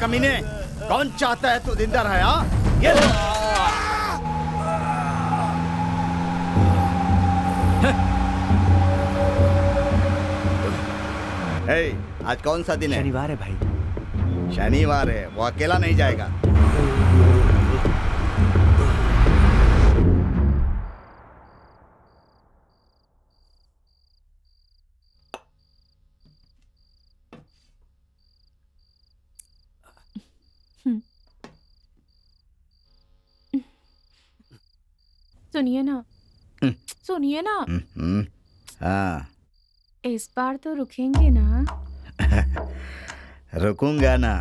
कमीने, कौन चाहता है तू जिंदा रहे? हाँ, ये ले। आज कौन सा दिन है? शनिवार है भाई। शनिवार है, वो अकेला नहीं जाएगा। सुनिए ना, सुनिए ना। हाँ, इस बार तो रुकेंगे ना? रुकूंगा ना।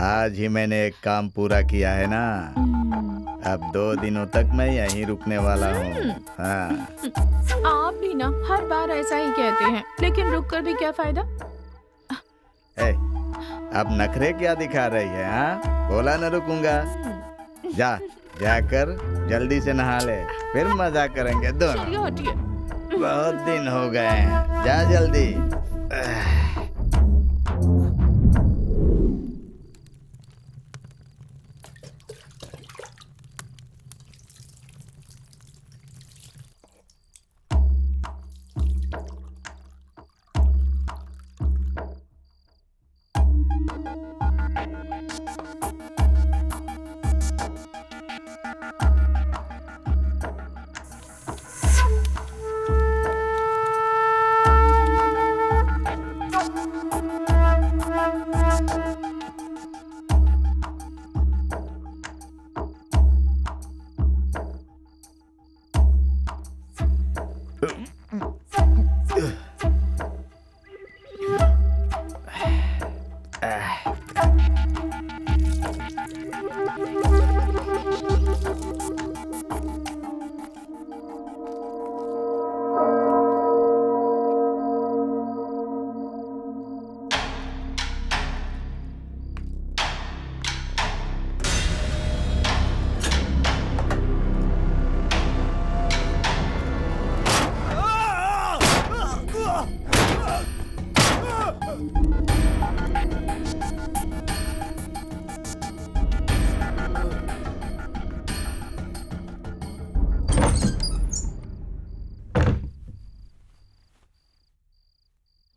आज ही मैंने एक काम पूरा किया है ना, अब 2 दिनों तक मैं यहीं रुकने वाला हूँ। हाँ। आप भी ना हर बार ऐसा ही कहते हैं, लेकिन रुक कर भी क्या फायदा? अब नखरे क्या दिखा रही है? हाँ, बोला ना रुकूंगा। जाकर जल्दी से नहा ले, फिर मजा करेंगे दोनों। चलिए हटिए। बहुत दिन हो गए हैं, जा जल्दी।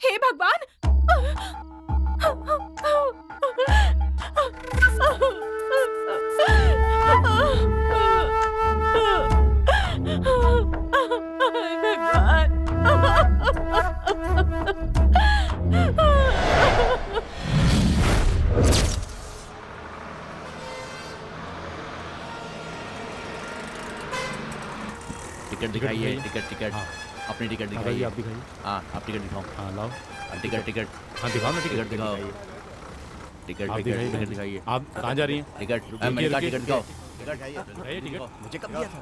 हे भगवान! टिकट दिखाइए। टिकट। हाँ। अपनी टिकट हाँ, दिखाइए। आप दिखाइए। हाँ, आप टिकट दिखाओ। हाँ लाओ। टिकट। हाँ दिखाओ ना, टिकट दिखाओ। आप टिकट दिखाइए। आप कहाँ जा रही हैं? टिकट। रुकिए, मैंने कहा रुकिए। टिकट दिखाओ। है टिकट? मुझे कब दिया था?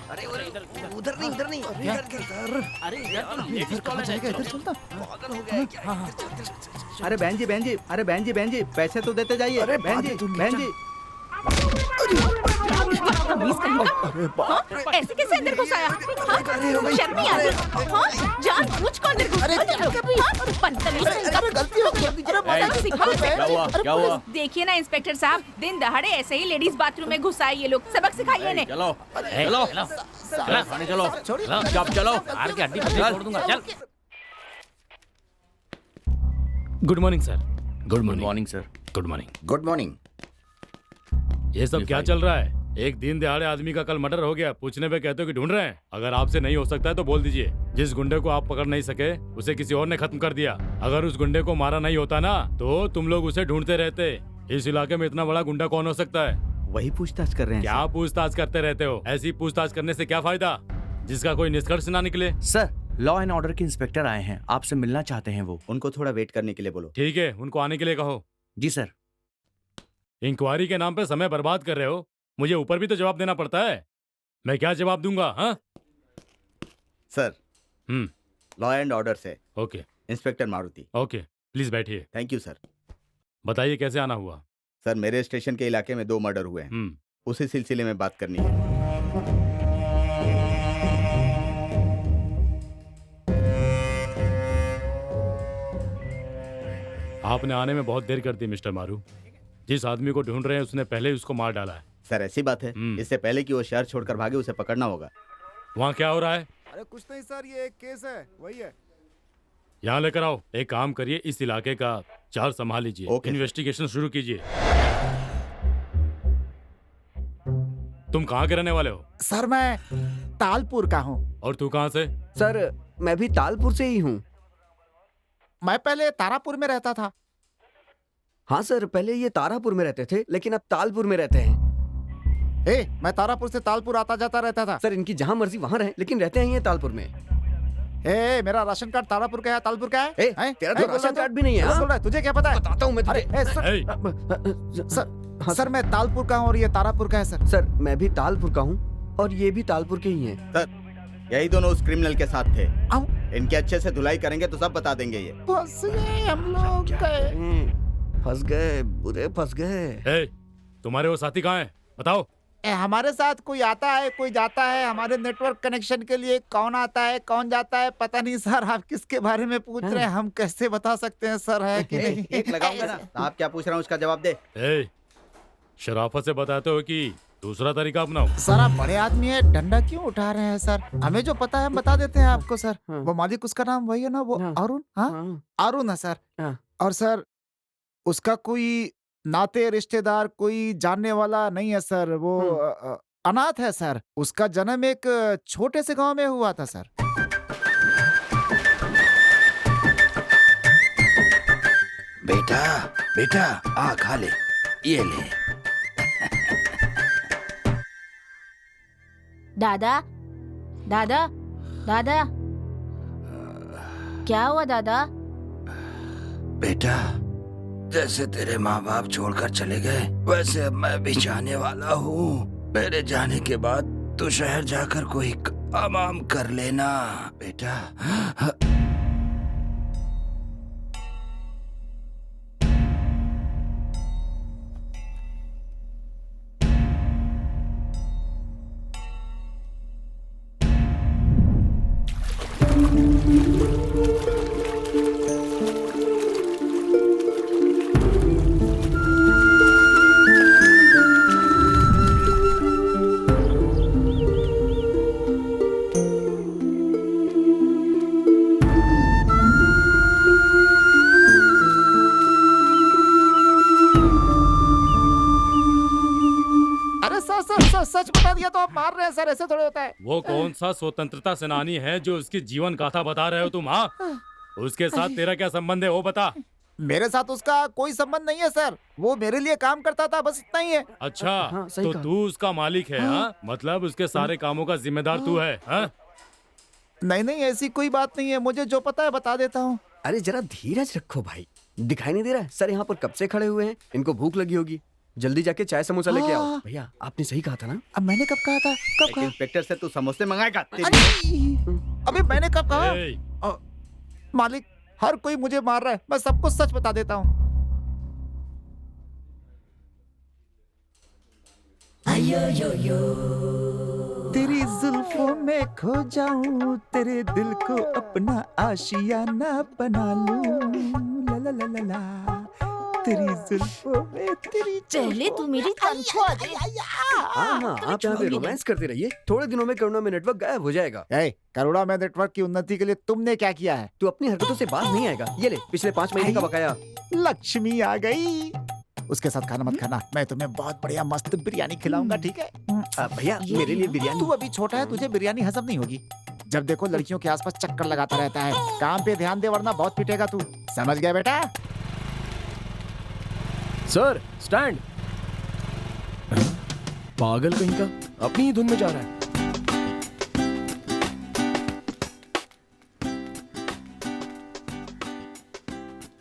अरे उधर नहीं, इधर चलता। अरे बहन जी, पैसे तो देते जाइए। अरे बहन जी। ऐसे कैसे अंदर घुस आया? शर्म नहीं आती? हाँ, जानबूझकर अंदर घुस आया। बदतमीज क्या हुआ? देखिए ना इंस्पेक्टर साहब, दिन दहाड़े ऐसे ही लेडीज बाथरूम में घुस आए ये लोग। सबक सिखाइए इन्हें। चलो। चलो। आर के हड्डी छोड़ दूंगा। चल। Good morning sir. Good morning sir. Good morning. Good morning. ये सब क्या चल रहा है? एक दिन दहाड़े आदमी का कल मर्डर हो गया, पूछने पे कहते हो कि ढूंढ रहे हैं। अगर आपसे नहीं हो सकता है तो बोल दीजिए। जिस गुंडे को आप पकड़ नहीं सके उसे किसी और ने खत्म कर दिया। अगर उस गुंडे को मारा नहीं होता ना तो तुम लोग उसे ढूंढते रहते। इस इलाके में इतना बड़ा गुंडा कौन हो सकता है? वही पूछताछ कर रहे हैं। क्या पूछताछ करते रहते हो? ऐसी पूछताछ करने से क्या फायदा जिसका कोई निष्कर्ष ना निकले। सर, लॉ एंड ऑर्डर के इंस्पेक्टर आए हैं, आपसे मिलना चाहते हैं वो। उनको थोड़ा वेट करने के लिए बोलो। ठीक है, उनको आने के लिए कहो। जी सर। इंक्वायरी के नाम पे समय बर्बाद कर रहे हो। मुझे ऊपर भी तो जवाब देना पड़ता है। मैं क्या जवाब दूंगा? हाँ सर, लॉ एंड ऑर्डर से okay. Inspector Maruti. Okay, please बैठिए। Thank you sir. बताइए कैसे आना हुआ? सर, मेरे स्टेशन के इलाके में 2 मर्डर हुए हैं, उसी सिलसिले में बात करनी है। आपने आने में बहुत देर कर दी मिस्टर मारू। जिस आदमी को ढूंढ रहे हैं उसने पहले ही उसको मार डाला है। सर ऐसी बात है, इससे पहले कि वो शहर छोड़कर भागे उसे पकड़ना होगा। वहाँ क्या हो रहा है? अरे कुछ नहीं सर, ये एक केस है, वही है। यहाँ लेकर आओ। एक काम करिए, इस इलाके का चार्ज संभाल लीजिए। Okay, sir. इन्वेस्टिगेशन शुरू कीजिए। तुम कहाँ के रहने वाले हो? सर मैं तालपुर का हूँ। और तू कहाँ से? सर मैं भी तालपुर से ही हूँ। मैं पहले तारापुर में रहता था। हाँ सर, पहले ये तारापुर में रहते थे लेकिन अब तालपुर में रहते हैं। मैं तारापुर से तालपुर आता जाता रहता था। सर इनकी जहाँ मर्जी वहाँ रहे, लेकिन रहते हैं ये तालपुर में। मेरा राशन कार्ड तारापुर का है, तालपुर का है। तेरा तो राशन कार्ड भी नहीं है। बोल रहा है, तुझे क्या पता है? बताता हूँ मैं तुझे। सर मैं तालपुर का हूँ और ये तारापुर का है सर। सर मैं भी तालपुर का हूँ और ये भी तालपुर के ही हैं। सर यही दोनों उस क्रिमिनल के साथ थे। इनके अच्छे से धुलाई करेंगे तो सब बता देंगे। ये फंस गए हम लोग। फंस गए, बुरे फंस गए। तुम्हारे वो साथी कहाँ हैं? बताओ। हमारे साथ कोई आता है कोई जाता है। हमारे नेटवर्क कनेक्शन के लिए कौन आता है कौन जाता है पता नहीं सर। आप किसके बारे में पूछ रहे हैं? हम कैसे बता सकते हैं सर है कि नहीं? एक लगाऊंगा ना। आप क्या पूछ रहा हूँ उसका जवाब दे। शराफत से बताते हो कि दूसरा तरीका अपनाओ। सर आप बड़े आदमी है, डंडा क्यों उठा रहे हैं सर? हमें जो पता है हम बता देते हैं आपको सर। वो मालिक उसका नाम वही है ना, वो अरुण? हाँ अरुण है सर। और सर उसका कोई नाते रिश्तेदार कोई जानने वाला नहीं है सर। वो अनाथ है सर। उसका जन्म एक छोटे से गांव में हुआ था सर। बेटा बेटा आ खा ले, ये ले। दादा दादा दादा, क्या हुआ दादा? बेटा जैसे तेरे माँ बाप छोड़कर चले गए वैसे अब मैं भी जाने वाला हूँ। मेरे जाने के बाद तू शहर जाकर कोई काम वाम कर लेना बेटा। सच बता दिया तो आप मार रहे हैं सर, ऐसे थोड़े होता है। वो कौन सा स्वतंत्रता सेनानी है जो उसकी जीवन गाथा बता रहे हो तुम? हाँ, उसके साथ तेरा क्या संबंध है वो बता। मेरे साथ उसका कोई संबंध नहीं है सर। वो मेरे लिए काम करता था, बस इतना ही है। अच्छा तो तू उसका मालिक है? हाँ, मतलब उसके सारे कामों का जिम्मेदार तू है? हाँ? नहीं नहीं ऐसी कोई बात नहीं है, मुझे जो पता है बता देता हूँ। अरे जरा धीरज रखो भाई, दिखाई नहीं दे रहा है सर यहाँ पर कब से खड़े हुए हैं? इनको भूख लगी होगी, जल्दी जाके चाय समोसा लेके आओ। भैया आपने सही कहा था ना? अब मैंने कब कहा था? कब कहा? इंस्पेक्टर से तू समोसे मंगाएगा? अबे मैंने कब कहा? मालिक हर कोई मुझे मार रहा है, मैं सबको सच बता देता हूँ। तेरी जुल्फों में खो जाऊं, तेरे दिल को अपना आशियाना बना लूं। ला ला ला ला ला, तेरी जुल्फों में तेरी। पहले तू मेरी तनख्वाह दे। हाँ आप यहाँ पे रोमांस करते रहिए, थोड़े दिनों में करुणा में नेटवर्क गायब हो जाएगा। करुणा में नेटवर्क की उन्नति के लिए तुमने क्या किया है? तू अपनी हरकतों से बाहर नहीं आएगा। ये ले पिछले 5 महीने का बकाया। लक्ष्मी आ गई। उसके साथ खाना मत खाना, मैं तुम्हें बहुत बढ़िया मस्त बिरयानी खिलाऊंगा, ठीक है? भैया मेरे लिए बिरयानी। तू अभी छोटा है, तुझे बिरयानी हजम नहीं होगी। जब देखो लड़कियों के आसपास चक्कर लगाता रहता है। काम पे ध्यान दे वरना बहुत पिटेगा तू, समझ गया बेटा? Sir stand. पागल कहीं का, अपनी ही धुन में जा रहा है।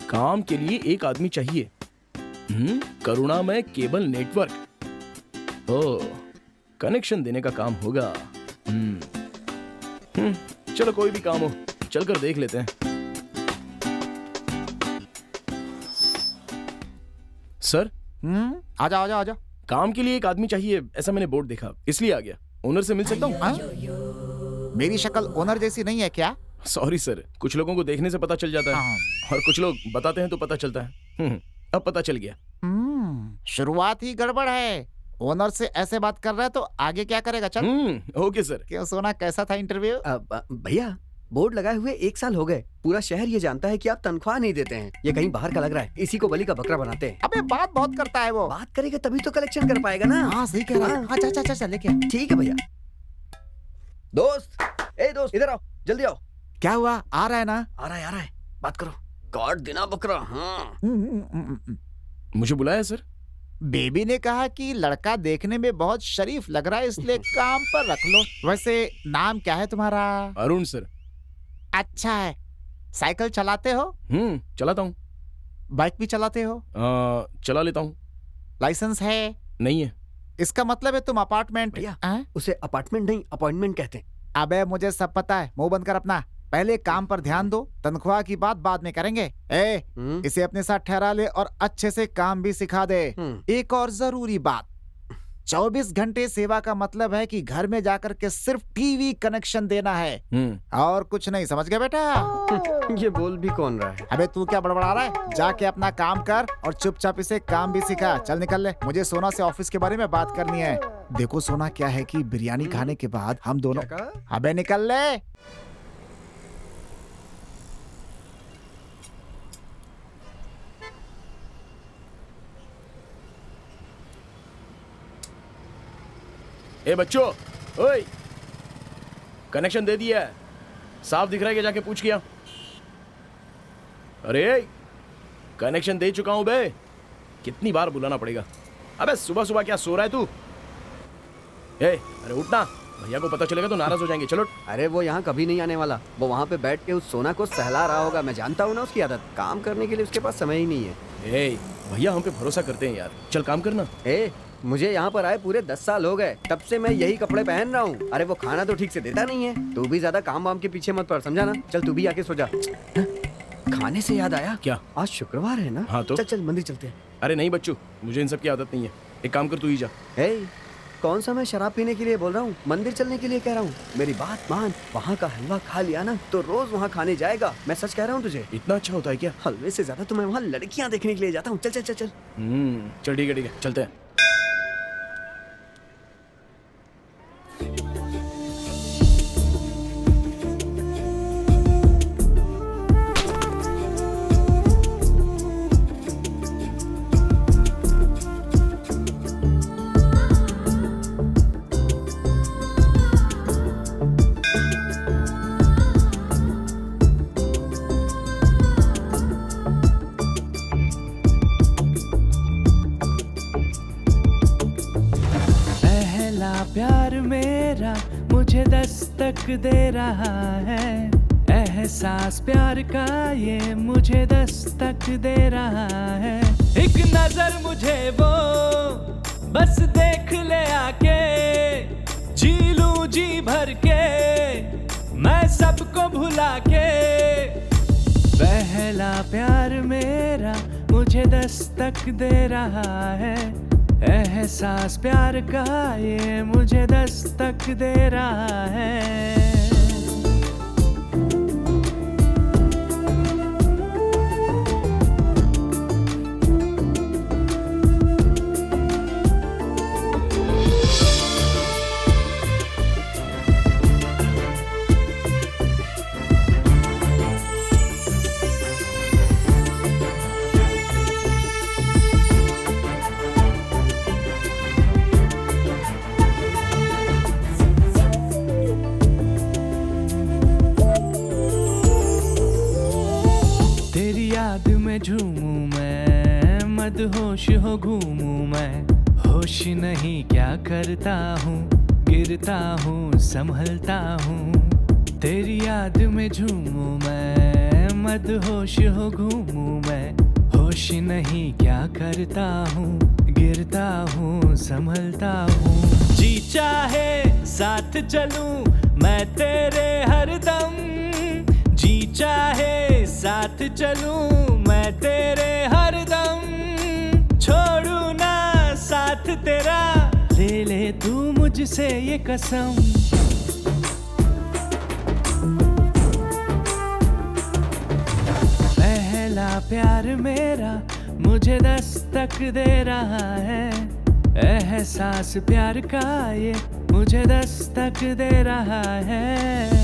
काम के लिए एक आदमी चाहिए। करुणा में केबल नेटवर्क। ओह, कनेक्शन देने का काम होगा। चलो कोई भी काम हो, चलकर देख लेते हैं। सर आजा आजा आजा। काम के लिए एक आदमी चाहिए, ऐसा मैंने बोर्ड देखा, इसलिए आ गया। ओनर से मिल सकता हूँ? मेरी शक्ल ओनर जैसी नहीं है क्या? सॉरी सर, कुछ लोगों को देखने से पता चल जाता है और कुछ लोग बताते हैं तो पता चलता है। अब पता चल गया। शुरुआत ही गड़बड़ है। ओनर से ऐसे बात कर रहा है तो आगे क्या करेगा? चल। Okay sir. क्यों सोना, कैसा था इंटरव्यू? भैया बोर्ड लगाए हुए 1 साल हो गए। पूरा शहर ये जानता है कि आप तनख्वाह नहीं देते हैं। ये कहीं बाहर का लग रहा है। इसी को बलि का बकरा बनाते हैं। अबे बात बहुत करता है वो। बात करेगा तभी तो कलेक्शन कर पाएगा ना। हाँ सही कह रहा है। हाँ चल लेके आ। ठीक है भैया। दोस्त, ए दोस्त इधर आओ, जल्दी आओ। क्या हुआ? आ रहा है ना? आ रहा है। बात करो। काट देना बकरा। हाँ। मुझे बुलाया सर? बेबी ने कहा कि लड़का देखने में बहुत शरीफ लग रहा है, इसलिए काम पर रख लो। वैसे नाम क्या है तुम्हारा? अरुण सर। अच्छा है। साइकिल चलाते हो? चलाता हूँ। बाइक भी चलाते हो? चला लेता हूँ। लाइसेंस है? नहीं है। इसका मतलब है तुम अपार्टमेंट। भैया उसे अपार्टमेंट नहीं अपॉइंटमेंट कहते हैं। अबे मुझे सब पता है, मुंह बंद कर अपना। पहले काम पर ध्यान दो, तनख्वाह की बात बाद में करेंगे। इसे अपने साथ ठहरा ले और अच्छे से काम भी सिखा दे। एक और जरूरी बात, 24 घंटे सेवा का मतलब है कि घर में जाकर के सिर्फ टीवी कनेक्शन देना है और कुछ नहीं। समझ गया बेटा? ये बोल भी कौन रहा है? अबे तू क्या बड़बड़ा रहा है? जाके अपना काम कर और चुपचाप इसे काम भी सिखा। चल निकल ले, मुझे सोना से ऑफिस के बारे में बात करनी है। देखो सोना, क्या है कि बिरयानी खाने के बाद हम दोनों। अबे निकल ले। ए बच्चों, ओए, कनेक्शन दे दिया है। साफ दिख रहा है कि जाके पूछ किया। अरे कनेक्शन दे चुका हूं बे। कितनी बार बुलाना पड़ेगा? अबे सुबह सुबह क्या सो रहा है तू? अरे उठना, भैया को पता चलेगा तो नाराज हो जाएंगे। चलो। अरे वो यहाँ कभी नहीं आने वाला। वो वहाँ पे बैठ के उस सोना को सहला रहा होगा। मैं जानता हूँ ना उसकी आदत। काम करने के लिए उसके पास समय ही नहीं है। भैया हम पे भरोसा करते हैं यार। चल काम करना। मुझे यहाँ पर आए पूरे 10 साल हो गए, तब से मैं यही कपड़े पहन रहा हूँ। अरे वो खाना तो ठीक से देता नहीं है। तू भी ज्यादा काम वाम के पीछे मत पड़, समझा ना? चल तू भी आके सो जा। खाने से याद आया, क्या आज शुक्रवार है ना? हाँ तो चल मंदिर चलते हैं। अरे नहीं बच्चू, मुझे इन सब की आदत नहीं है। एक काम कर, तू ही जा। कौन सा मैं शराब पीने के लिए बोल रहा हूँ, मंदिर चलने के लिए कह रहा हूँ। मेरी बात मान, वहाँ का हलवा खा लिया ना तो रोज वहाँ खाने जाएगा। मैं सच कह रहा हूँ तुझे। इतना अच्छा होता है क्या? हलवे से ज्यादा तो मैं वहाँ लड़कियाँ देखने के लिए जाता हूँ। चल चल चल चल। चल ठीक है चलते हैं। प्यार मेरा मुझे दस्तक दे रहा है। एहसास प्यार का ये मुझे दस्तक दे रहा है। एक नजर मुझे वो बस देख ले आके, जी लूं जी भर के मैं सबको भुला के। पहला प्यार मेरा मुझे दस्तक दे रहा है। एहसास प्यार का ये मुझे दस्तक दे रहा है। झूमूं मैं, मदहोश हो घूमूं मैं। होश नहीं क्या करता हूँ, गिरता हूँ संभलता हूँ। तेरी याद में झूमूं मैं, मदहोश हो घूमूं मैं। होश नहीं क्या करता हूँ, गिरता हूँ संभलता हूँ। जी चाहे साथ चलूं मैं तेरे हरदम, जी चाहे साथ चलूं मैं तेरे हरदम। छोड़ू ना साथ तेरा, ले ले तू मुझसे ये कसम। पहला प्यार मेरा मुझे दस्तक दे रहा है। एहसास प्यार का ये मुझे दस्तक दे रहा है।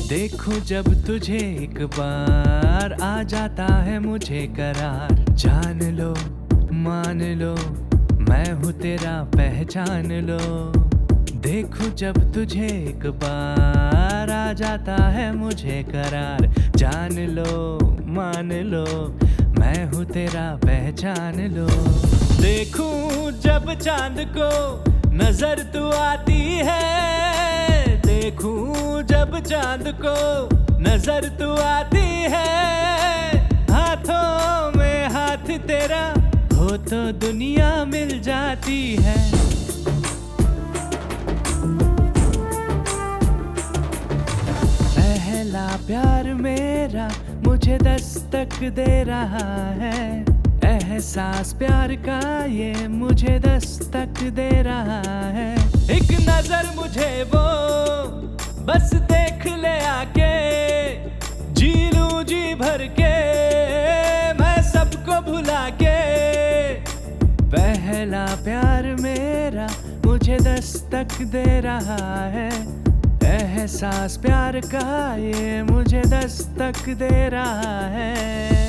देखूं जब तुझे एक बार आ जाता है मुझे करार। जान लो मान लो मैं हूँ तेरा पहचान लो। देखूं जब तुझे एक बार आ जाता है मुझे करार। जान लो मान लो मैं हूँ तेरा पहचान लो। देखूं जब चांद को नजर तू आती है। देखूं जब चांद को नजर तू आती है। हाथों में हाथ तेरा हो तो दुनिया मिल जाती है। पहला प्यार मेरा मुझे दस्तक दे रहा है। एहसास प्यार का ये मुझे दस्तक दे रहा है। एक नजर मुझे वो बस देख ले आके। जी लूं जी भर के मैं सबको भुला के। पहला प्यार मेरा मुझे दस्तक दे रहा है। एहसास प्यार का ये मुझे दस्तक दे रहा है।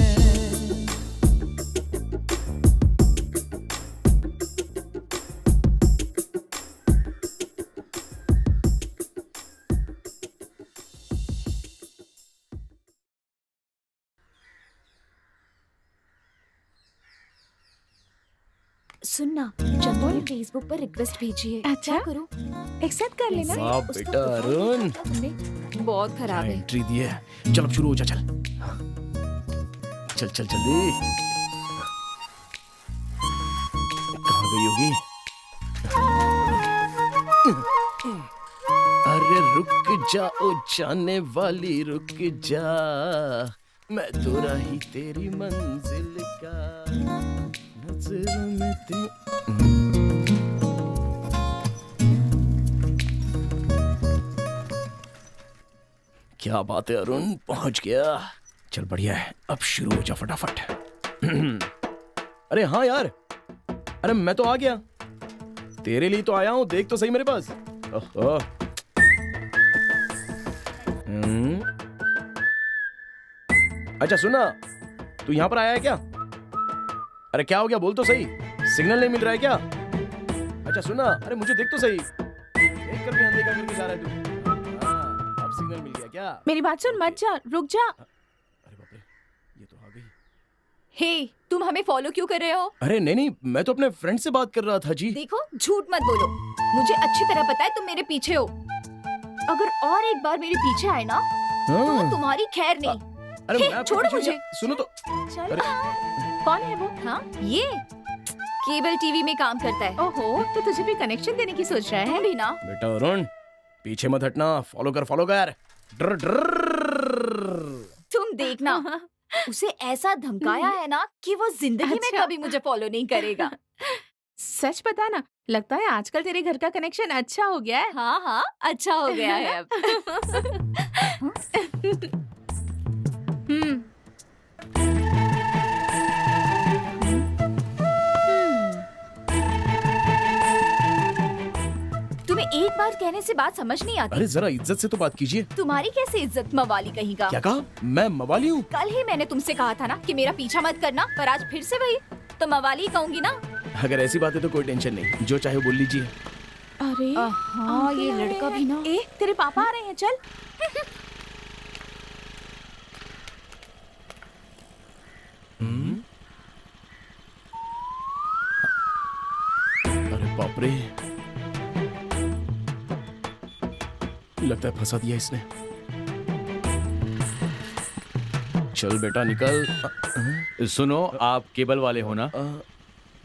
सुनना, चंदू ने फेसबुक पर रिक्वेस्ट भेजी है। अच्छा? क्या करूं? एक्सेप्ट कर लेना। वाह उसका बेटा प्रोफाइल अरुण, तुमने बहुत खराब है। एंट्री दी है। चल अब शुरू हो जा। चल चल चल जल्दी। कहाँ गई होगी? अरे रुक जाओ जाने वाली रुक जा। मैं तो रही तेरी मंजिल का नजरों में क्या बात है अरुण, पहुंच गया। चल बढ़िया है, अब शुरू हो जा फटाफट। अरे हाँ यार, अरे मैं तो आ गया। तेरे लिए तो आया हूं, देख तो सही मेरे पास। ओहो। अच्छा सुना, तू यहाँ पर आया है क्या? अरे क्या हो गया, बोल तो सही। सिग्नल नहीं मिल रहा है क्या? अच्छा सुना, अरे मुझे देख तो सही। देख कर भी अनदेखा करके जा रहा है तू। हाँ, अब सिग्नल मिल गया क्या? मेरी बात सुन, मत जा, रुक जा। अरे बाप रे, ये तो आ गई। हे, तुम हमें फॉलो क्यों कर रहे हो? अरे नहीं नहीं, मैं तो अपने फ्रेंड से बात कर रहा था जी। देखो, झूठ मत बोलो। मुझे अच्छी तरह पता है तुम मेरे पीछे हो। अगर और एक बार मेरे पीछे आए ना, तो तुम्हारी खैर नहीं। अरे हे, मैं छोड़ो मुझे। सुनो तो। चल। अरे कौन है वो? हाँ, ये केबल टीवी में काम करता है। ओहो, तो तुझे भी कनेक्शन देने की सोच रहा है? तुम भी ना। बेटा अरुण, पीछे मत हटना, फॉलो कर फॉलो कर। डर डर। तुम देखना, उसे ऐसा धमकाया है ना कि वो जिंदगी में अच्छा। कभी मुझे फॉलो नहीं करेगा। सच बता ना, लगता है आजकल तेरे घर का कनेक्शन अच्छा हो गया है। हाँ हाँ, अच्छा हो गया है अब। तुम्हें एक बार कहने से बात समझ नहीं आती। अरे जरा इज्जत से तो बात कीजिए। तुम्हारी कैसे इज्जत, मवाली कहीं का। क्या कहा? मैं मवाली हूँ? कल ही मैंने तुमसे कहा था ना कि मेरा पीछा मत करना, पर आज फिर से वही। तो मवाली कहूंगी ना। अगर ऐसी बात है तो कोई टेंशन नहीं, जो चाहे बोल लीजिए। अरे हाँ, ये लड़का भी ना। ए, तेरे पापा आ रहे हैं, चल। अरे बाप रे, लगता है फंसा दिया इसने। चल बेटा निकल। सुनो, आप केबल वाले हो ना?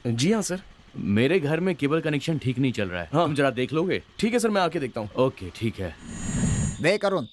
जी हाँ सर। मेरे घर में केबल कनेक्शन ठीक नहीं चल रहा है। हाँ। तुम जरा देख लोगे? ठीक है सर, मैं आके देखता हूँ। ओके ठीक है। देख अरुण,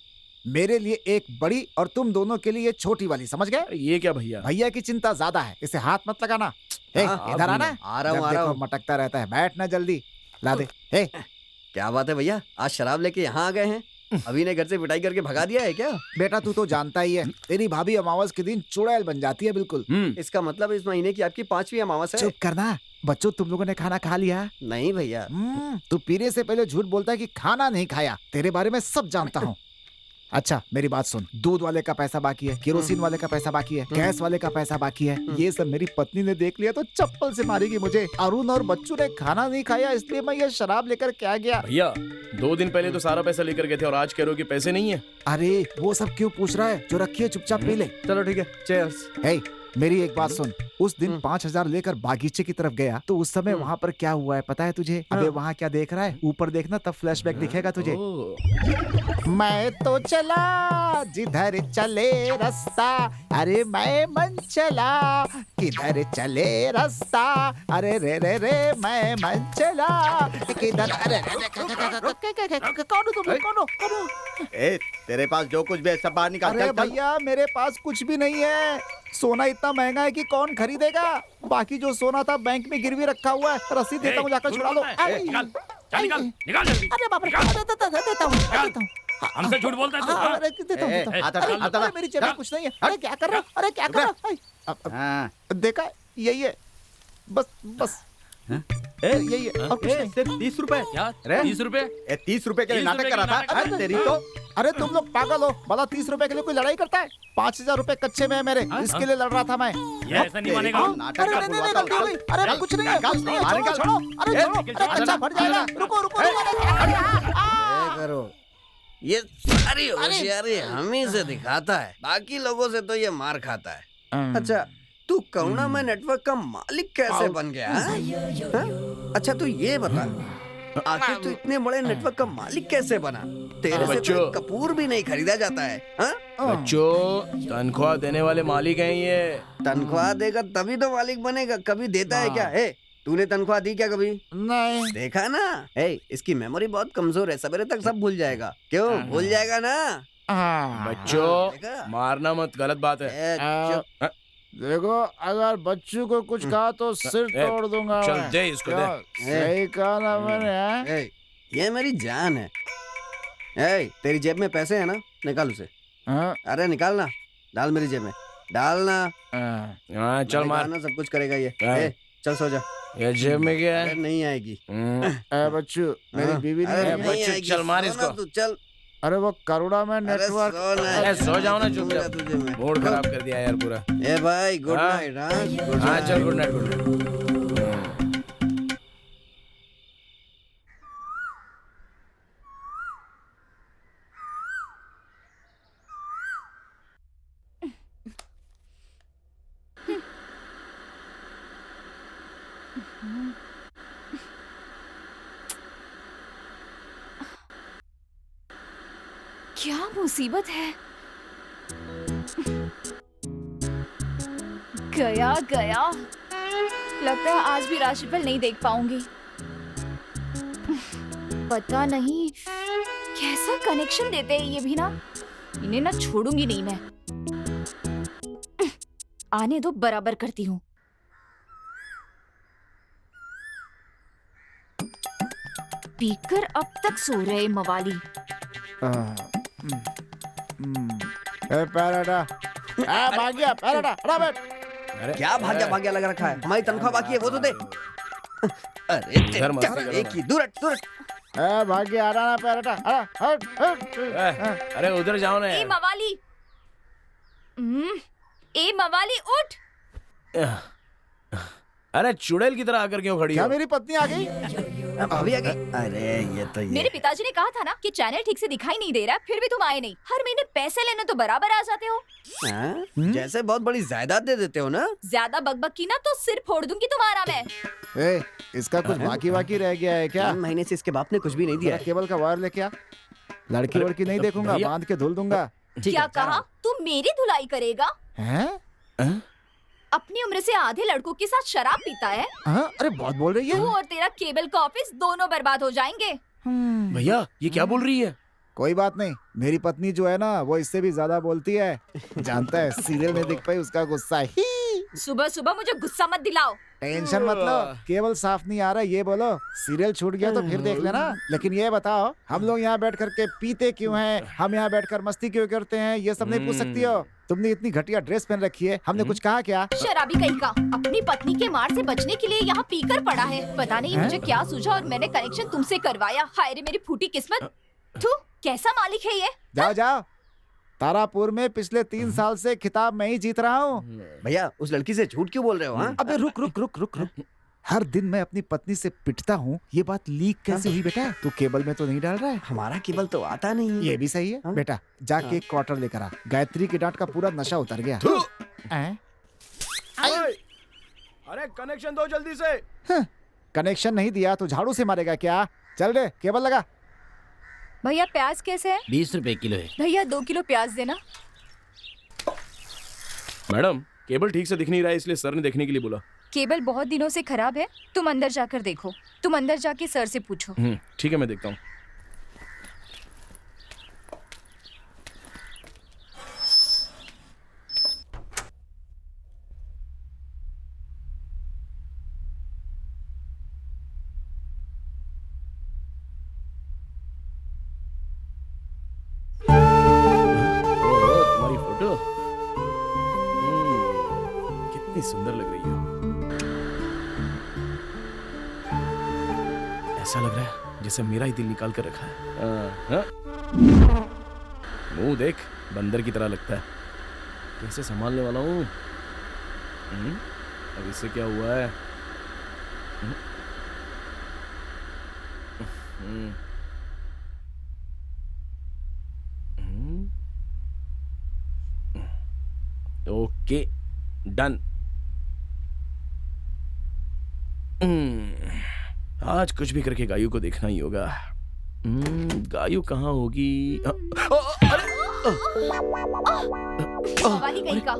मेरे लिए एक बड़ी और तुम दोनों के लिए छोटी वाली, समझ गए? ये क्या भैया? भैया की चिंता ज्यादा है, इसे हाथ मत लगाना। हे, हाँ, इधर आना। आ रहा हूँ, जब आ रहा देखो हूँ। मटकता रहता है, बैठ ना जल्दी। ला दे। हे, क्या बात है भैया, आज शराब लेके यहाँ आ गए हैं? अभी ने घर से पिटाई करके भगा दिया है क्या? बेटा तू तो जानता ही है, तेरी भाभी अमावस के दिन चुड़ैल बन जाती है बिल्कुल। इसका मतलब इस महीने की आपकी 5वीं अमावस है? चुप करना। बच्चों, तुम लोगों ने खाना खा लिया? नहीं भैया। तू पीने से पहले झूठ बोलता है कि खाना नहीं खाया। तेरे बारे में सब जानता हूँ। अच्छा मेरी बात सुन, दूध वाले का पैसा बाकी है, केरोसिन वाले का पैसा बाकी है, गैस वाले का पैसा बाकी है। ये सब मेरी पत्नी ने देख लिया तो चप्पल से मारेगी मुझे। अरुण और बच्चू ने खाना नहीं खाया, इसलिए मैं ये शराब लेकर क्या गया। भैया 2 दिन पहले तो सारा पैसा लेकर गए थे और आज कह रहे हो कि पैसे नहीं है। अरे वो सब क्यों पूछ रहा है, जो रखिए चुपचाप पी ले। चलो ठीक है, चीयर्स। हे, मेरी एक बात सुन, उस दिन 5000 लेकर बागीचे की तरफ गया तो उस समय वहाँ पर क्या हुआ है पता है तुझे? अबे वहाँ क्या देख रहा है? ऊपर देखना, तब फ्लैशबैक दिखेगा तुझे। मैं तो चला जिधर चले रास्ता, अरे मैं मन चला किधर चले रास्ता, अरे रे रे रे मैं मन चला किधर। अरे कौन हो तुम लोग? कौन हो? ए, तेरे पास जो कुछ भी है सब बाहर निकाल। अरे चल, चल। भैया मेरे पास कुछ भी नहीं है। सोना इतना महंगा है कि कौन खरीदेगा। बाकी जो सोना था बैंक में गिरवी रखा हुआ है, रसीद देता हूँ, जाकर छुड़ा लो। निकाल जल्दी। अरे बाप रे, देता हूँ। हमसे झूठ बोलता है तू, हाँ? अरे देता हूँ। अरे मेरी जेब में कुछ नहीं है। अरे क्या कर रहा? अरे क्या कर रहा? हाँ। देखा, यही है, बस यही है और कुछ नहीं। सिर्फ 30 रुपए? क्या 30 रुपए? 30 रुपए के लिए 30 नाटक रुपए करा के था? नाटक अरे तेरी तो। अरे तुम लोग पागल हो, भला 30 रुपए के लिए कोई लड़ाई करता है? 5000 रुपए कच्चे में है मेरे, इसके लिए लड़ रहा था मैं। ये ऐसा नहीं मानेगा। नाटक अरे का नहीं, बुलवाता गलती हो गई। हूँ। अरे कुछ नहीं है, कुछ नहीं है, बाहर छोड़ो, निकाल। छोड़ो। अरे छोड़ो, अरे कच्चा फट जाएगा। रुको रुको करो, ये सारी होशियारी हम ही से दिखाता है, बाकी लोगों से तो ये मार खाता है। अच्छा तू करुणा में नेटवर्क का मालिक कैसे बन गया? हाँ? अच्छा तू ये बता, आखिर तू इतने बड़े नेटवर्क का मालिक कैसे बना? तेरे से तो एक कपूर भी नहीं खरीदा जाता है। हाँ? बच्चों, तनख्वाह देने वाले मालिक हैं ये। तनख्वाह देगा तभी तो मालिक बनेगा, कभी देता है क्या? तूने तनख्वाह दी क्या कभी? नहीं। देखा ना, इसकी मेमोरी बहुत कमजोर है, सवेरे तक सब भूल जाएगा। क्यों भूल जाएगा ना? बच्चों मारना मत, गलत बात है। देखो अगर बच्चू को कुछ कहा तो सिर तोड़ दूंगा। चल दे इसको, दे। सही कहा ना मैंने। ये मेरी जान है। तेरी जेब में पैसे है ना, निकाल उसे। अरे निकालना, डाल मेरी जेब में, डालना। हाँ चल मार ना, सब कुछ करेगा ये। चल सो जा। ये जेब में क्या है? नहीं आएगी। बच्चू मेरी बीवी नहीं आएगी। चल मार इसको। तू चल। अरे वो करुणा में नेटवर्क। अरे सो जाओ ना चुपचाप, मूड खराब कर दिया यार पूरा। ए भाई गुड नाइट। हाँ चल गुड नाइट, गुड नाइट। क्या मुसीबत है। गया गया, लगता है आज भी राशिफल नहीं देख पाऊंगी। पता नहीं कैसा कनेक्शन देते हैं ये भी ना, इन्हें ना छोड़ूंगी नहीं मैं। आने दो, बराबर करती हूँ। पीकर अब तक सो रहे मवाली। पैराडा, भाग गया पैराडा। क्या भाग्या लगा रखा है? हमारी तनख्वाह बाकी है, वो तो दे। अरे एक ही दूर भाग गया। आ रहा ना पैराडा। अरे उधर जाओ ना ए मवाली, ए मवाली उठ। अरे चुड़ैल की तरह आकर क्यों खड़ी हो? क्या मेरी पत्नी आ गई? अभी आ गई? अरे ये तो मेरे पिताजी ने कहा था ना कि चैनल ठीक से दिखाई नहीं दे रहा, फिर भी तुम आए नहीं। हर महीने पैसे लेने तो बराबर आ जाते हो। जैसे बहुत बड़ी जायदाद दे देते हो ना। ज्यादा बकबक की ना तो सिर फोड़ दूंगी तुम्हारा मैं। इसका कुछ बाकी रह गया है क्या? 3 महीने से इसके बाप ने कुछ भी नहीं दिया। केबल का वायर लेके आ। लड़की वड़की नहीं देखूंगा, बांध के धुल दूंगा। क्या कहा? तू मेरी धुलाई करेगा? हैं? अपनी उम्र से आधे लड़कों के साथ शराब पीता है? हाँ? अरे बहुत बोल रही है। तू और तेरा केबल का ऑफिस दोनों बर्बाद हो जाएंगे। भैया ये क्या बोल रही है? कोई बात नहीं, मेरी पत्नी जो है ना वो इससे भी ज्यादा बोलती है। जानता है सीरियल में दिख पाई उसका गुस्सा ही। सुबह सुबह मुझे गुस्सा मत दिलाओ। टेंशन मत लो, केवल साफ नहीं आ रहा ये बोलो। सीरियल छूट गया तो फिर देख लेना। लेकिन ये बताओ हम लोग यहाँ बैठ करके पीते क्यों हैं, हम यहाँ बैठकर मस्ती क्यों करते हैं, ये सब नहीं पूछ सकती हो? तुमने इतनी घटिया ड्रेस पहन रखी है, हमने कुछ कहा क्या? शराबी कहीं का अपनी पत्नी के मार से बचने के लिए यहाँ पीकर पड़ा है। पता नहीं मुझे क्या सूझा और मैंने कनेक्शन तुमसे करवाया। हाय रे मेरी फूटी किस्मत। थू, कैसा मालिक है ये? जाओ जाओ, तारापुर में पिछले 3 साल से खिताब मैं ही जीत रहा हूँ। भैया उस लड़की से झूठ क्यों बोल रहे हो? हाँ? अबे रुक रुक रुक रुक रुक। हर दिन मैं अपनी पत्नी से पिटता हूँ, ये बात लीक कैसे हुई बेटा? तू केबल में तो नहीं डाल रहा है? हमारा केबल तो आता नहीं है। ये भी सही है बेटा, जाके एक क्वार्टर लेकर आ। गायत्री की डांट का पूरा नशा उतर गया। अरे कनेक्शन दो जल्दी से। कनेक्शन नहीं दिया तो झाड़ू से मारेगा क्या? चल रे केबल लगा। भैया प्याज कैसे है? 20 रुपए किलो है। भैया 2 किलो प्याज देना। मैडम केबल ठीक से दिख नहीं रहा है इसलिए सर ने देखने के लिए बोला। केबल बहुत दिनों से खराब है, तुम अंदर जाकर देखो। तुम अंदर जाके सर से पूछो। ठीक है मैं देखता हूँ। तुम्हारी फोटो कितनी सुंदर लग रही है। ऐसा लग रहा है जैसे मेरा ही दिल निकाल कर रखा है। मुंह देख, बंदर की तरह लगता है। कैसे संभालने वाला हूँ? अब इससे क्या हुआ है? Okay done. आज कुछ भी करके गायू को देखना ही होगा। गायू कहाँ होगी? वाली कहीं का।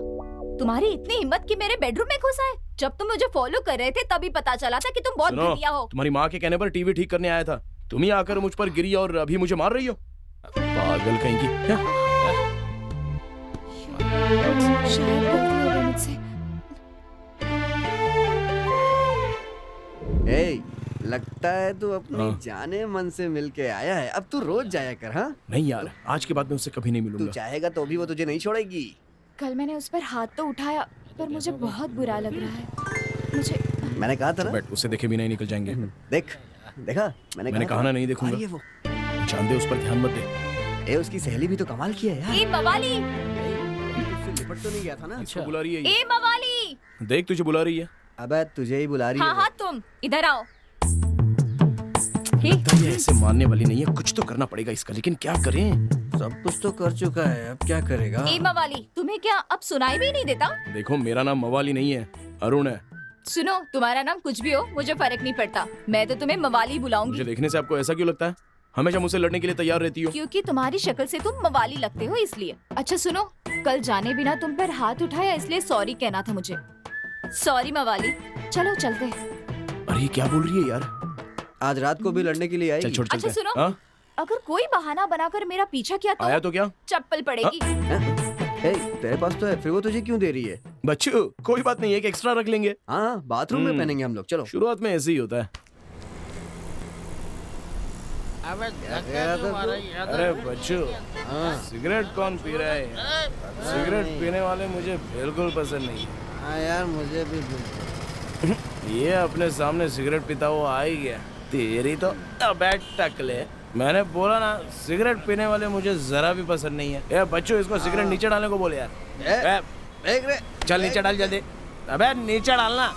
तुम्हारी इतनी हिम्मत कि मेरे बेडरूम में घुस आए? जब तुम मुझे फॉलो कर रहे थे तभी पता चला था कि तुम बहुत सुनो, घटिया हो। तुम्हारी माँ के कहने पर टीवी ठीक करने आया था, तुम ही आकर मुझ पर गिरी और अभी मुझे मार रही हो। पागल कहीं की। शायद गलती हो गई मुझसे। लगता है तू अपनी जाने मन से मिलके आया है। अब तू रोज जाया कर। हाँ नहीं यार, आज के बाद मैं उससे कभी नहीं तू मिलूंगा। चाहेगा तो भी वो तुझे नहीं छोड़ेगी। कल मैंने उस पर हाथ तो उठाया पर मुझे बहुत बुरा लग रहा है। मुझे मैंने कहा था ना, बट उसे देखे भी नहीं निकल जाएंगे। देख देखा मैंने कहा ना नहीं देखूंगा। वो जान दे, उस पर ध्यान मत दे। उसकी सहेली भी तो कमाल की है यार। ए मवाली, लिपट तो नहीं गया था ना? इसको बुला रही है। ए मवाली, देख तुझे बुला रही है। अबे तुझे ही बुला रही है। हाँ तुम इधर आओ। ये ऐसे मानने वाली नहीं है, कुछ तो करना पड़ेगा इसका, लेकिन क्या करें? सब कुछ तो कर चुका है, अब क्या करेगा? ए मवाली, तुम्हें क्या अब सुनाई भी नहीं देता? देखो मेरा नाम मवाली नहीं है, अरुण है। सुनो, तुम्हारा नाम कुछ भी हो मुझे फर्क नहीं पड़ता, मैं तो तुम्हें मवाली बुलाऊंगी। मुझे देखने से आपको ऐसा क्यों लगता है? हमेशा मुझसे लड़ने के लिए तैयार रहती हो। क्योंकि तुम्हारी शक्ल से तुम मवाली लगते हो इसलिए। अच्छा सुनो, कल जाने बिना तुम पर हाथ उठाया इसलिए सॉरी कहना था मुझे। सॉरी मवाली, चलो चलते। अरे क्या बोल रही है यार? आज रात को भी लड़ने के लिए आएगी। चल छोड़ अच्छा चलते सुनो, हैं। अगर कोई बहाना बनाकर मेरा पीछा किया तो आया तो क्या? चप्पल पड़ेगी। तेरे पास तो है, फिर वो तुझे क्यों दे रही है? बच्चू कोई बात नहीं, एक एक्स्ट्रा रख लेंगे। हाँ बाथरूम में पहनेंगे हम लोग। चलो शुरुआत में ऐसे ही होता है। अरे बच्चू, सिगरेट कौन पी रहा है? सिगरेट पीने वाले मुझे बिल्कुल पसंद नहीं। हाँ यार मुझे भी। ये अपने सामने सिगरेट पीता हुआ आ ही गया। तेरी तो बैठ टकले। मैंने बोला ना, सिगरेट पीने वाले मुझे जरा भी पसंद नहीं है। ए बच्चों, इसको सिगरेट नीचे डालने को बोले यार। चल नीचे डाल जल्दी। अबे नीचे डालना।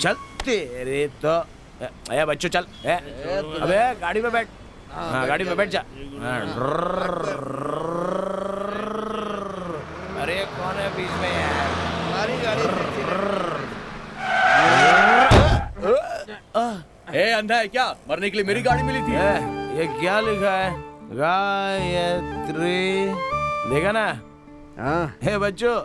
चल तेरे तो। अरे बच्चों चल। अबे गाड़ी में बैठ। हाँ गाड़ी में बैठ जा। अरे कौन है बीच में यार? हमारी गाड़ी। ए अंधा है क्या? मरने के लिए मेरी गाड़ी मिली थी। ये क्या लिखा है? गायत्री, देखा ना? हाँ हे बच्चों,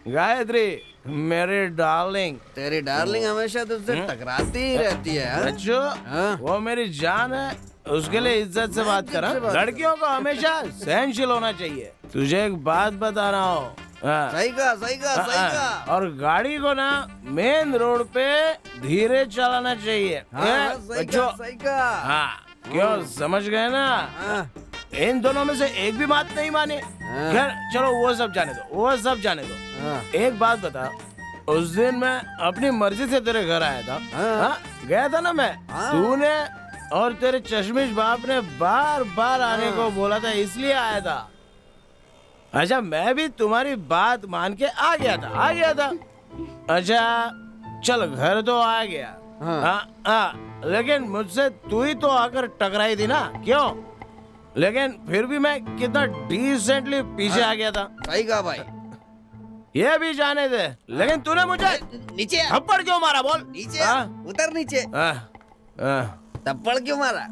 गायत्री मेरी डार्लिंग। तेरी डार्लिंग हमेशा तुझसे टकराती ही रहती है। हाँ? बच्चों, हाँ? वो मेरी जान है, उसके लिए इज्जत से बात कर। हाँ? लड़कियों को हमेशा सहनशील होना चाहिए। तुझे एक बात बता रहा हूँ। हाँ। सही कहा, सही कहा, सही कहा। और गाड़ी को ना मेन रोड पे धीरे चलाना चाहिए। हाँ, सही बच्चों, कहा, सही कहा। हाँ, क्यों समझ गए ना? हाँ। इन दोनों में से एक भी बात नहीं माने। खैर चलो वो सब जाने दो, वो सब जाने दो। हाँ। एक बात बता, उस दिन मैं अपनी मर्जी से तेरे घर आया था। हाँ? गया था ना मैं। हाँ। तूने और तेरे चश्मिश बाप ने बार बार आने को बोला था, इसलिए आया था। अच्छा, मैं भी तुम्हारी बात मान के आ गया था। अच्छा चल, घर तो आ गया। हाँ, लेकिन मुझसे तू ही तो आकर टकराई थी ना, क्यों? लेकिन फिर भी मैं कितना डिसेंटली पीछे आ गया था। सही कहा भाई। ये भी जाने दे, लेकिन तूने मुझे नीचे थप्पड़ क्यों मारा? बोल। नीचे उतर नीचे। थप्पड़ क्यों मारा?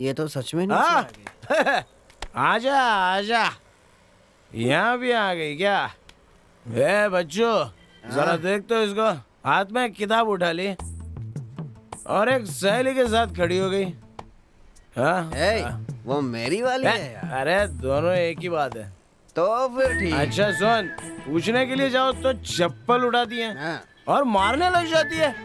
ये तो सच में नहीं। आजा आजा, यहाँ भी आ गई क्या? ए बच्चों, जरा देख तो इसको। हाथ में किताब उठा ली और एक सहेली के साथ खड़ी हो गई। वो मेरी वाली है यार। अरे दोनों एक ही बात है। तो फिर ठीक। अच्छा सुन, पूछने के लिए जाओ तो चप्पल उठाती है और मारने लग जाती है।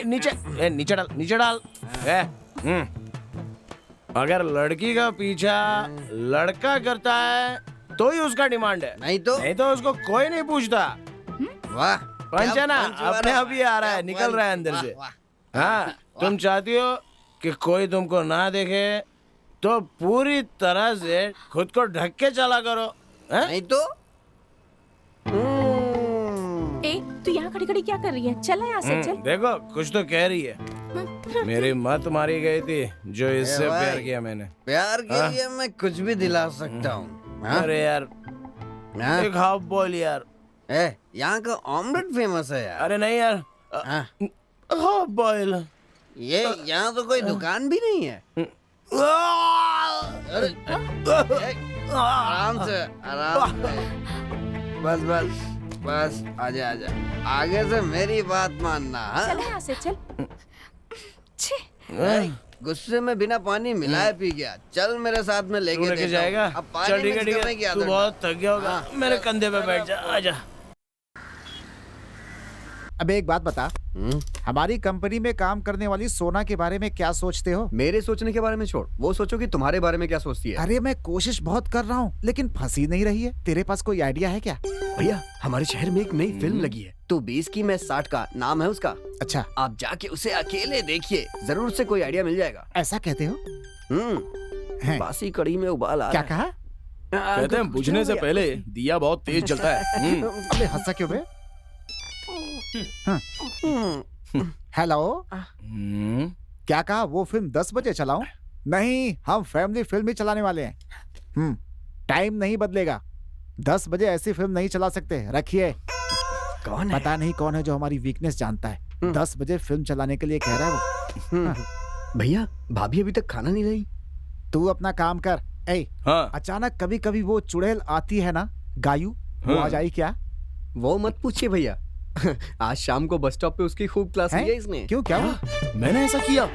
नीचे डाल। अगर लड़की का पीछा लड़का करता है तो ही उसका डिमांड है, नहीं तो उसको कोई नहीं पूछता। वाह, पंचना अपने आप ही आ रहा है, निकल रहा है अंदर से। हाँ, तुम चाहती हो कि कोई तुमको ना देखे तो पूरी तरह से खुद को ढक के चला करो। नहीं तो ए, तू यहाँ खड़ी खड़ी क्या कर रही है? चला यहाँ से, चल। देखो, कुछ तो कह रही है। मेरी मत मारी गई थी जो इससे प्यार किया मैंने। प्यार के लिए मैं कुछ भी दिला सकता हूँ। अरे यार, एक हाफ बॉयल यार। यहाँ का ऑमलेट फेमस है यार। अरे नहीं यार, हाफ बॉयल। ये यहाँ तो कोई दुकान भी नहीं है। आराम से, आराम से। बस आजा। आगे से मेरी बात मानना। चल यहाँ से, चल। गुस्से में बिना पानी मिलाए पी गया। चल मेरे साथ में लेके जाएगा। अब पानी चल ठीक मिक्स करने है, की तू आदत बहुत थक गया होगा, मेरे कंधे पे बैठ जा। आजा। अब एक बात बता, हमारी कंपनी में काम करने वाली सोना के बारे में क्या सोचते हो? मेरे सोचने के बारे में छोड़, वो सोचो कि तुम्हारे बारे में क्या सोचती है। अरे मैं कोशिश बहुत कर रहा हूँ, लेकिन फंसी नहीं रही है। तेरे पास कोई आइडिया है क्या? भैया, हमारे शहर में एक नई फिल्म लगी है, तू 20 की मैं 60 का, नाम है उसका। अच्छा, आप जाके उसे अकेले देखिए, जरूर से कोई आइडिया मिल जाएगा। ऐसा कहते हो? बासी कड़ी में उबाल आ क्या कहा? कहते हैं बुझने से पहले दिया बहुत तेज जलता है। अबे हंसा क्यों बे? हेलो, क्या कहा? वो फिल्म 10 बजे चलाऊं? नहीं, हम फैमिली फिल्म ही चलाने वाले हैं। टाइम नहीं बदलेगा। 10 बजे ऐसी फिल्म नहीं चला सकते। रखिए। कौन है? पता नहीं कौन है जो हमारी वीकनेस जानता है। 10 बजे फिल्म चलाने के लिए कह रहा है वो। भैया, भाभी अभी तक खाना नहीं लाई। तू अपना काम कर। अचानक कभी कभी वो चुड़ैल आती है ना, गायू, वो आ जाए क्या? वो मत पूछिए भैया। आज शाम को बस स्टॉप पे उसकी खूब क्लास ली है इसने। क्यों, क्या हुआ? मैंने ऐसा किया।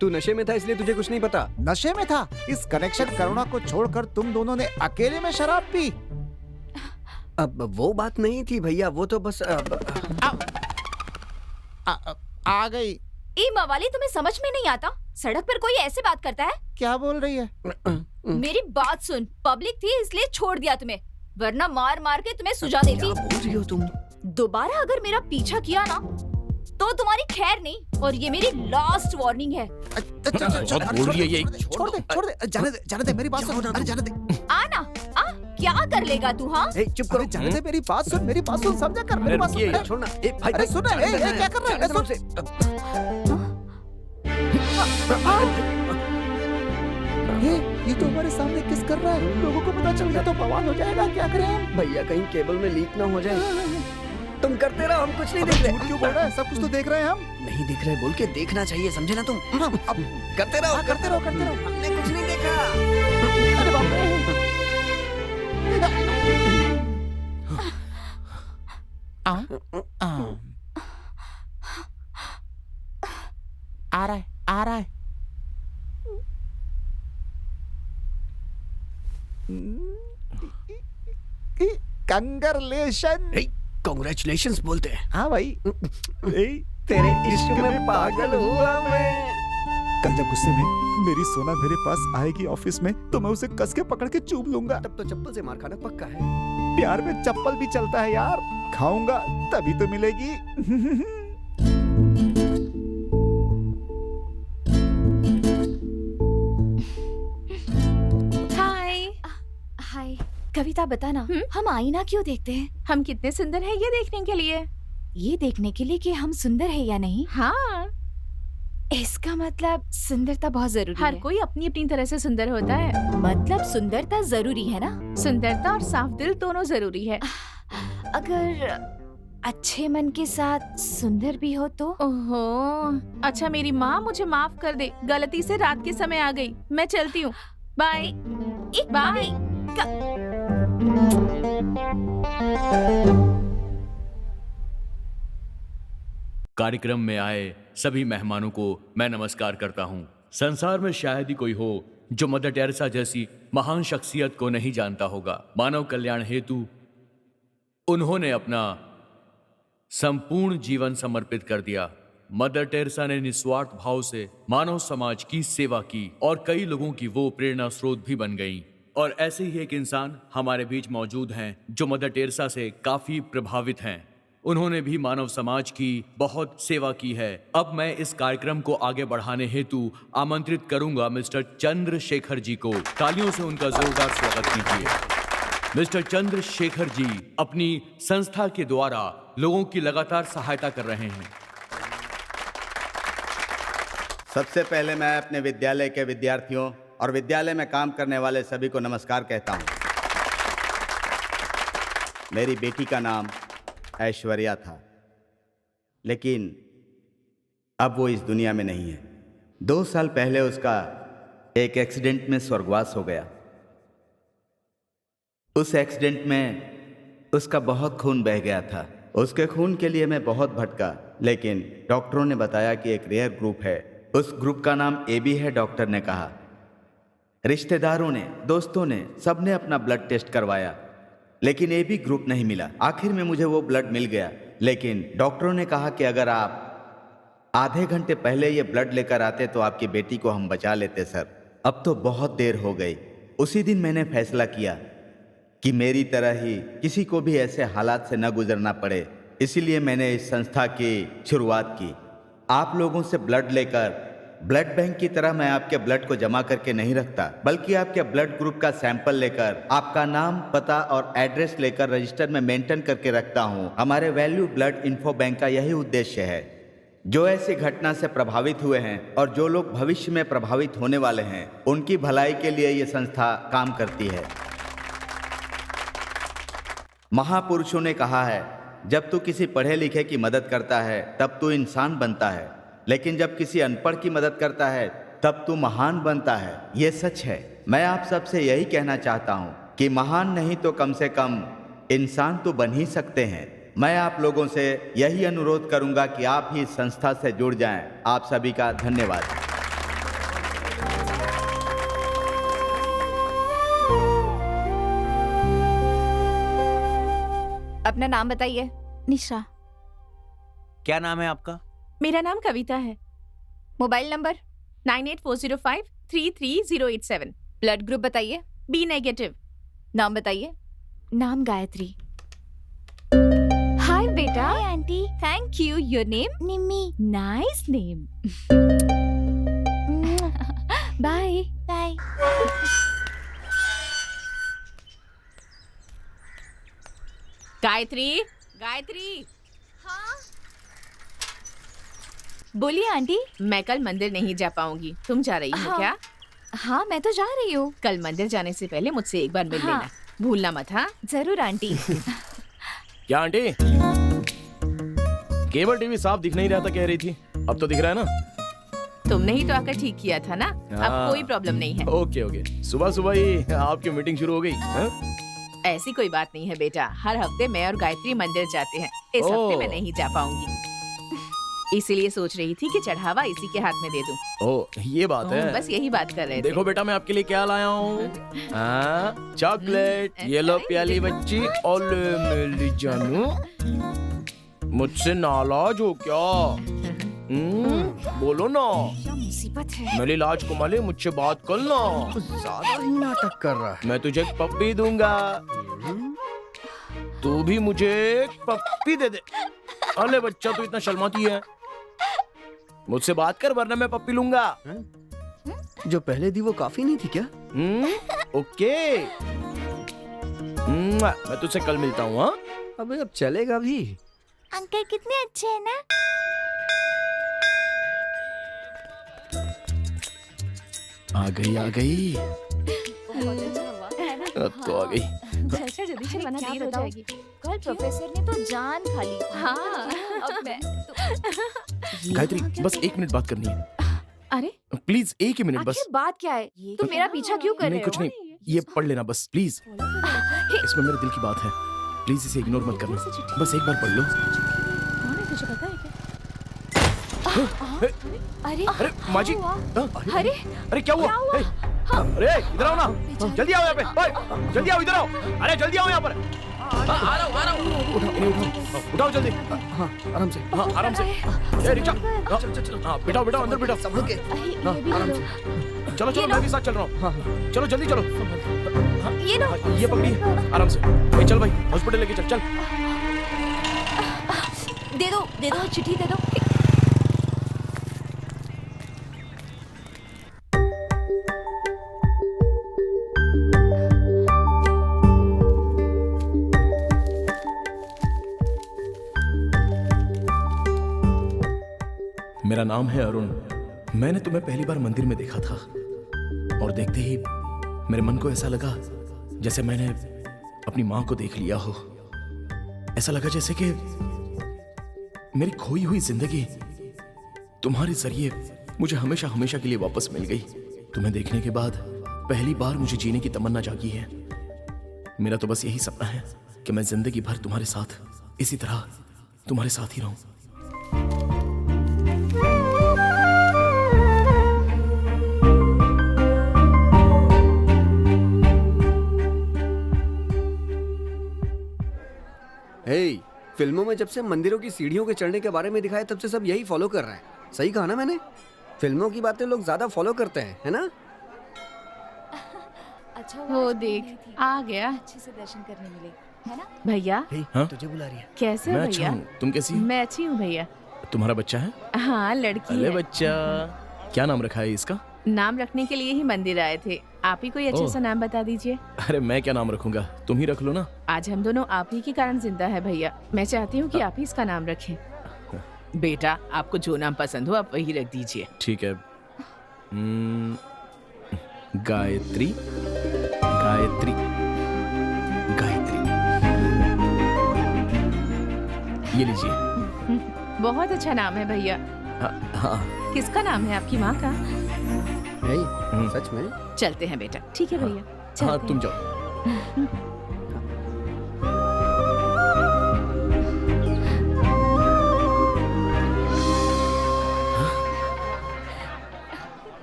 तू नशे में था इसलिए तुझे कुछ नहीं पता। नशे में था? इस कनेक्शन करुणा को छोड़कर तुम दोनों ने अकेले में शराब पी? अब वो बात नहीं थी भैया, वो तो बस आ गई। ए मवाली, तुम्हें समझ में नहीं आता? सड़क पर कोई ऐसे बात करता है? क्या बोल रही है? मेरी बात सुन, पब्लिक थी इसलिए छोड़ दिया तुम्हें, वरना मार मार के तुम्हें सुझा देती। क्या बोल रही हो तुम? दोबारा अगर मेरा पीछा किया ना तो तुम्हारी खैर नहीं, और ये मेरी लास्ट वार्निंग है। बहुत बोल रही है ये। छोड़ दे, जाने दे, मेरी बात सुन। अरे जाने दे। आना, क्या कर लेगा तू? हाँ, चुप करो। जाने दे, मेरी बात सुन, समझा कर मेरी बात सुन। छोड़ना। अरे सुन, क्या कर रहा है? ये तो हमारे सामने किस कर रहा है? लोगों को पता चल गया तो बवाल हो जाएगा। क्या करें? भैया, कहीं केबल में लीक ना हो जाए। तुम करते रहो, हम कुछ नहीं देख रहे। झूठ क्यों बोल रहा है? सब कुछ तो देख रहे हैं हम। नहीं दिख रहे बोल के देखना चाहिए, समझे ना तुम? अब करते रहो, करते रहो, करते रहो। हमने कुछ नहीं देखा। अरे बाप रे। आ रहा है, आ रहा है। कंग्रेचुलेशन। कांग्रेचुलेशंस बोलते हैं। हाँ भाई। तेरे इश्क में पागल हुआ मैं। कल जब गुस्से में मेरी सोना मेरे पास आएगी ऑफिस में तो मैं उसे कस के पकड़ के चूम लूंगा। तब तो चप्पल से मार खाना पक्का है। प्यार में चप्पल भी चलता है यार। खाऊंगा तभी तो मिलेगी। हाय। हाय कविता, बताना हम आईना क्यों देखते हैं? हम कितने सुंदर हैं ये देखने के लिए। ये देखने के लिए कि हम सुंदर है या नहीं? हाँ, इसका मतलब सुंदरता बहुत जरूरी हर है। कोई अपनी अपनी तरह से सुंदर होता है। मतलब सुंदरता जरूरी है ना? सुंदरता और साफ दिल दोनों जरूरी है। अगर अच्छे मन के साथ सुंदर भी हो तो? ओहो, अच्छा मेरी माँ मुझे माफ कर दे, गलती से रात के समय आ गई। मैं चलती हूँ, बाय बाय। कार्यक्रम में आए सभी मेहमानों को मैं नमस्कार करता हूं। संसार में शायद ही कोई हो जो मदर टेरेसा जैसी महान शख्सियत को नहीं जानता होगा। मानव कल्याण हेतु उन्होंने अपना संपूर्ण जीवन समर्पित कर दिया। मदर टेरेसा ने निस्वार्थ भाव से मानव समाज की सेवा की और कई लोगों की वो प्रेरणा स्रोत भी बन गई। और ऐसे ही एक इंसान हमारे बीच मौजूद हैं जो मदर टेरेसा से काफी प्रभावित हैं। उन्होंने भी मानव समाज की बहुत सेवा की है। अब मैं इस कार्यक्रम को आगे बढ़ाने हेतु आमंत्रित करूंगा मिस्टर चंद्रशेखर जी को। तालियों से उनका जोरदार स्वागत कीजिए। मिस्टर चंद्रशेखर जी अपनी संस्था के द्वारा लोगों की लगातार सहायता कर रहे हैं। सबसे पहले मैं अपने विद्यालय के विद्यार्थियों और विद्यालय में काम करने वाले सभी को नमस्कार कहता हूं। मेरी बेटी का नाम ऐश्वर्या था, लेकिन अब वो इस दुनिया में नहीं है। 2 साल पहले उसका एक एक्सीडेंट में स्वर्गवास हो गया। उस एक्सीडेंट में उसका बहुत खून बह गया था। उसके खून के लिए मैं बहुत भटका, लेकिन डॉक्टरों ने बताया कि एक रेयर ग्रुप है, उस ग्रुप का नाम AB है। डॉक्टर ने कहा, रिश्तेदारों ने, दोस्तों ने, सबने अपना ब्लड टेस्ट करवाया, लेकिन AB ग्रुप नहीं मिला। आखिर में मुझे वो ब्लड मिल गया, लेकिन डॉक्टरों ने कहा कि अगर आप आधे घंटे पहले ये ब्लड लेकर आते तो आपकी बेटी को हम बचा लेते सर। अब तो बहुत देर हो गई। उसी दिन मैंने फैसला किया कि मेरी तरह ही किसी को भी ऐसे हालात से न गुजरना पड़े, इसीलिए मैंने इस संस्था की शुरुआत की। आप लोगों से ब्लड लेकर ब्लड बैंक की तरह मैं आपके ब्लड को जमा करके नहीं रखता, बल्कि आपके ब्लड ग्रुप का सैंपल लेकर आपका नाम, पता और एड्रेस लेकर रजिस्टर में मेंटेन करके रखता हूं। हमारे वैल्यू ब्लड इन्फो बैंक का यही उद्देश्य है। जो ऐसी घटना से प्रभावित हुए हैं और जो लोग भविष्य में प्रभावित होने वाले हैं, उनकी भलाई के लिए ये संस्था काम करती है। महापुरुषों ने कहा है, जब तू किसी पढ़े लिखे की मदद करता है तब तू इंसान बनता है, लेकिन जब किसी अनपढ़ की मदद करता है तब तू महान बनता है। ये सच है। मैं आप सबसे यही कहना चाहता हूँ कि महान नहीं तो कम से कम इंसान तो बन ही सकते हैं। मैं आप लोगों से यही अनुरोध करूंगा कि आप ही इस संस्था से जुड़ जाएं। आप सभी का धन्यवाद। अपना नाम बताइए। निशा। क्या नाम है आपका? मेरा नाम कविता है। Mobile number 9840533087। ब्लड ग्रुप बताइए। B negative. नाम बताइए। नाम गायत्री। हाय बेटा। Hi aunty. Thank you. Your name? Nimmi. Nice name. Bye bye. Gayatri, Gayatri. हाँ बोलिए आंटी। मैं कल मंदिर नहीं जा पाऊंगी, तुम जा रही हो क्या? हाँ मैं तो जा रही हूँ। कल मंदिर जाने से पहले मुझसे एक बार मिल लेना, भूलना मत। हाँ जरूर आंटी। क्या आंटी? केबल टीवी साफ दिख नहीं रहा था कह रही थी, अब तो दिख रहा है ना? तुमने ही तो आकर ठीक किया था ना, अब हाँ। कोई प्रॉब्लम नहीं है। ओके ओके, सुबह सुबह ही आपकी मीटिंग शुरू हो गई हाँ? ऐसी कोई बात नहीं है बेटा, हर हफ्ते मैं और गायत्री मंदिर जाते हैं। इस ओह। हफ्ते मैं नहीं जा पाऊंगी, इसीलिए सोच रही थी कि चढ़ावा इसी के हाथ में दे दूं। ओह ये बात है। बस यही बात कर रहे थे। देखो बेटा मैं आपके लिए क्या लाया हूँ, चॉकलेट। ये लो प्याली बच्ची, और मेरी जानू मुझसे नाराज हो क्या? बोलो ना, क्या मुसीबत है। मेरी लाज कुमारी मुझसे बात कर ना। ज्यादा ही नाटक कर रहा है। मैं तुझे एक पप्पी दूंगा, तू भी मुझे एक पप्पी दे दे। अरे बच्चा तू इतना शर्माती है, मुझसे बात कर वरना मैं पप्पी लूंगा। जो पहले दी वो काफी नहीं थी क्या? ओके, मैं तुझसे कल मिलता हूँ। हाँ अबे अब चलेगा भी। अंकल कितने अच्छे हैं ना। आ गई अब तो आ गई। अच्छा जल्दी से बना देर हो जाएगी। कल प्रोफेसर ने तो जान खा ली। हाँ अब मैं गायत्री बस 1 मिनट बात करनी है। अरे प्लीज 1 ही मिनट बस। आखिर बात क्या है? तुम मेरा पीछा क्यों कर रहे नहीं हो? कुछ नहीं, ये पढ़ लेना बस प्लीज। इसमें मेरे दिल की बात है, प्लीज इसे इग्नोर मत करना, बस एक बार पढ़ लो। कौन है तुझे पता है क्या? अरे अरे माँ जी, अरे अरे क्या हुआ? अरे इधर आओ ना, जल्दी आओ यहाँ पे, ओए, जल्दी आओ इधर आओ, अरे जल्दी आओ यहाँ पर। आ रहा हूँ, उठाओ जल्दी। हाँ आराम से। हाँ आराम से। ए रिक्शा, हाँ बिठाओ बिठाओ अंदर बिठाओ। सब लोग हाँ आराम से। चलो चलो मैं भी साथ चल रहा हूँ। हाँ चलो जल्दी चलो। ये लो। ये पकड़ी आराम से। भाई चल भाई हॉस्पिटल लेके चल। दे दो चिट्ठी दे दो। मेरा नाम है अरुण। मैंने तुम्हें पहली बार मंदिर में देखा था और देखते ही मेरे मन को ऐसा लगा जैसे मैंने अपनी माँ को देख लिया हो। ऐसा लगा जैसे कि मेरी खोई हुई जिंदगी तुम्हारे जरिए मुझे हमेशा हमेशा के लिए वापस मिल गई। तुम्हें देखने के बाद पहली बार मुझे जीने की तमन्ना जागी है। मेरा तो बस यही सपना है कि मैं जिंदगी भर तुम्हारे साथ इसी तरह तुम्हारे साथ ही रहूं। हे, फिल्मों में जब से मंदिरों की सीढ़ियों के चढ़ने के बारे में दिखाया तब से सब यही फॉलो कर रहे हैं। सही कहा ना मैंने? फिल्मों की बातें लोग ज्यादा फॉलो करते हैं, है ना? अच्छा वो देख आ गया। अच्छे से दर्शन करने मिले, है ना? भैया हाँ? तुझे बुला रही है। कैसे हो मैं अच्छा भैया? हूँ, तुम कैसी हो? मैं अच्छी हूँ भैया। तुम्हारा बच्चा है? हाँ लड़की अरे है। बच्चा, क्या नाम रखा है इसका? नाम रखने के लिए ही मंदिर आए थे, आप ही कोई अच्छा ओह। सा नाम बता दीजिए। अरे मैं क्या नाम रखूंगा, तुम ही रख लो ना। आज हम दोनों आप ही के कारण जिंदा है भैया। मैं चाहती हूँ कि आप ही इसका नाम रखें। बेटा आपको जो नाम पसंद हो आप वही रख दीजिए। ठीक है। गायत्री गायत्री गायत्री, ये लीजिए। बहुत अच्छा नाम है भैया। हाँ किसका नाम है? आपकी माँ का? हे, सच में? चलते हैं बेटा। ठीक है भैया हाँ चलते तुम हैं। जाओ।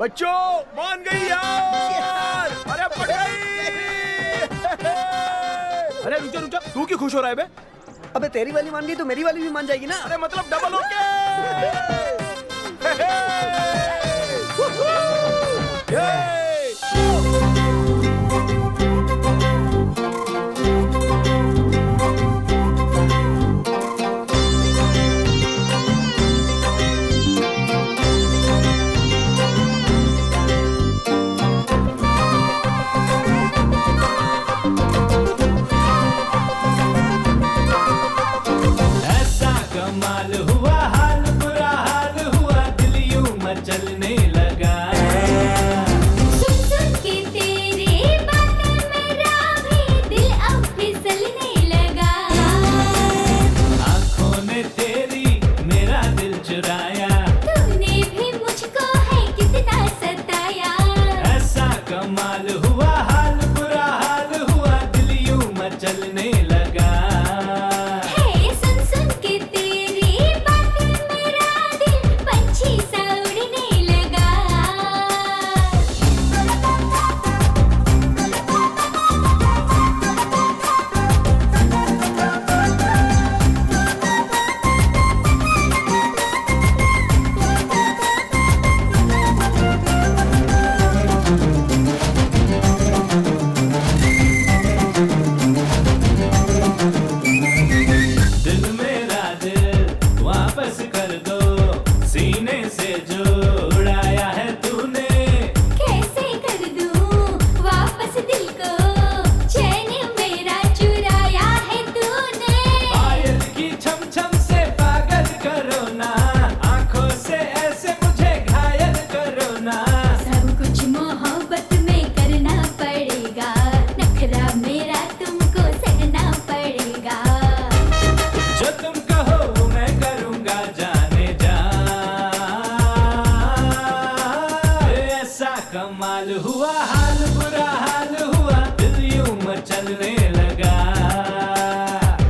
बच्चों मान गई यार, अरे पड़ गई। अरे रुक जा, तू क्यों खुश हो रहा है बे? अबे तेरी वाली मान गई तो मेरी वाली भी मान जाएगी ना? अरे मतलब डबल ओके। ऐसा कमाल हुआ, हाल बुरा हाल हुआ, दिल यूं मचलने लगा। नखरा मेरा तुमको सहना पड़ेगा। जो तुम कहो वो मैं करूंगा जाने जा। ऐसा कमाल हुआ हाल बुरा हाल हुआ दिल यूं मचलने लगा।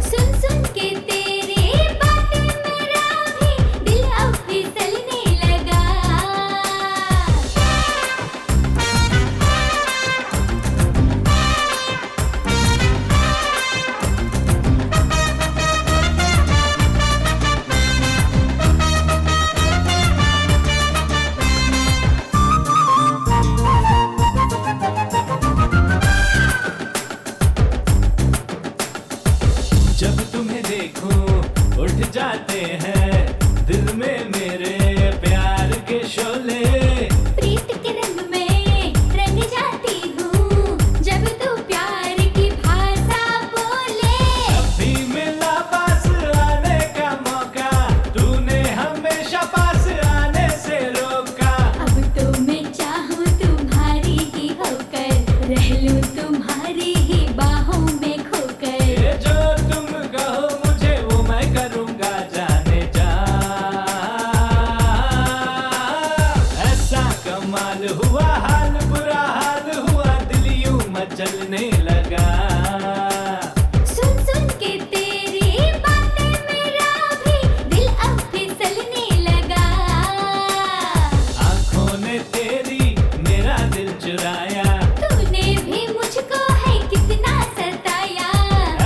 सुन सुन के तेरी बातें मेरा भी दिल अब फिसलने लगा। जब तुम्हें देखूं उठ जाते हैं दिल में मेरे प्यार के शोले। प्रीत के रंग में रंग जाती हूँ जब तू प्यार की भाषा बोले। अभी मिला पास आने का मौका तूने हमेशा पास आने से रोका। अब तो मैं चाहूँ तुम्हारी ही होकर रह लूँ तुम्हारी ही बाहों में खोकर। ये जो तुम कहो मुझे वो मैं करूंगा जाने जा। ऐसा कमाल हुआ हाल बुरा हाल हुआ दिल यूं मचलने लगा। सुन सुन के तेरी बातें मेरा भी दिल अब फिसलने लगा। आंखों ने तेरी मेरा दिल चुराया। तूने भी मुझको है कितना सताया।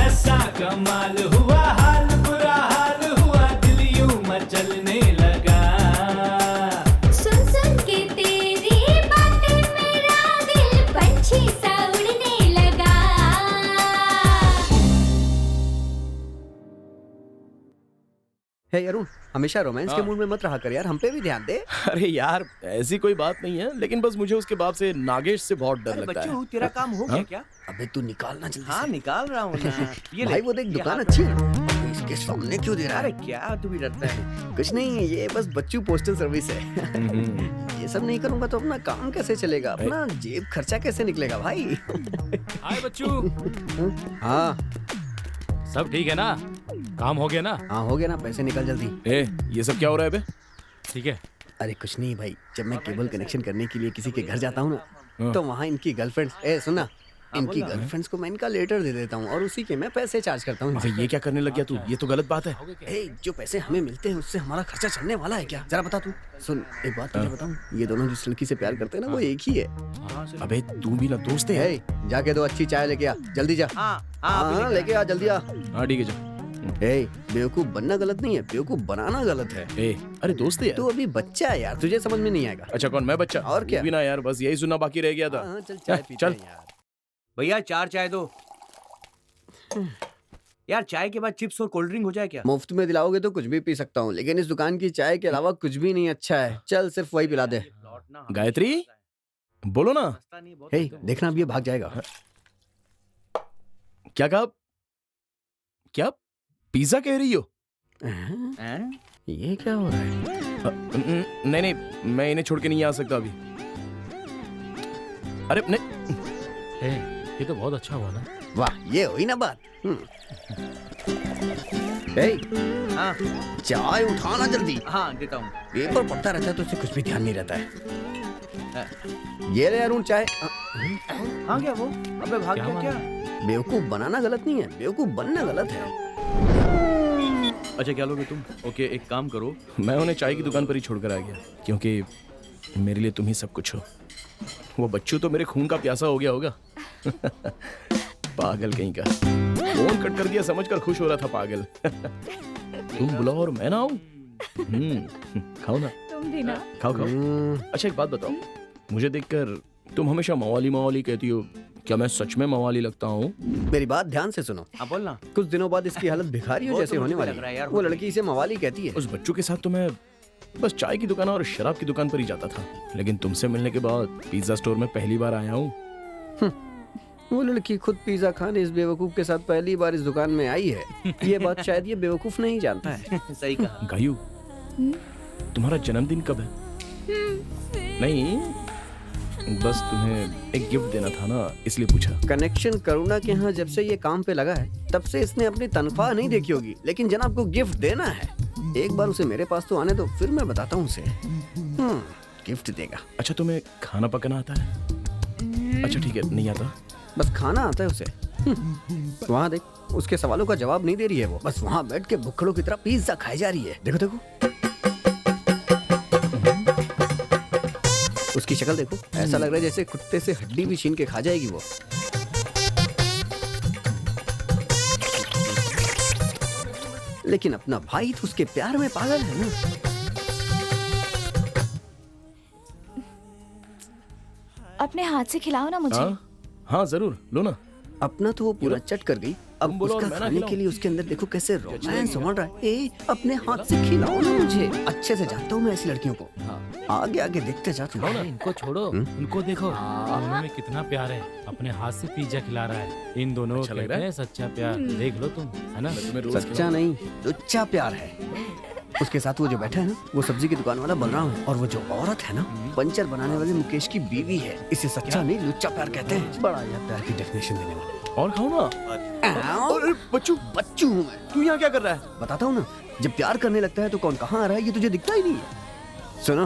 ऐसा कमाल हुआ हाल बुरा हाल हुआ दिल यूं मचलने लगा। सुन सुन के तेरी बातें मेरा दिल पंछी सा उड़ने लगा। हे अरुण, हमेशा रोमांस के मूड में मत रहा कर यार, हम पे भी ध्यान दे। अरे यार ऐसी कोई बात नहीं है, लेकिन बस मुझे उसके बाप से नागेश से बहुत डर लगता है। बच्चू तेरा काम हो गया क्या? अबे तू निकालना जल्दी हाँ से। निकाल रहा हूँ ना। ये ले। भाई वो देख ये दुकान हाथ अच्छी में। है, इसके सामने क्यों दे रहा अरे है? क्या तू भी डरता है? कुछ नहीं, ये बस बच्चू पोस्टल सर्विस है। ये सब नहीं करूंगा तो अपना काम कैसे चलेगा, अपना जेब खर्चा कैसे निकलेगा भाई? हाय बच्चू। हाँ सब ठीक है ना? काम हो गया ना? हाँ हो गया ना, पैसे निकल जल्दी। ए, ये सब क्या हो रहा है बे? ठीक है। अरे कुछ नहीं भाई, जब मैं केबल कनेक्शन करने के लिए किसी के घर जाता हूँ ना, हाँ। तो वहाँ इनकी गर्लफ्रेंड्स, सुना, इनकी गर्लफ्रेंड्स को मैं इनका लेटर दे देता हूँ और उसी के मैं पैसे चार्ज करता हूँ। अबे ये क्या करने लग गया तू? ये तो गलत बात है। जो पैसे हमें मिलते हैं उससे हमारा खर्चा चलने वाला है क्या? जरा बता तू। सुन एक बात तुझे बताऊँ, ये दोनों जिस लड़की से प्यार करते हैं ना वो एक ही है। अबे तू भी ना दोस्त है। जाके दो अच्छी चाय लेके आ, जल्दी जा। हाँ लेके आ, जल्दी आ। हाँ ठीक है जा। बेवकूफ बनना गलत नहीं है, बेवकूफ बनाना गलत है। अरे दोस्त है तू अभी बच्चा है यार, तुझे समझ में नहीं आएगा। अच्छा कौन, मैं बच्चा? और क्या? तू भी ना यार, बस यही सुनना बाकी रह गया था। हाँ, चल चाय पीते चल हैं यार। भैया 4 चाय दो। यार चाय के बाद चिप्स और कोल्ड ड्रिंक हो जाए क्या? मुफ्त में दिलाओगे तो कुछ भी पी सकता हूँ, लेकिन इस दुकान की चाय के अलावा कुछ भी नहीं अच्छा है। चल सिर्फ वही पिला दे। गायत्री बोलो ना। देखना अब ये भाग जाएगा। क्या कहा? क्या पिज्जा कह रही हो? ये क्या हो रहा है? नहीं नहीं, मैं इन्हें छोड़ के नहीं आ सकता अभी। अरे नहीं, ये तो बहुत अच्छा हुआ ना। वाह, ये हुई ना बात। हाँ चाय उठाना जल्दी। हाँ देता हूँ। पेपर पढ़ता रहता है तो उसे कुछ भी ध्यान नहीं रहता है। ये ले अरुण चाय। हाँ क्या वो? अबे भाग गया क्या? बेवकूफ बनाना गलत नहीं है, बेवकूफ बनना गलत है। अच्छा क्या लोगे तुम? ओके एक काम करो, मैं उन्हें चाय की दुकान पर ही छोड़कर आ गया, क्योंकि मेरे लिए तुम ही सब कुछ हो। वो बच्चू तो मेरे खून का प्यासा हो गया होगा। पागल कहीं का, फोन कट कर दिया समझकर खुश हो रहा था पागल। तुम बुलाओ और मैं ना आऊं? खाओ ना। तुम भी ना। खाओ खाओ। अच्छा एक बात बताओ, मुझे देखकर तुम हमेशा मवाली मवाली कहती हो, क्या मैं सच में मवाली लगता हूँ? मेरी बात ध्यान से सुनो। हाँ बोलना। कुछ दिनों बाद इसकी हालत भिखारियों जैसे होने वाली है। वो लड़की इसे मवाली कहती है। उस बच्चों के साथ तो मैं बस चाय की दुकान और शराब की दुकान पर ही जाता था, लेकिन तुमसे मिलने के बाद पिज्जा स्टोर में पहली बार आया हूँ। वो लड़की खुद पिज्जा खाने इस बेवकूफ के साथ पहली बार इस दुकान में आई है। ये बात शायद ये बेवकूफ नहीं जानता है। सही कहा। गायू, तुम्हारा जन्मदिन कब है? नहीं बस तुम्हें एक गिफ्ट देना था ना, इसलिए पूछा। कनेक्शन करुणा के यहाँ जब से ये काम पे लगा है तब से इसने अपनी तनख्वाह नहीं देखी होगी, लेकिन जनाब को गिफ्ट देना है। एक बार उसे मेरे पास तो आने दो, फिर मैं बताता हूँ उसे। गिफ्ट देगा। अच्छा तुम्हें खाना पकाना आता है? अच्छा ठीक है, नहीं आता? बस खाना आता है उसे। वहाँ देख, उसके सवालों का जवाब नहीं दे रही है वो, बस वहाँ बैठ के भुक्खड़ों की तरह पिज्जा खाई जा रही है। देखो देखो उसकी शक्ल देखो, ऐसा लग रहा है जैसे कुत्ते से हड्डी भी छीन के खा जाएगी वो। लेकिन अपना भाई तो उसके प्यार में पागल है ना। अपने हाथ से खिलाओ ना मुझे। हाँ जरूर, लो ना। अपना तो वो पूरा चट कर गई, अब बोलो उसका और मैं ना खाने खिलाऊं? के लिए उसके अंदर देखो कैसे रोमांस उमड़ रहा है। ए, अपने हाथ से खिलाओ ना मुझे। अच्छे से जानता हूँ मैं ऐसी लड़कियों को। आगे आगे देखते जा तू। इनको छोड़ो, उनको देखो, दोनों में कितना प्यार है। अपने हाथ से पिज्जा खिला रहा है। इन दोनों अच्छा लग कहते रहा है? हैं सच्चा प्यार। देख लो तुम, है ना? तुम्हें रोज सच्चा नहीं, लुच्चा प्यार है। उसके साथ वो जो बैठा है ना, वो सब्जी की दुकान वाला बलराम है, और वो जो औरत है ना, पंचर बनाने वाले मुकेश की बीवी है। इसे सच्चा नहीं लुच्चा प्यार कहते हैं। बड़ा यह प्यार की डेफिनेशन देने वाले। और खाओ ना। अरे बच्चू हूँ मैं। तू यहाँ क्या कर रहा है? बताता हूँ ना, जब प्यार करने लगता है तो कौन कहाँ आ रहा है ये तुझे दिखता ही नहीं है। सुनो,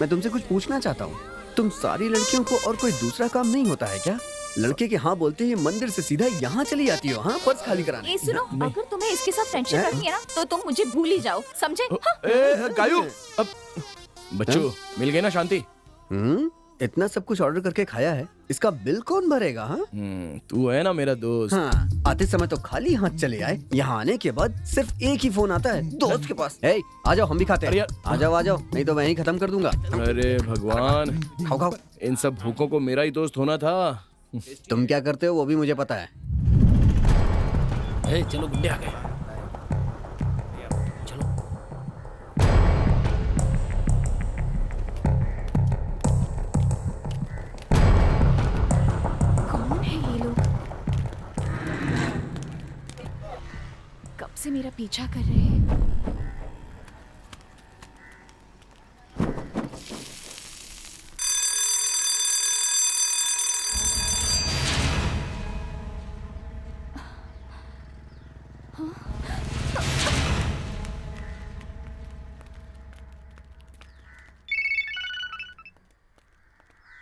मैं तुमसे कुछ पूछना चाहता हूँ। तुम सारी लड़कियों को और कोई दूसरा काम नहीं होता है क्या? लड़के के हाँ बोलते ही मंदिर से सीधा यहाँ चली आती हो, हाँ पर्स खाली कराने। ए सुनो, अगर तुम्हें इसके साथ फ्रेंडशिप रखनी है ना, तो तुम मुझे भूल ही जाओ, समझे? गायू, अब बच्चों मिल गई ना शांति? इतना सब कुछ ऑर्डर करके खाया है, इसका बिल कौन भरेगा? हाँ तू है ना मेरा दोस्त। हाँ, आते समय तो खाली हाथ चले आए, यहाँ आने के बाद सिर्फ एक ही फोन आता है दोस्त के पास। ए, आ जाओ हम भी खाते हैं। आ जाओ, नहीं तो मैं ही खत्म कर दूंगा। अरे भगवान, खाओ। इन सब भूखों को मेरा ही दोस्त होना था। तुम क्या करते हो वो भी मुझे पता है। चलो गुड्डे आ गए। कौन है ये लोग? कब से मेरा पीछा कर रहे हैं?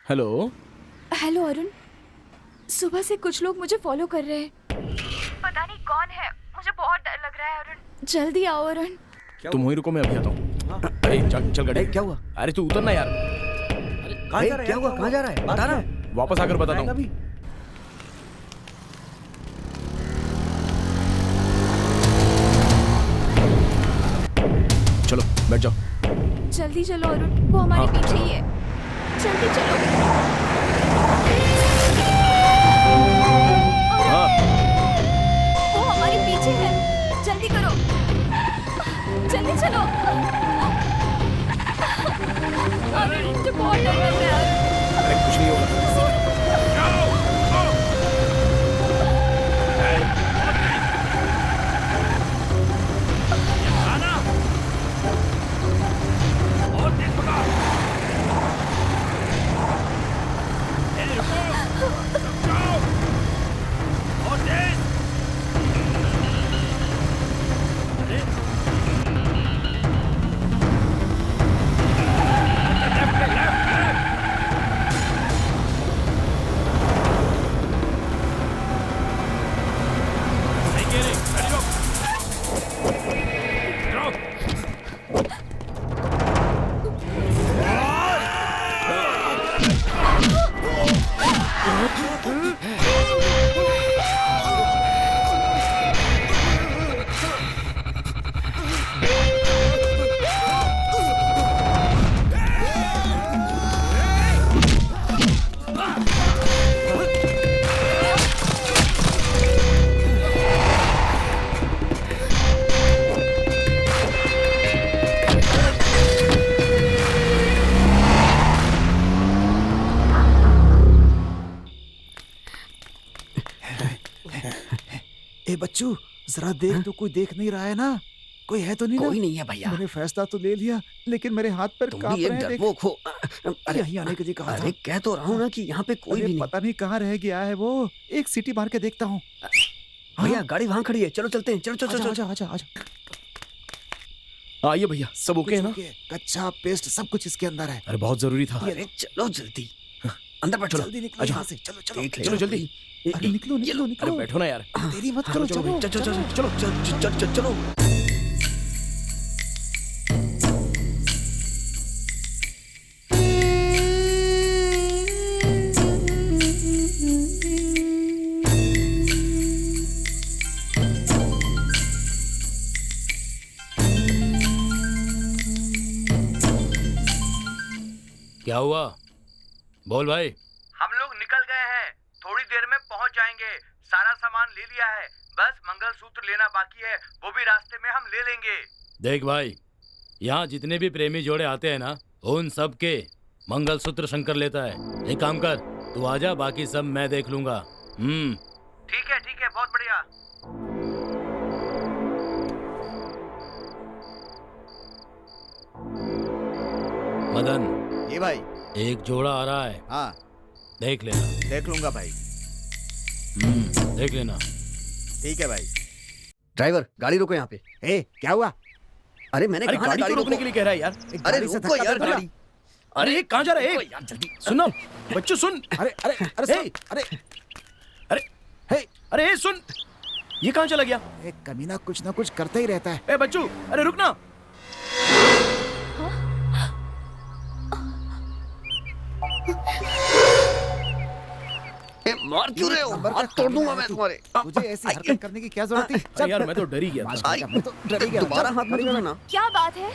हेलो हेलो अरुण, सुबह से कुछ लोग मुझे फॉलो कर रहे हैं। पता नहीं कौन है, मुझे बहुत डर लग रहा है अरुण। जल्दी आओ अरुण। तुम वहीं रुको, मैं अभी आता हूँ। अरे चल गाड़ी। क्या हुआ? अरे तू उतर ना यार। क्या हुआ? कहाँ जा रहा है? बता ना। वापस आकर बताता हूँ। चलो बैठ जाओ। जल्दी चलो अरुण, वो हमारे पीछे ही है। जल्दी चलो। हाँ। वो हमारे पीछे है, जल्दी करो, जल्दी चलो। अरुण मुझे बहुत डर लग रहा है। अरे कुछ नहीं होगा। ए बच्चू, जरा देख तो कोई देख नहीं रहा है ना? कोई है तो नहीं ना? कोई नहीं है भैया। मैंने फैसला तो ले लिया लेकिन मेरे हाथ पैर तुम कांप भी एक रहे हैं। देख। डरपोक हो। अरे यहीं आने के लिए कहा अरे था। कह तो रहा हूँ ना कि यहाँ पे कोई अरे भी नहीं। पता नहीं कहाँ रह गया है वो। एक सीटी मार के देखता हूँ। भैया गाड़ी वहाँ खड़ी है, चलो चलते हैं। चलो चलो चलो। आजा आजा आजा। आइए भैया, सब ओके है ना? कच्चा पेस्ट सब कुछ इसके अंदर है। अरे बहुत जरूरी था। अरे चलो जल्दी, अंदर बैठो। जल्दी निकलो यहाँ से। चलो चलो चलो जल्दी। अरे निकलो निकलो अरे निकलो। बैठो ना यार। देरी मत करो। चलो चलो चलो चलो चलो चलो चलो। क्या हुआ? बोल भाई। हम लोग निकल गए हैं, थोड़ी देर में पहुंच जाएंगे। सारा सामान ले लिया है, बस मंगलसूत्र लेना बाकी है, वो भी रास्ते में हम ले लेंगे। देख भाई, यहाँ जितने भी प्रेमी जोड़े आते हैं ना, उन सब के मंगलसूत्र शंकर लेता है। एक काम कर, तू आजा, बाकी सब मैं देख लूंगा। ठीक है, बहुत बढ़िया। मदन, ये भाई एक जोड़ा आ रहा है। हाँ देख लेना। देख लूंगा भाई। देख लेना। ठीक है भाई। ड्राइवर गाड़ी रोको यहाँ पे। ए क्या हुआ? अरे मैंने अरे कहा ना गाड़ी गाड़ी को रोकने रोको। के लिए कह रहा है यार। अरे रुको यार गाड़ी। अरे कहाँ जा रहा है? यार जल्दी सुनो बच्चों, सुन। अरे अरे अरे हे! अरे अरे हे! अरे सुन, ये कहाँ चला गया? एक कमीना कुछ ना कुछ करता ही रहता है। ए बच्चू, अरे रुक ना। मार क्यों रहे हो? हाथ तोड़ दूंगा मैं तुम्हारे। मुझे ऐसी हरकत करने की क्या जरूरत थी? अरे यार मैं तो डर ही गया था। मैं तो डर ही गया। दोबारा हाथ मत लगाना। क्या बात है?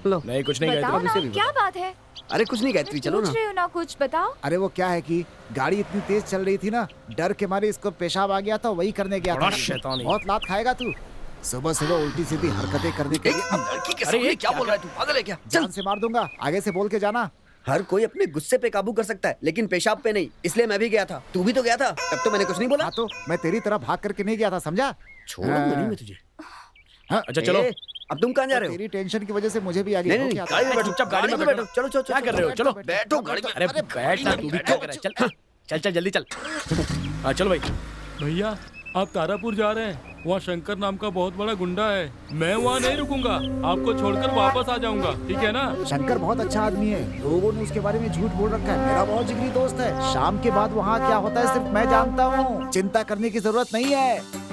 नहीं कुछ नहीं बताओ कहता। ना, क्या बात है? अरे कुछ नहीं गायत्री, चलो ना। पूछ रहे हो ना, कुछ बताओ। अरे वो क्या है कि गाड़ी इतनी तेज चल रही थी ना, डर के मारे इसको पेशाब आ गया था, वही करने गया बड़ा था। शैतान है। बहुत लात खाएगा तू। सुबह सुबह उल्टी सीधी हरकतें करने के लिए लड़की के सामने क्या बोल रहा है तू? पागल है क्या? जान से मार दूंगा। आगे से बोल के जाना। हर कोई अपने गुस्से पे काबू कर सकता है, लेकिन पेशाब पे नहीं। इसलिए मैं भी गया था, तू भी तो गया था, तब तो मैंने कुछ नहीं बोला। हाँ तो मैं तेरी तरह भाग करके नहीं गया था, समझा? छोड़ूंगा नहीं मैं तुझे। अच्छा चलो। अब तुम कहाँ जा रहे हो? तेरी टेंशन की वजह से मुझे भी आगे नहीं नहीं गाड़ी में बैठो, चुपचाप गाड़ी में बैठो। चलो चलो क्या कर रहे हो? चलो बैठो गाड़ी में। अरे बैठ ना, तू भी क्या कर रहा है? चल चल चल जल्दी चल। हाँ चलो भाई। भैया, आप तारापुर जा रहे हैं, वहाँ शंकर नाम का बहुत बड़ा गुंडा है। मैं वहाँ नहीं रुकूंगा, आपको छोड़कर वापस आ जाऊंगा, ठीक है ना? शंकर बहुत अच्छा आदमी है, लोगों ने उसके बारे में झूठ बोल रखा है। मेरा बहुत जिगरी दोस्त है। शाम के बाद वहाँ क्या होता है सिर्फ मैं जानता हूँ। चिंता करने की जरूरत नहीं है।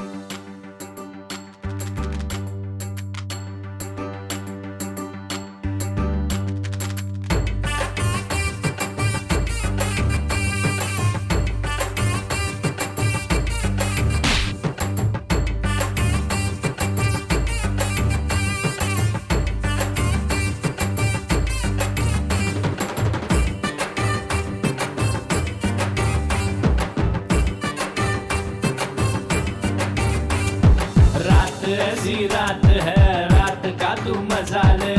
रात ऐसी रात है, रात का तू मजा ले।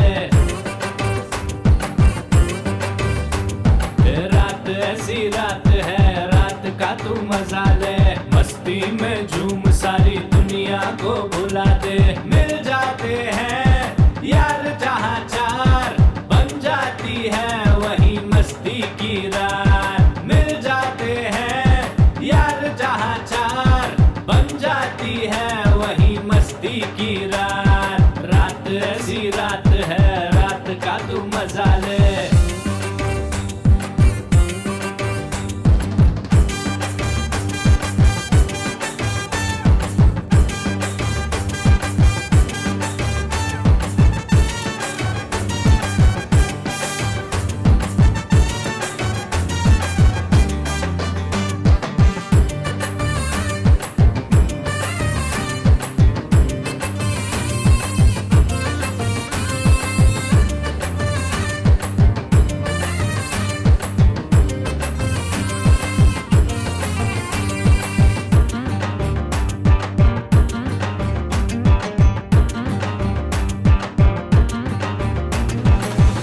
रात ऐसी रात है, रात का तू मजा ले। मस्ती में झूम सारी दुनिया को भुला दे। मिल जाते हैं यार जहाँ चार, बन जाती है वही मस्ती की रात। मिल जाते हैं यार जहाँ चार, बन जाती है वही मस्ती की रात। रात ऐसी रात है, रात का तू मजा ले।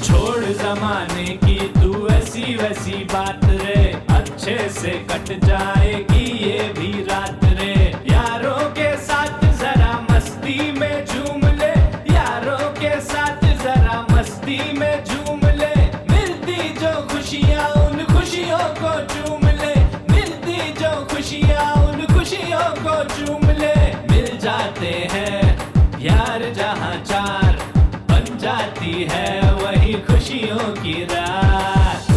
छोड़ जमाने की तू ऐसी वैसी बात रे, अच्छे से कट जाएगी ये भी रात रे। यारों के साथ जरा मस्ती में झूम ले, यार चूम ले, मिल जाते हैं यार जहाँ चार, बन जाती है वही खुशियों की रात।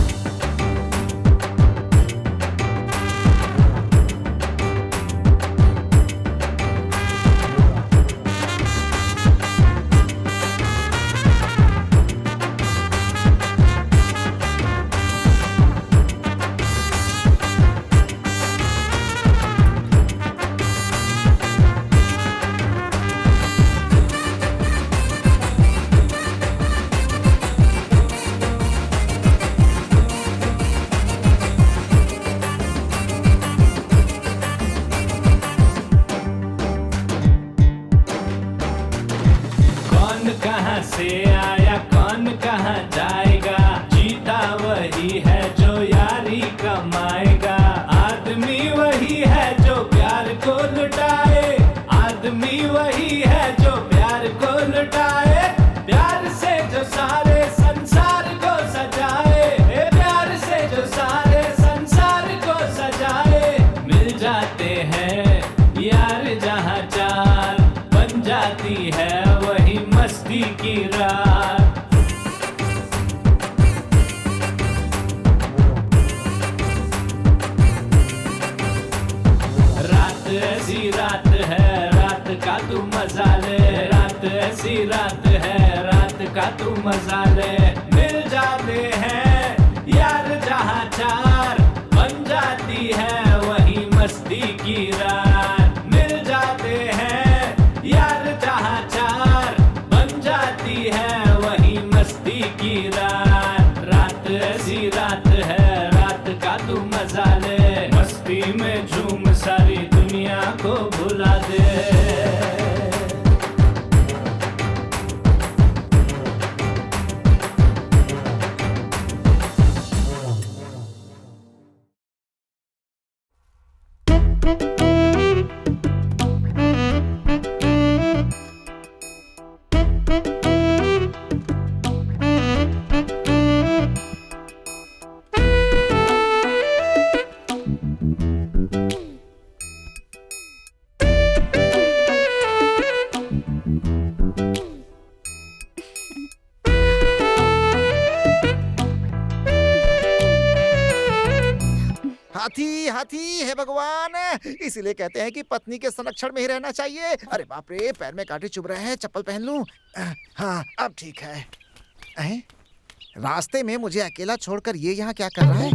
कौन कहाँ से आया कौन कहाँ जाएगा, जीता वही है जो यारी कमाएगा। आदमी वही है जो प्यार को लुटाए, आदमी वही है जो प्यार को लुटाए। प्यार से जो सारे संसार को सजाए, प्यार से जो सारे संसार को सजाए। मिल जाते हैं यार जहाँ चार, बन जाती है वही मस्ती की रात। रात ऐसी रात है, रात का तू मजा ले, रात ऐसी रात है, रात का तू मजा ले। मिल जाते हैं यार जहाँ चार, बन जाती है वही मस्ती की रात। मिल जाते हैं यार जहाँ चार, बन जाती है वही मस्ती की रात। रात ऐसी रात है, रात का तू मजा ले, मस्ती में झूम सारी दुनिया को भुला दे। हाथी हाथी है भगवान, इसीलिए कहते हैं कि पत्नी के संरक्षण में ही रहना चाहिए। अरे बाप रे, पैर में कांटे चुभ रहे हैं, चप्पल पहन लूं? हाँ अब ठीक है। अहे? रास्ते में मुझे अकेला छोड़कर ये यहाँ क्या कर रहा है?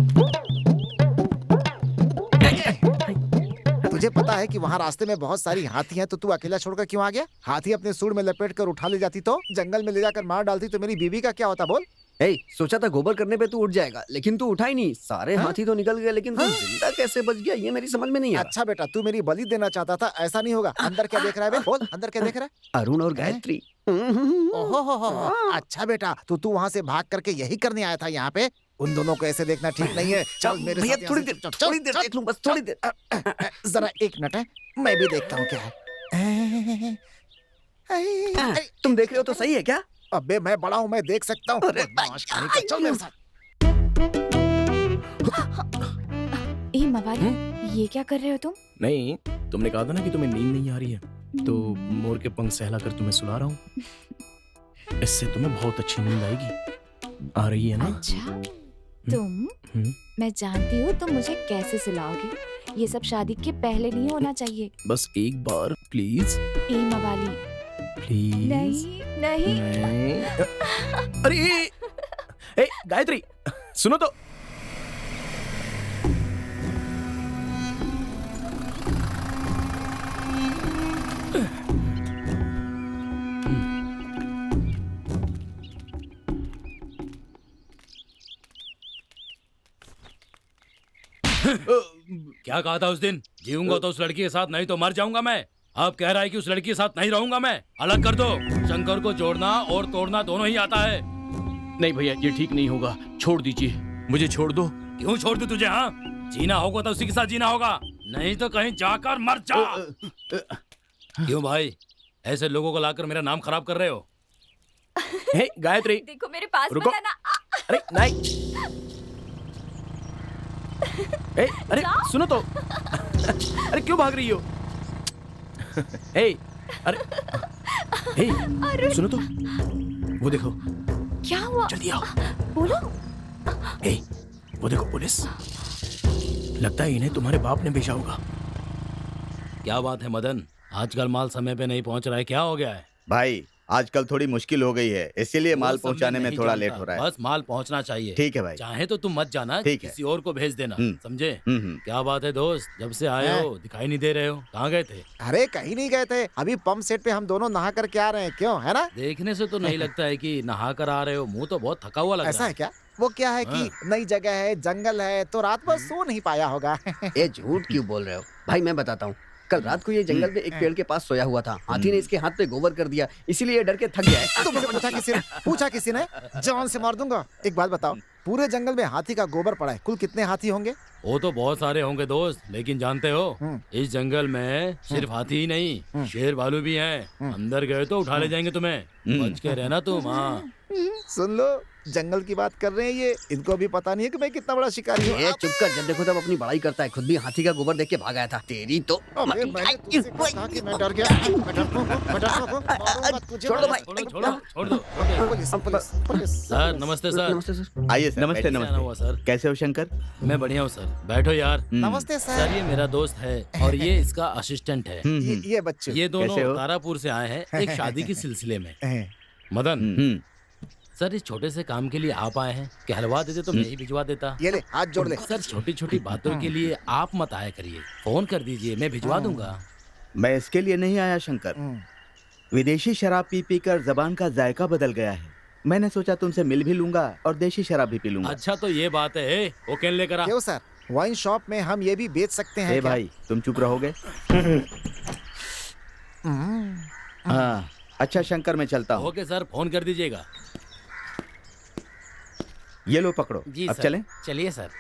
तुझे पता है कि वहाँ रास्ते में बहुत सारी हाथी हैं, तो तू अकेला छोड़कर क्यों आ गया? हाथी अपने सूंड में लपेट कर उठा ले जाती तो, जंगल में ले जाकर मार डालती तो मेरी बीवी का क्या होता बोल? सोचा था गोबर करने पे तू उठ जाएगा, लेकिन तू उठा ही नहीं। सारे हाथी तो निकल गए, लेकिन तू जिंदा कैसे बच गया ये मेरी समझ में नहीं आ रहा। अच्छा बेटा, तू मेरी बलि देना चाहता था, ऐसा नहीं होगा। अंदर क्या देख रहा है बे? बोल, अंदर क्या देख रहा है? अरुण और गायत्री। ओहो हो। अच्छा बेटा, तू वहाँ से भाग करके यही करने आया था यहाँ पे? उन दोनों को ऐसे देखना ठीक नहीं है। चल मेरे भैया साथ थोड़ी यहाँ देर, से- थोड़ी देर देख लूं, बस थोड़ी देर। जरा एक मिनट है, मैं भी देखता हूँ क्या है। तुम देख रहे हो तो सही है क्या? अबे मैं बड़ा हूँ, मैं देख सकता हूँ। बदमाश कहीं का, चल मेरे साथ। ए मवाली, ये क्या कर रहे हो तुम? नहीं, तुमने कहा था ना कि तुम्हें नींद नहीं आ रही है, तो मोर के पंख सहलाकर तुम्हें सुला रहा हूँ। इससे तुम्हें बहुत अच्छी नींद आएगी। आ रही है ना? अच्छा, तुम मैं जानती हूँ तुम मुझे कैसे सुलाओगे। ये सब शादी के पहले नहीं होना चाहिए। बस एक बार प्लीज। ए मवाली, प्लीज। नहीं। अरे ए गायत्री, सुनो तो। क्या कहा था उस दिन? जीऊंगा तो उस लड़की के साथ, नहीं तो मर जाऊंगा मैं। अब कह रहा है कि उस लड़की के साथ नहीं रहूंगा मैं। अलग कर दो। शंकर को जोड़ना और तोड़ना दोनों ही आता है। नहीं भैया, ये ठीक नहीं होगा, छोड़ दीजिए, मुझे छोड़ दो। क्यों छोड़ दूं तुझे? हाँ, जीना होगा तो उसी के साथ जीना होगा, नहीं तो कहीं जाकर मर जा। क्यों भाई, ऐसे लोगों को लाकर मेरा नाम खराब कर रहे हो? हे गायत्री, देखो मेरे पास रुको। मत आना। अरे नहीं। अरे सुनो तो। अरे क्यों भाग रही हो? ए, अरे सुनो तो, वो देखो। क्या हुआ? जल्दी आओ। बोलो। ए, वो देखो पुलिस। लगता है इन्हें तुम्हारे बाप ने भेजा होगा। क्या बात है मदन, आजकल माल समय पे नहीं पहुंच रहा है, क्या हो गया है? भाई आजकल थोड़ी मुश्किल हो गई है, इसीलिए वो माल सब पहुंचाने मैं में नहीं थोड़ा जानता, लेट हो रहा है। बस माल पहुंचना चाहिए। ठीक है भाई। चाहे तो तुम मत जाना, ठीक है। किसी और को भेज देना, समझे? हम्म। क्या बात है दोस्त, जब से आए हो दिखाई नहीं दे रहे हो, कहाँ गए थे? अरे कहीं नहीं गए थे, अभी पंप सेट पे हम दोनों नहा कर के आ रहे हैं, क्यों है ना? देखने से तो नहीं लगता है कि नहा कर आ रहे हो, मुंह तो बहुत थका हुआ लग ऐसा रहा है क्या? वो क्या है कि नई जगह है, जंगल है, तो रात भर सो नहीं पाया होगा। ये झूठ क्यों बोल रहे हो भाई? मैं बताता हूँ, कल रात को ये जंगल में एक पेड़ के पास सोया हुआ था। हाथी ने इसके हाथ पे गोबर कर दिया, इसीलिए ये डर के थक गया है। तुमसे पूछा किसी ने? जान से मार दूंगा। एक बात बताओ, पूरे जंगल में हाथी का गोबर पड़ा है, कुल कितने हाथी होंगे? वो तो बहुत सारे होंगे दोस्त, लेकिन जानते हो इस जंगल में सिर्फ हाथी ही नहीं, शेर भालू भी हैं। अंदर गए तो उठा ले जाएंगे तुम्हें, बच के रहना तुम। हाँ सुन लो, जंगल की बात कर रहे हैं ये, इनको भी पता नहीं है कि मैं कितना बड़ा शिकारी हूँ। ये चुप कर, जब देखो तब अपनी बड़ाई करता है। खुद भी हाथी का गोबर देख के भाग आया था। तेरी तो अबे, मैंने तुझसे कहा कि मैं डर गया। मैं डरता हूँ, मारूंगा तुझे। छोड़ दो भाई। छोड़ दो। पुलिस। सर नमस्ते सर। नमस्ते सर। आइए सर, नमस्ते बैठिए। हुआ सर। कैसे हो शंकर? मैं बढ़िया हूँ सर, बैठो यार। नमस्ते सर। सर ये मेरा दोस्त है और ये इसका असिस्टेंट है। ये बच्चे ये दोनों कैसे हो? तारापुर से आए हैं एक शादी के सिलसिले में। मदन सर, इस छोटे से काम के लिए आप आए हैं, कहलवा देते तो मैं ही भिजवा देता। ये ले, हाथ जोड़ ले। सर छोटी छोटी बातों के लिए आप मत आया करिए, फोन कर दीजिए, मैं भिजवा दूंगा। मैं इसके लिए नहीं आया शंकर, विदेशी शराब पी पी कर जबान का जायका बदल गया है। मैंने सोचा तुमसे मिल भी लूंगा और देशी शराब भी पी लूंगा। अच्छा तो ये बात है, वो कैन लेकर आ। क्यों सर, वाइन शॉप में हम ये भी बेच सकते हैं। ए भाई तुम चुप रहोगे? हाँ अच्छा शंकर, मैं चलता हूँ। ओके सर, फोन कर दीजिएगा। ये लो पकड़ो। जी अब सर। चलें? चलिए सर।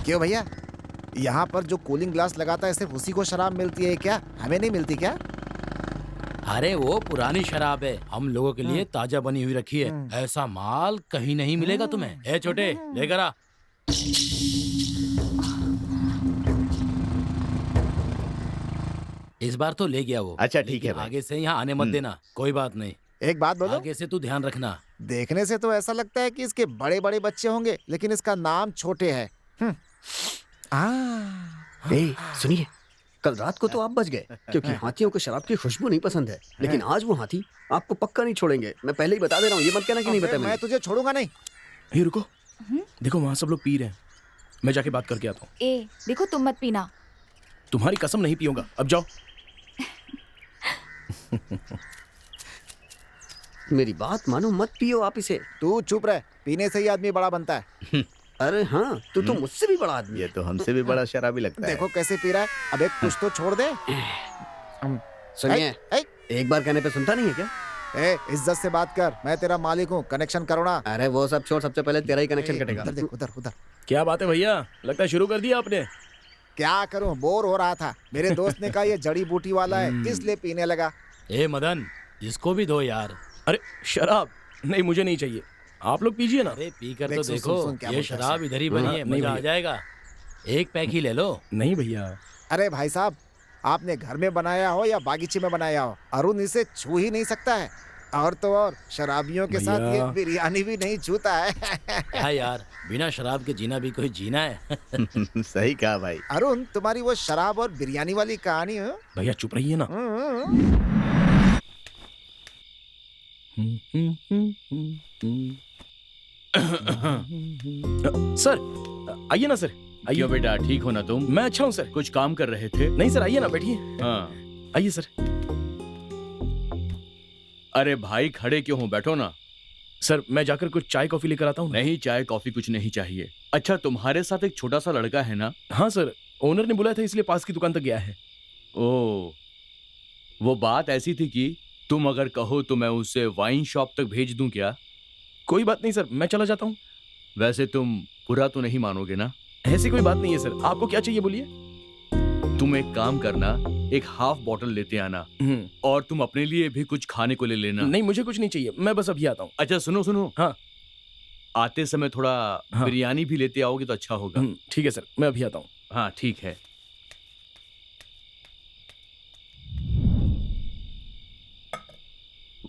क्यों भैया, यहाँ पर जो कूलिंग ग्लास लगाता है सिर्फ उसी को शराब मिलती है क्या? हमें नहीं मिलती क्या? अरे वो पुरानी शराब है, हम लोगों के लिए ताजा बनी हुई रखी है। ऐसा माल कहीं नहीं मिलेगा तुम्हें। ए छोटे, लेकर आ। इस बार तो ले गया वो। अच्छा ठीक है लेकिन भाई। आगे से यहाँ आने मत देना। कोई बात नहीं, एक बात बोलो, आगे से तू ध्यान रखना। देखने से तो ऐसा लगता है कि इसके बड़े बड़े बच्चे होंगे, लेकिन इसका नाम छोटे है। ए, सुनिए, कल रात को तो आप बच गए क्योंकि हाथियों को शराब की खुशबू नहीं पसंद है, लेकिन आज वो हाथी आपको पक्का नहीं छोड़ेंगे। मैं पहले ही बता दे रहा हूँ, ये मत कहना कि नहीं बताया मैं मैंने। तुझे छोड़ूंगा नहीं। ये रुको, देखो वहाँ सब लोग पी रहे हैं, मैं जाके बात करके आता हूँ। ए देखो, तुम मत पीना। तुम्हारी कसम नहीं पीऊंगा, अब जाओ। मेरी बात मानो, मत पियो आप इसे। तू चुप रह, पीने से ही आदमी बड़ा बनता है। अरे हाँ, तू तो मुझसे भी बड़ा आदमी। ये तो हमसे भी बड़ा शराबी लगता है। देखो कैसे पी रहा है। अब एक कुछ तो छोड़ दे। सुनिए, एक बार कहने पे सुनता नहीं है क्या? ए, इज्जत से बात कर, मैं तेरा मालिक हूँ, कनेक्शन करो ना। अरे वो सब छोड़, सबसे पहले तेरा ही कनेक्शन कटेगा। उधर देख, उधर उधर। क्या बात है भैया, लगता है शुरू कर दिया आपने। क्या करूँ, बोर हो रहा था। मेरे दोस्त ने कहा ये जड़ी बूटी वाला है, इसलिए पीने लगा। ए मदन, इसको भी दो यार। अरे शराब नहीं, मुझे नहीं चाहिए, आप लोग पीजिए ना। अरे पी कर देख, तो सुन, देखो, सुन, क्या ये बोलता है शराब सर। इधर ही बनी है, नहीं मजा आ भैया। जाएगा। एक पैक ही ले लो। नहीं भैया। अरे भाई साहब, आपने घर में बनाया हो या बागीचे में बनाया हो, अरुण इसे छू ही नहीं सकता है। और तो और शराबियों के साथ ये भैया। बिरयानी भी नहीं छूता है। क्या यार, बिना शराब के जीना भी कोई जीना है। सही कहा भाई। अरुण, तुम्हारी वो शराब और बिरयानी वाली कहानी है। भैया चुप रहिए ना। सर आइए ना सर, आइए। क्यों बेटा, ठीक हो ना तुम? मैं अच्छा हूँ सर। कुछ काम कर रहे थे? नहीं सर, आइए ना, बैठिए। हाँ। आइए सर। अरे भाई खड़े क्यों हो, बैठो ना। सर मैं जाकर कुछ चाय कॉफी लेकर आता हूँ। नहीं, चाय कॉफी कुछ नहीं चाहिए। अच्छा, तुम्हारे साथ एक छोटा सा लड़का है ना? हाँ सर, ओनर ने बुलाया था इसलिए पास की दुकान तक गया है। ओ, वो बात ऐसी थी कि तुम अगर कहो तो मैं उसे वाइन शॉप तक भेज दूं क्या? कोई बात नहीं सर, मैं चला जाता हूँ। वैसे तुम बुरा तो नहीं मानोगे ना? ऐसी कोई बात नहीं है सर, आपको क्या चाहिए बोलिए। तुम एक काम करना, एक हाफ बॉटल लेते आना और तुम अपने लिए भी कुछ खाने को ले लेना। नहीं, मुझे कुछ नहीं चाहिए, मैं बस अभी आता हूँ। अच्छा सुनो सुनो, हाँ, आते समय थोड़ा बिरयानी भी लेते आओगे तो अच्छा होगा। ठीक है सर, मैं अभी आता हूँ। हाँ ठीक है।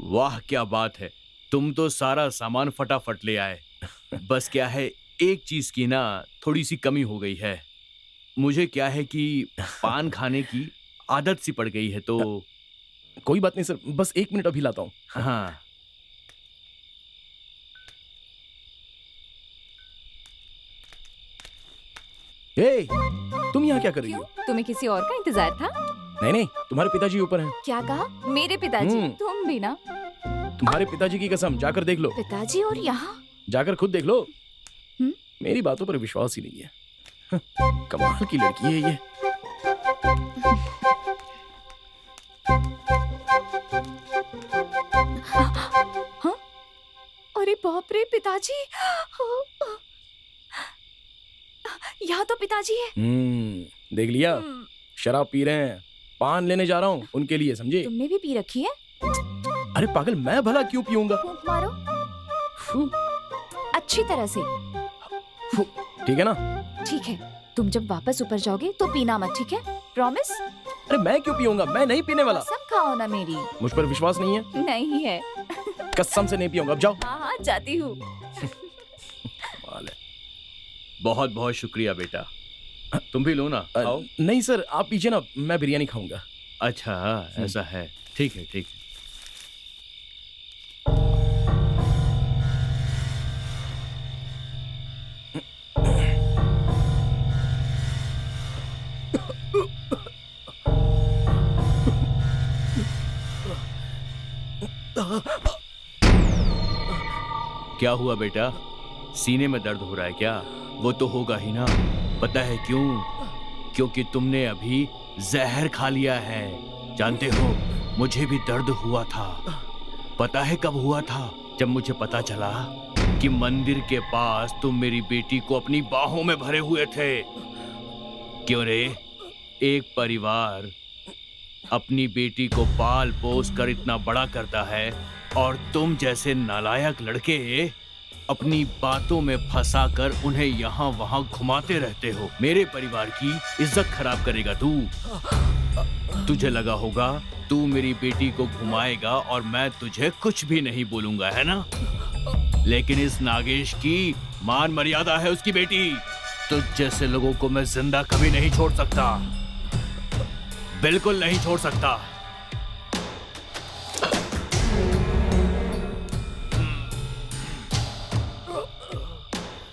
वाह क्या बात है, तुम तो सारा सामान फटाफट ले आए। बस क्या है, एक चीज की ना थोड़ी सी कमी हो गई है। मुझे क्या है कि पान खाने की आदत सी पड़ गई है, तो कोई बात नहीं सर, बस 1 मिनट अभी लाता हूँ। हाँ। ए, तुम यहाँ क्या कर रही क्यों? हो? तुम्हें किसी और का इंतजार था? नहीं, तुम्हारे पिताजी ऊपर हैं। क्या कहा? मेरे पिताजी? तुम भी ना? तुम्हारे पिताजी की कसम, जाकर देख लो। पिताजी और यहाँ? जाकर खुद देख लो। मेरी बातों पर विश्वास ही नहीं है। कमाल की लड़की है ये। हाँ? अरे बाप रे, पिताजी! यहाँ तो पिताजी है। देख लिया, शराब पी रहे हैं, पान लेने जा रहा हूँ उनके लिए, समझे? तुमने भी पी रखी है? अरे पागल, मैं भला क्यों पीऊंगा? फूंक मारो अच्छी तरह से। ठीक है ना? ठीक है, तुम जब वापस ऊपर जाओगे तो पीना मत, ठीक है? प्रॉमिस? अरे मैं क्यों पीऊंगा, मैं नहीं पीने वाला। कसम खाओ ना मेरी। मुझ पर विश्वास नहीं है? नहीं है। कसम से नहीं पीऊंगा, अब जाओ। हाँ जाती हूँ। बहुत बहुत शुक्रिया बेटा। तुम भी लो ना, आओ। नहीं सर, आप पीछे ना, मैं बिरयानी खाऊंगा। अच्छा ऐसा है, ठीक है ठीक है। क्या हुआ बेटा, सीने में दर्द हो रहा है क्या? वो तो होगा ही ना। पता है क्यों? क्योंकि तुमने अभी जहर खा लिया है। जानते हो, मुझे भी दर्द हुआ था। पता है कब हुआ था? जब मुझे पता चला कि मंदिर के पास तुम मेरी बेटी को अपनी बाहों में भरे हुए थे। क्यों रे? एक परिवार अपनी बेटी को पाल पोस कर इतना बड़ा करता है और तुम जैसे नालायक लड़के अपनी बातों में फंसाकर उन्हें यहाँ वहाँ घुमाते रहते हो। मेरे परिवार की इज्जत खराब करेगा तू। तुझे लगा होगा तू मेरी बेटी को घुमाएगा और मैं तुझे कुछ भी नहीं बोलूंगा, है ना? लेकिन इस नागेश की मान मर्यादा है उसकी बेटी। तुझ जैसे लोगों को मैं जिंदा कभी नहीं छोड़ सकता, बिल्कुल नहीं छोड़ सकता।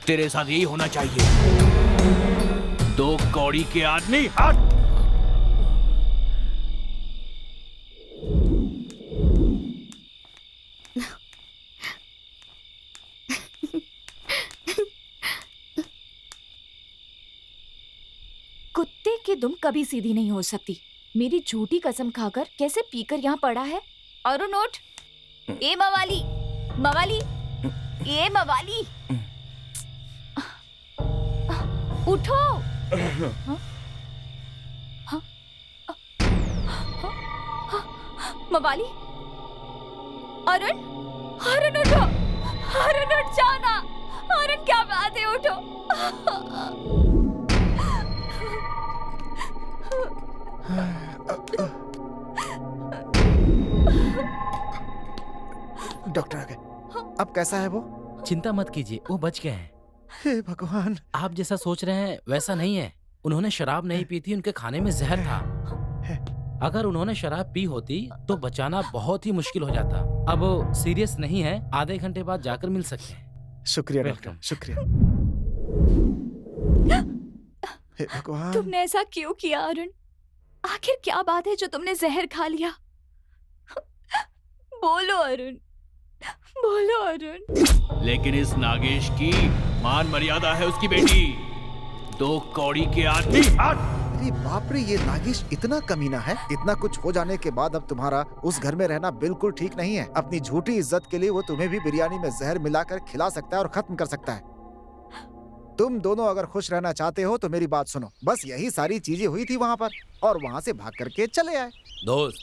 तेरे साथ यही होना चाहिए। 2 कौड़ी के आदमी, हट! कुत्ते की दुम कभी सीधी नहीं हो सकती। मेरी झूठी कसम खाकर कैसे पीकर यहाँ पड़ा है। अरुण उठ! ए मवाली, मवाली, ए मवाली, उठो! मवाली, अरुण, अरुण उठो! अरुण उठ जाओ ना! अरुण क्या बात है, उठो! डॉक्टर आ गए। अब कैसा है वो? चिंता मत कीजिए, वो बच गए हैं। हे भगवान! आप जैसा सोच रहे हैं वैसा नहीं है। उन्होंने शराब नहीं पी थी, उनके खाने में जहर था। अगर उन्होंने शराब पी होती तो बचाना बहुत ही मुश्किल हो जाता। अब वो सीरियस नहीं है, आधे घंटे बाद जाकर मिल सकते हैं। शुक्रिया डॉक्टर, शुक्रिया। हे भगवान! तुमने ऐसा क्यों किया अरुण? आखिर क्या बात है जो तुमने जहर खा लिया? बोलो अरुण, बोलो अरुण। लेकिन इस नागेश की मान मर्यादा है उसकी बेटी। 2 कौड़ी के आदमी, हट! अरे बाप रे, ये नागेश इतना कमीना है। इतना कुछ हो जाने के बाद अब तुम्हारा उस घर में रहना बिल्कुल ठीक नहीं है। अपनी झूठी इज्जत के लिए वो तुम्हें भी बिरयानी में जहर मिलाकर खिला सकता है और खत्म कर सकता है। तुम दोनों अगर खुश रहना चाहते हो तो मेरी बात सुनो। बस यही सारी चीजें हुई थी वहाँ पर और वहाँ से भाग करके चले आए। दोस्त,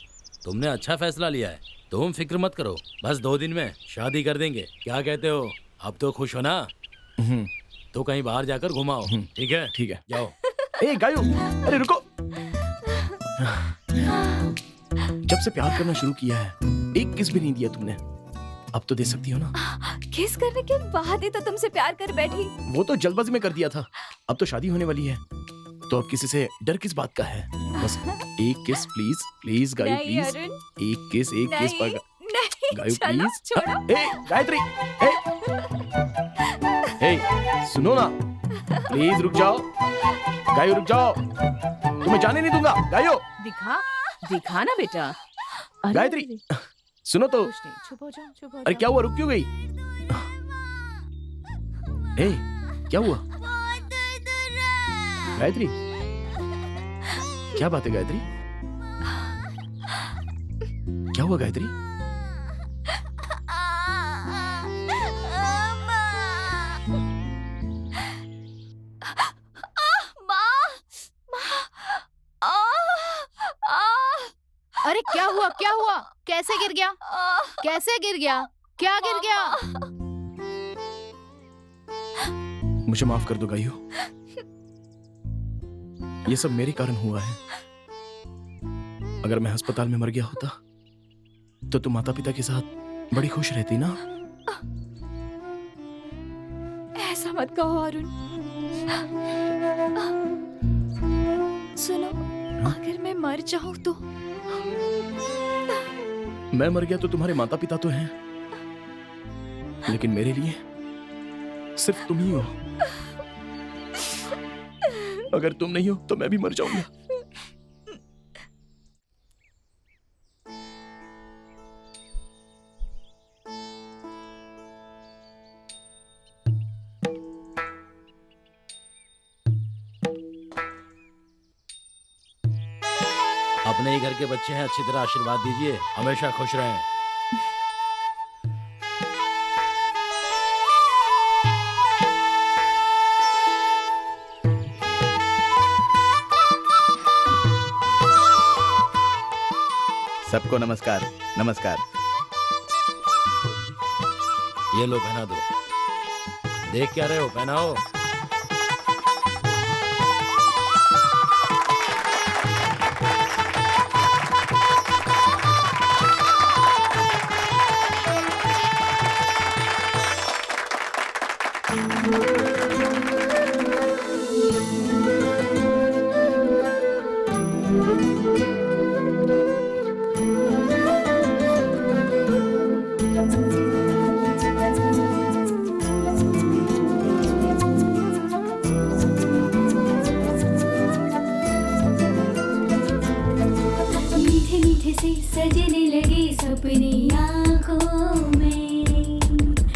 तुमने अच्छा फैसला लिया है। तुम फिक्र मत करो, बस 2 दिन में शादी कर देंगे। क्या कहते हो? अब तो खुश हो ना? तो कहीं बाहर जाकर घुमाओ, ठीक है? ठीक है, जाओ। ए गायू, अरे रुको। जब से प्यार करना शुरू किया है एक किस भी नहीं दिया तुमने, अब तो दे सकती हो ना। किस करने के बाद ही तो तुमसे प्यार कर बैठी। वो तो जल्दबाजी में कर दिया था, अब तो शादी होने वाली है, तो अब किसी से डर किस बात का है। बस एक किस प्लीज, प्लीज गायू नहीं प्लीज, अरुण, एक किस पर नहीं, गायू चलो, प्लीज। छोड़ो। ए गायत्री, ए सुनो ना, प्लीज रुक जाओ गायू, रुक जाओ, तुम्हें जाने नहीं दूंगा गायू। दिखा दिखा ना बेटा। अरे, गायत्री सुनो तो। कुछ नहीं, चुप हो जाओ, चुप हो अरे जाओ। क्या हुआ, रुक क्यों गई? ए क्या हुआ गायत्री? क्या बात है गायत्री? क्या हुआ गायत्री? अरे क्या हुआ, क्या हुआ? कैसे गिर गया? कैसे गिर गया? क्या गिर गया? मुझे माफ कर दो गायू, ये सब मेरे कारण हुआ है। अगर मैं अस्पताल में मर गया होता तो तुम माता पिता के साथ बड़ी खुश रहती ना। ऐसा मत कहो अरुण। सुनो, अगर मैं मर जाऊं तो मैं मर गया तो तुम्हारे माता पिता तो हैं, लेकिन मेरे लिए सिर्फ तुम ही हो। अगर तुम नहीं हो तो मैं भी मर जाऊंगा। अपने ही घर के बच्चे हैं, अच्छी तरह आशीर्वाद दीजिए, हमेशा खुश रहें। सबको नमस्कार, नमस्कार। ये लो पहना दो। देख क्या रहे हो, पहनाओ। मीठे मीठे से सजने लगे सपने आँखों में,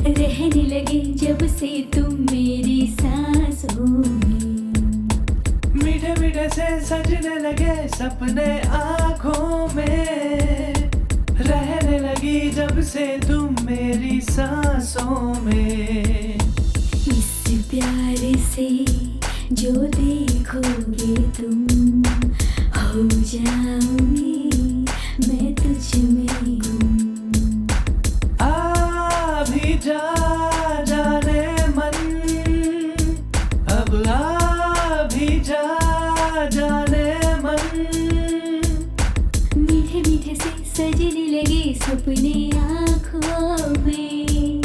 रहने लगे जब से तुम मेरी सांसों में। मीठे मीठे से सजने लगे सपने आँखों में, रहने लगी जब से तुम मेरी सांसों में। इस प्यार से जो देखोगे तुम, हो जाऊंगी मैं तुझ में गुम। आ भी जा जाने मन, अब आ भी जा जाने मन। मीठे मीठे से सजने लगे सपने आँखों में,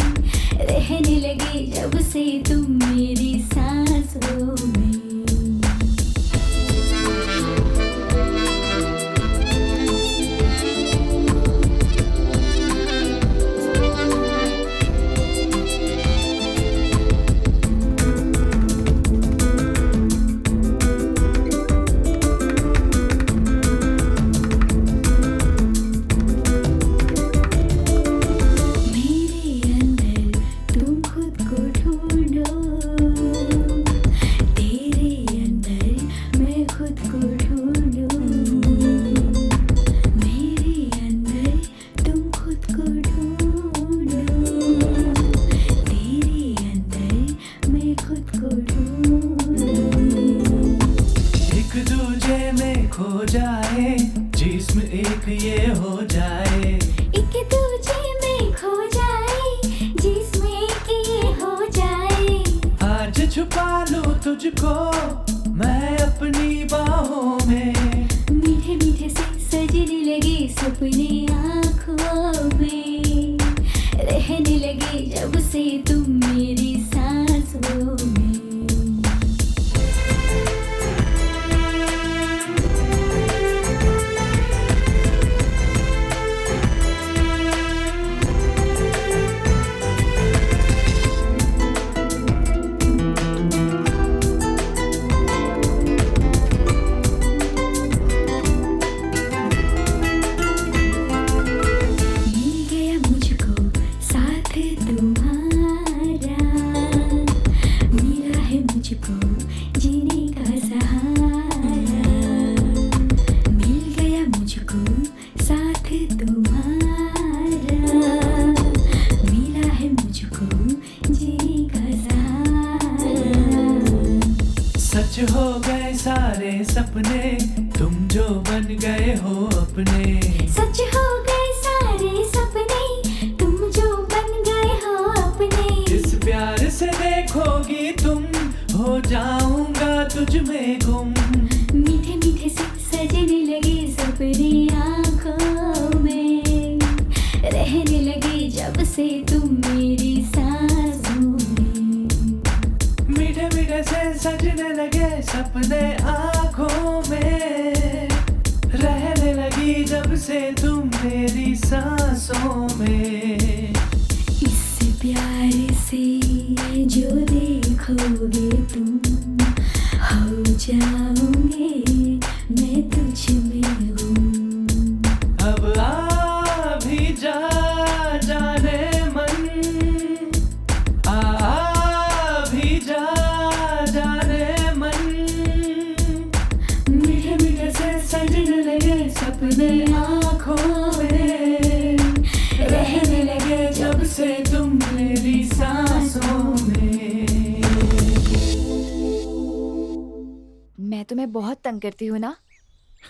रहने लगे जब से तुम मेरी सांसों में। मेरे अंदर तुम खुद को ढूंढो, तेरे अंदर मैं खुद को ढूंढूं। मेरे अंदर तुम खुद को ढूंढो, तेरे अंदर मैं खुद को ढूंढूं। एक दूजे में खो जाए, जिस्म एक ये हो जाए। एक दूजे में खो जाए, जिसमें कि ये हो जाए। आज छुपा लूं तुझको मैं अपनी बाहों में। मीठे मीठे से सजने लगे सपने आँखों सपने, तुम जो बन गए हो अपने। सच हो गए सारे सपने, तुम जो बन गए हो अपने। इस प्यार से देखोगी तुम, हो जाऊंगा तुझ में गुम। मीठे मीठे से सजने लगे सपने आँखों में, रहने लगे जब से तुम मेरी सांसों में। मीठे मीठे से सजने लगे सपने आँखों में, रहने लगी जब से तुम मेरी सांसों में। इस प्यार से जो देखोगे तुम, हो जाओगे मैं तुझ में हूँ। अब आ भी जा जाने मन, आ भी जा जाने मन। मीठे मीठे से सजने लगे सपने आँखों में, रहने लगे जब से तुम मेरी सांसों में। मैं तुम्हें बहुत तंग करती हूँ ना?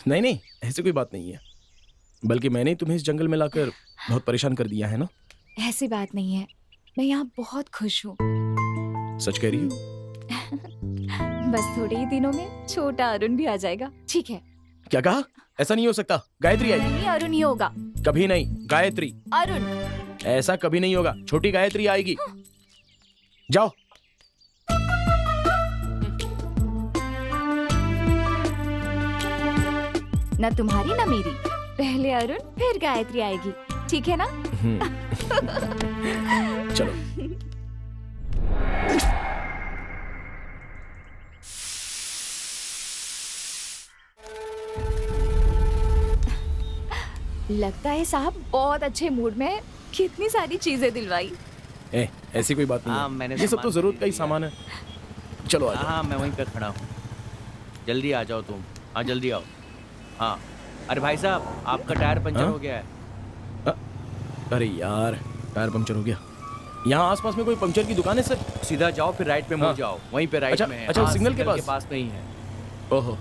नहीं नहीं, ऐसी कोई बात नहीं है, बल्कि मैंने तुम्हें इस जंगल में लाकर बहुत परेशान कर दिया है ना। ऐसी बात नहीं है, मैं यहाँ बहुत खुश हूँ। सच कह रही हो? बस थोड़े ही दिनों में छोटा अरुण भी आ जाएगा। ठीक है? क्या कहा? ऐसा नहीं हो सकता, गायत्री आएगी। नहीं, अरुण ही होगा। कभी नहीं, गायत्री। अरुण। ऐसा कभी नहीं होगा, छोटी गायत्री आएगी। जाओ। न तुम्हारी न मेरी, पहले अरुण फिर गायत्री आएगी, ठीक है ना? चलो। लगता है साहब बहुत अच्छे मूड में है। कितनी सारी चीजें दिलवाई। ऐसी कोई बात नहीं है। मैंने ये सब तो जरूरत का ही सामान है। चलो आ जाओ। हाँ, मैं वहीं पे खड़ा हूँ। जल्दी आ जाओ तुम। हाँ जल्दी आओ। हाँ, अरे भाई साहब आपका टायर पंचर हो गया है। अरे यार, टायर पंचर हो गया। यहाँ आसपास में कोई पंचर की दुकान है सर? सीधा जाओ, फिर राइट पे मुड़ जाओ, वहीं पे राइट में है। अच्छा, हाँ, सिग्नल के पास नहीं है। ओहो,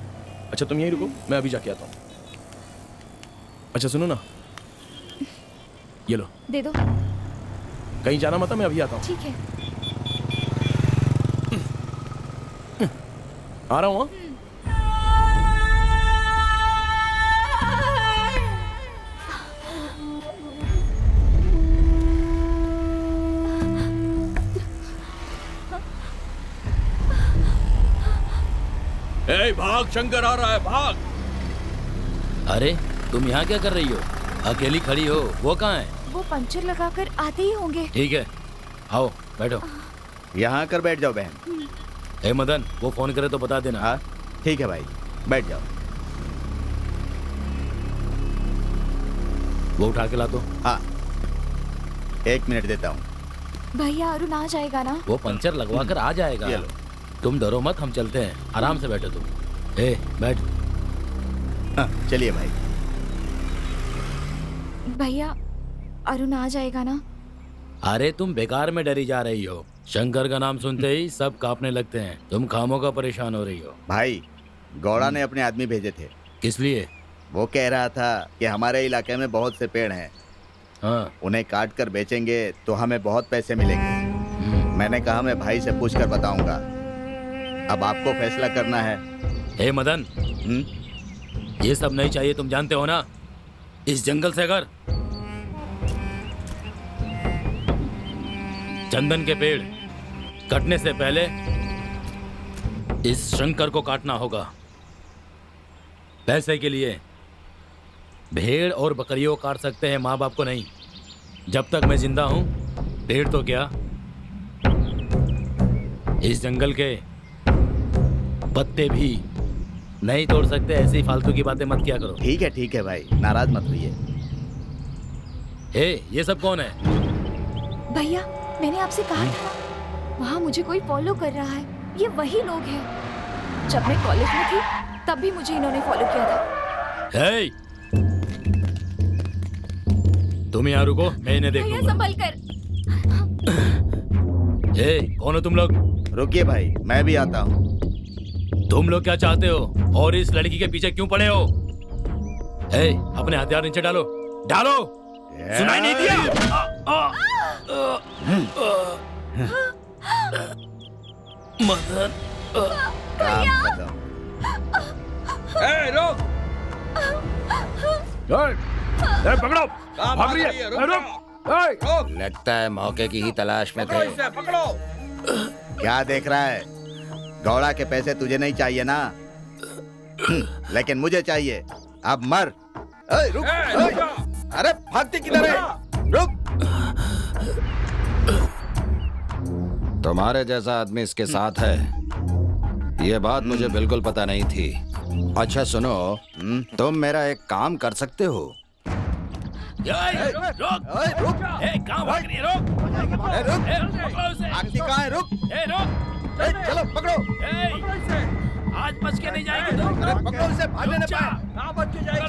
अच्छा तुम यहीं रुको, मैं अभी जाके आता हूँ। अच्छा सुनो ना, ये लो। दे दो। कहीं जाना मत, मैं अभी आता हूँ। ठीक है। आ रहा हूँ। भाग, शंकर आ रहा है, भाग। अरे तुम यहाँ क्या कर रही हो? अकेली खड़ी हो, वो कहाँ है? वो पंचर लगाकर आते ही होंगे। ठीक है, आओ बैठो। यहाँ आकर बैठ जाओ बहन। ए मदन, वो फोन करे तो बता देना। हाँ ठीक है भाई, बैठ जाओ। वो उठा के ला दो। हाँ 1 मिनट देता हूँ। भैया अरुण आ जाएगा ना? वो पंचर लगवा कर आ जाएगा। ये लो। तुम डरो मत, हम चलते हैं। आराम से बैठो तुम। ए बैठ। चलिए भाई। भैया अरुण आ जाएगा ना? अरे तुम बेकार में डरी जा रही हो। शंकर का नाम सुनते ही सब कांपने लगते हैं। तुम खामों का परेशान हो रही हो। भाई गौड़ा ने अपने आदमी भेजे थे। किस लिए? वो कह रहा था कि हमारे इलाके में बहुत से पेड़ हैं। हाँ। उन्हें काट कर बेचेंगे तो हमें बहुत पैसे मिलेंगे। मैंने कहा मैं भाई से पूछकर बताऊंगा। अब आपको फैसला करना है। हे मदन, ये सब नहीं चाहिए, तुम जानते हो ना। इस जंगल से अगर चंदन के पेड़ कटने से पहले इस शंकर को काटना होगा। पैसे के लिए भेड़ और बकरियों को काट सकते हैं, माँ बाप को नहीं। जब तक मैं जिंदा हूं, पेड़ तो क्या, इस जंगल के पत्ते भी नहीं तोड़ सकते। ऐसी फालतू की बातें मत किया करो। ठीक है भाई, नाराज मत होइए। ये सब कौन है? भैया मैंने आपसे कहा था, वहाँ मुझे कोई फॉलो कर रहा है। ये वही लोग हैं। जब मैं कॉलेज में थी तब भी मुझे इन्होंने फॉलो किया था। तुम यहाँ रुको, मैं इन्हें देख लूंगा। संभल कर। कौन हो तुम लोग? रुकिए भाई, मैं भी आता हूँ। तुम लोग क्या चाहते हो और इस लड़की के पीछे क्यों पड़े हो? ए, अपने हथियार नीचे डालो, डालो। सुनाई नहीं दिया? मदन, काम खत्म। रोक। पकड़ो, भाग रही है। रुक। लगता है मौके की ही तलाश में थे। पकड़ो। क्या देख रहा है? गौड़ा के पैसे तुझे नहीं चाहिए ना? लेकिन मुझे चाहिए। अब मर। रुक। अरे भागते किधर है? रुक। तुम्हारे जैसा आदमी इसके साथ है, ये बात मुझे बिल्कुल पता नहीं थी। अच्छा सुनो, तुम मेरा एक काम कर सकते हो? रुक, रुक। कहाँ भाग रही है? रुक, पकड़ो उसे। कहाँ है? रुक। रुक। चलो पकड़ो। आज बच के नहीं जाएगी तुम। पकड़ो उसे, भागने न पाए। कहाँ बच के जाएगी?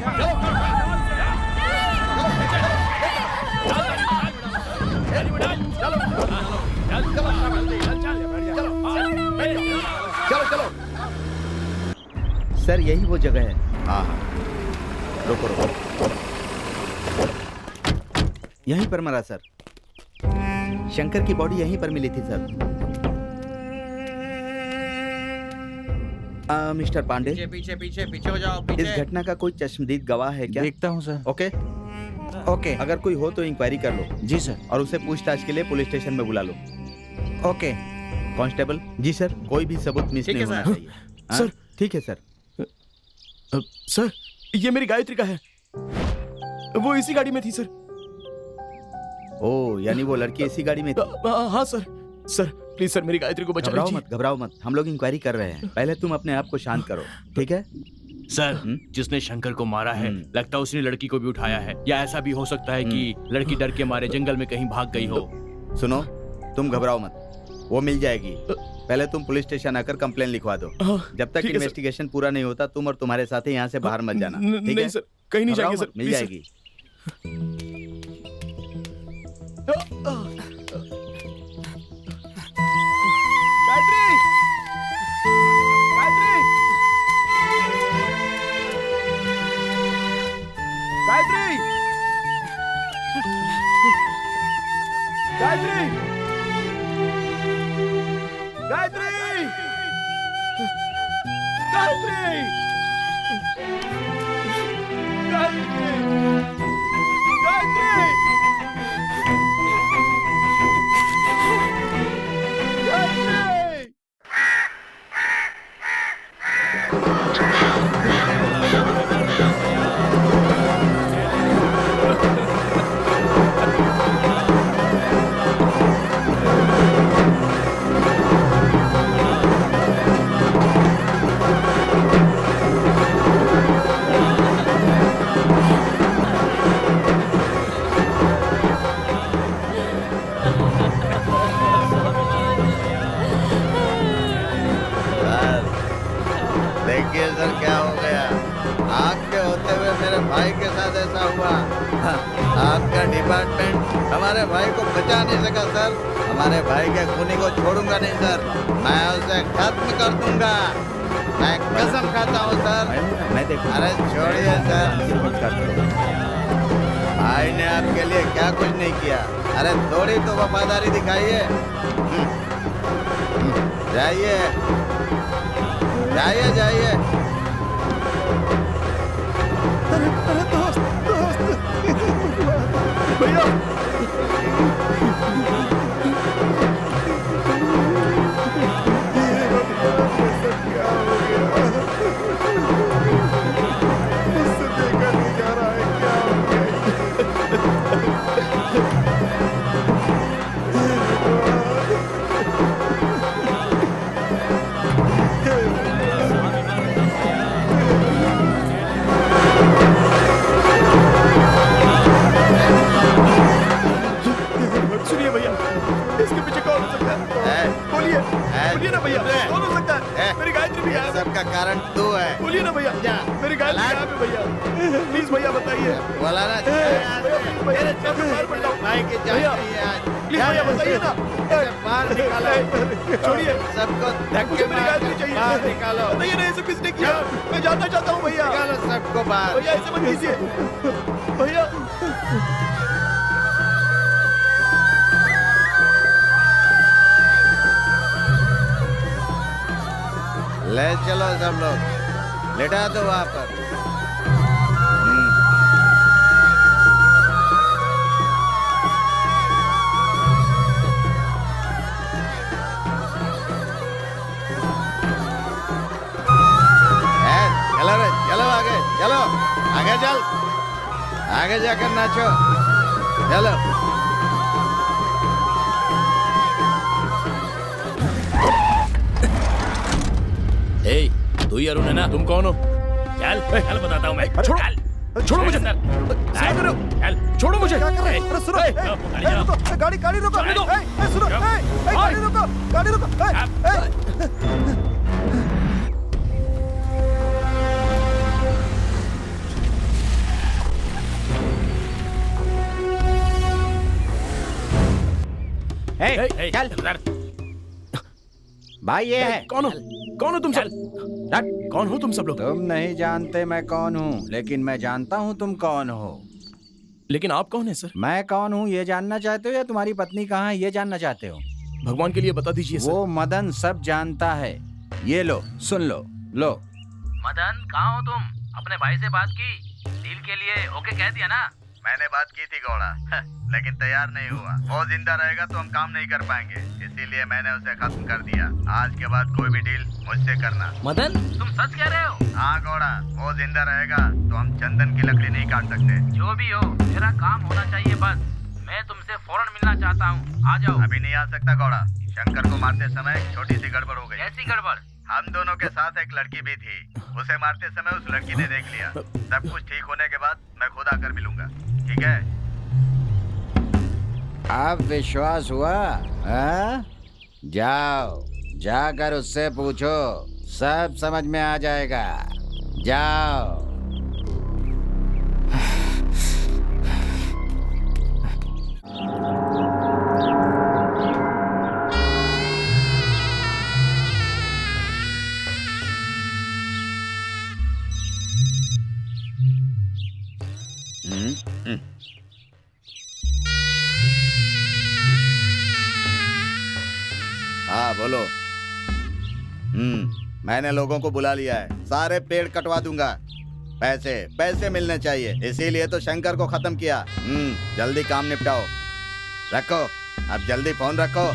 चलो चलो। सर यही वो जगह है। हाँ हाँ, रुको रुको। यहीं पर मरा सर। शंकर की बॉडी यहीं पर मिली थी सर। मिस्टर पांडे, पीछे पीछे पीछे हो जाओ। इस घटना का कोई चश्मदीद गवाह है क्या? देखता हूँ सर। Okay okay. अगर कोई हो तो इंक्वायरी कर लो। जी सर। और उसे पूछताछ के लिए पुलिस स्टेशन में बुला लो। ओके। कांस्टेबल। जी सर, कोई भी सबूत मिस नहीं होना चाहिए। सर। ठीक है सर। सर, ये मेरी गायत्री का है, वो इसी गाड़ी में थी सर। ओ, यानी वो लड़की इसी गाड़ी में थी? हाँ सर। सर प्लीज सर, मेरी गायत्री को बचा लीजिए। घबराओ मत। हम लोग इंक्वायरी कर रहे हैं। पहले तुम अपने आप को शांत करो, ठीक है? सर, जिसने शंकर को मारा है, लगता है उसने लड़की को भी उठाया है, या ऐसा भी हो सकता है कि लड़की डर के मारे जंगल में कहीं भाग गई हो। सुनो, तुम घबराओ मत, वो मिल जाएगी। पहले तुम पुलिस स्टेशन आकर कंप्लेन लिखवा दो। जब तक इन्वेस्टिगेशन पूरा नहीं होता, तुम और तुम्हारे साथी यहाँ से बाहर मत जाना, ठीक है? सर, कहीं नहीं जाएंगे सर। मिल जाएगी। गायत्री! गायत्री! गायत्री! गायत्री! गायत्री! देखिए सर, क्या हो गया? आपके होते हुए मेरे भाई के साथ ऐसा हुआ। आपका डिपार्टमेंट हमारे भाई को बचा नहीं सका सर। हमारे भाई के खूनी को छोड़ूंगा नहीं सर, मैं उसे खत्म कर दूंगा। मैं कसम खाता हूँ सर। अरे छोड़िए सर, भाई ने आपके लिए क्या कुछ नहीं किया। अरे थोड़ी तो वफादारी दिखाइए। जाइए जाइए जाइए। अरे दोस्त, भैया। क्या हो गया? मुझसे देखा नहीं जा रहा है, क्या हो गया? सुनिए भैया, इसके पीछे कौन हो सकता है? बोलिए ना भैया, कौन हो सकता है? मेरी गायत्री भी है। सबका कारण तू है। बोलिए ना भैया। समझा। मेरी गाड़ी कहाँ पे भैया? प्लीज भैया बताइए। बोला ना मेरे पैर पड़ जाओ। भाई की जान भैया, चाहिए आज। प्लीज भैया बताइए ना। बाहर निकालो। छोड़िए। सबको धक्के मेरी गाड़ी नहीं चाहिए। बाहर निकालो। बताइए ना ऐसे किसने किया? मैं जानना चाहता हूँ भैया। निकालो सबको बाहर। भैया ऐसे मत कीजिए। भैया ले चलो सब लोग, लेटा दो वहां पर। चलो रे, चलो आगे, चलो आगे चल, आगे जाकर नाचो, चलो। ए, तू ही अरुण है ना? तुम कौन हो? चल चल बताता हूँ मैं। छोड़ो। चल छोड़ो मुझे। चल क्या कर रहे हो? चल छोड़ो मुझे। क्या कर रहे हो? अरे सुनो, ए, गाड़ी ए, जाओ। रुको, गाड़ी गाड़ी रुको। गाड़ी दो। सुनो, गाड़ी रुको, गाड़ी रुको। चल उधर। भाई ये है। कौन हो? कौन हो तुम सब? कौन हो तुम सब लोग? तुम नहीं जानते मैं कौन हूँ, लेकिन मैं जानता हूँ तुम कौन हो। लेकिन आप कौन है सर? मैं कौन हूँ ये जानना चाहते हो या तुम्हारी पत्नी कहाँ है ये जानना चाहते हो? भगवान के लिए बता दीजिए सर। वो मदन सब जानता है। ये लो, सुन लो, लो। मदन कहाँ हो तुम? अपने भाई से बात की? डील के लिए ओके कह दिया ना? मैंने बात की थी गौड़ा, लेकिन तैयार नहीं हुआ। वो जिंदा रहेगा तो हम काम नहीं कर पाएंगे, इसीलिए मैंने उसे खत्म कर दिया। आज के बाद कोई भी डील मुझसे करना। मदन तुम सच कह रहे हो? हाँ गौड़ा, वो जिंदा रहेगा तो हम चंदन की लकड़ी नहीं काट सकते। जो भी हो मेरा काम होना चाहिए बस। मैं तुमसे फौरन मिलना चाहता हूँ, आ जाओ। अभी नहीं आ सकता गौड़ा, शंकर को मारते समय एक छोटी सी गड़बड़ हो गई। कैसी गड़बड़? हम दोनों के साथ एक लड़की भी थी, उसे मारते समय उस लड़की ने देख लिया। सब कुछ ठीक होने के बाद मैं खुद आकर मिलूंगा, ठीक है? अब विश्वास हुआ? हाँ? जाओ, जाकर उससे पूछो, सब समझ में आ जाएगा। जाओ। हाँ बोलो। मैंने लोगों को बुला लिया है, सारे पेड़ कटवा दूंगा। पैसे पैसे मिलने चाहिए, इसीलिए तो शंकर को खत्म किया। जल्दी काम निपटाओ। रखो, अब जल्दी फोन रखो।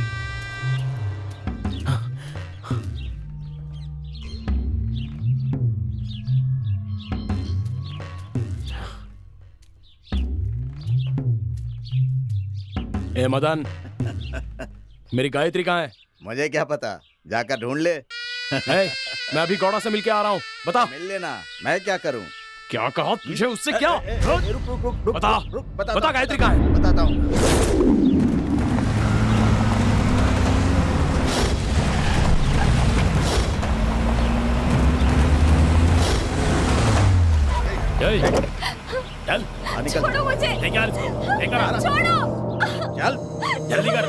ए मदन, मेरी गायत्री कहाँ है? मुझे क्या पता, जाकर ढूंढ ले। मैं अभी गौड़ा से मिलके आ रहा हूँ, बता। मिल लेना, मैं क्या करूँ? क्या कहा तुझे उससे? क्या? रुक रुक रुक रुक, बता, बता गायत्री कहाँ है? बताता हूँ। चल छोड़ो मुझे। छोड़ो। चल जल्दी कर।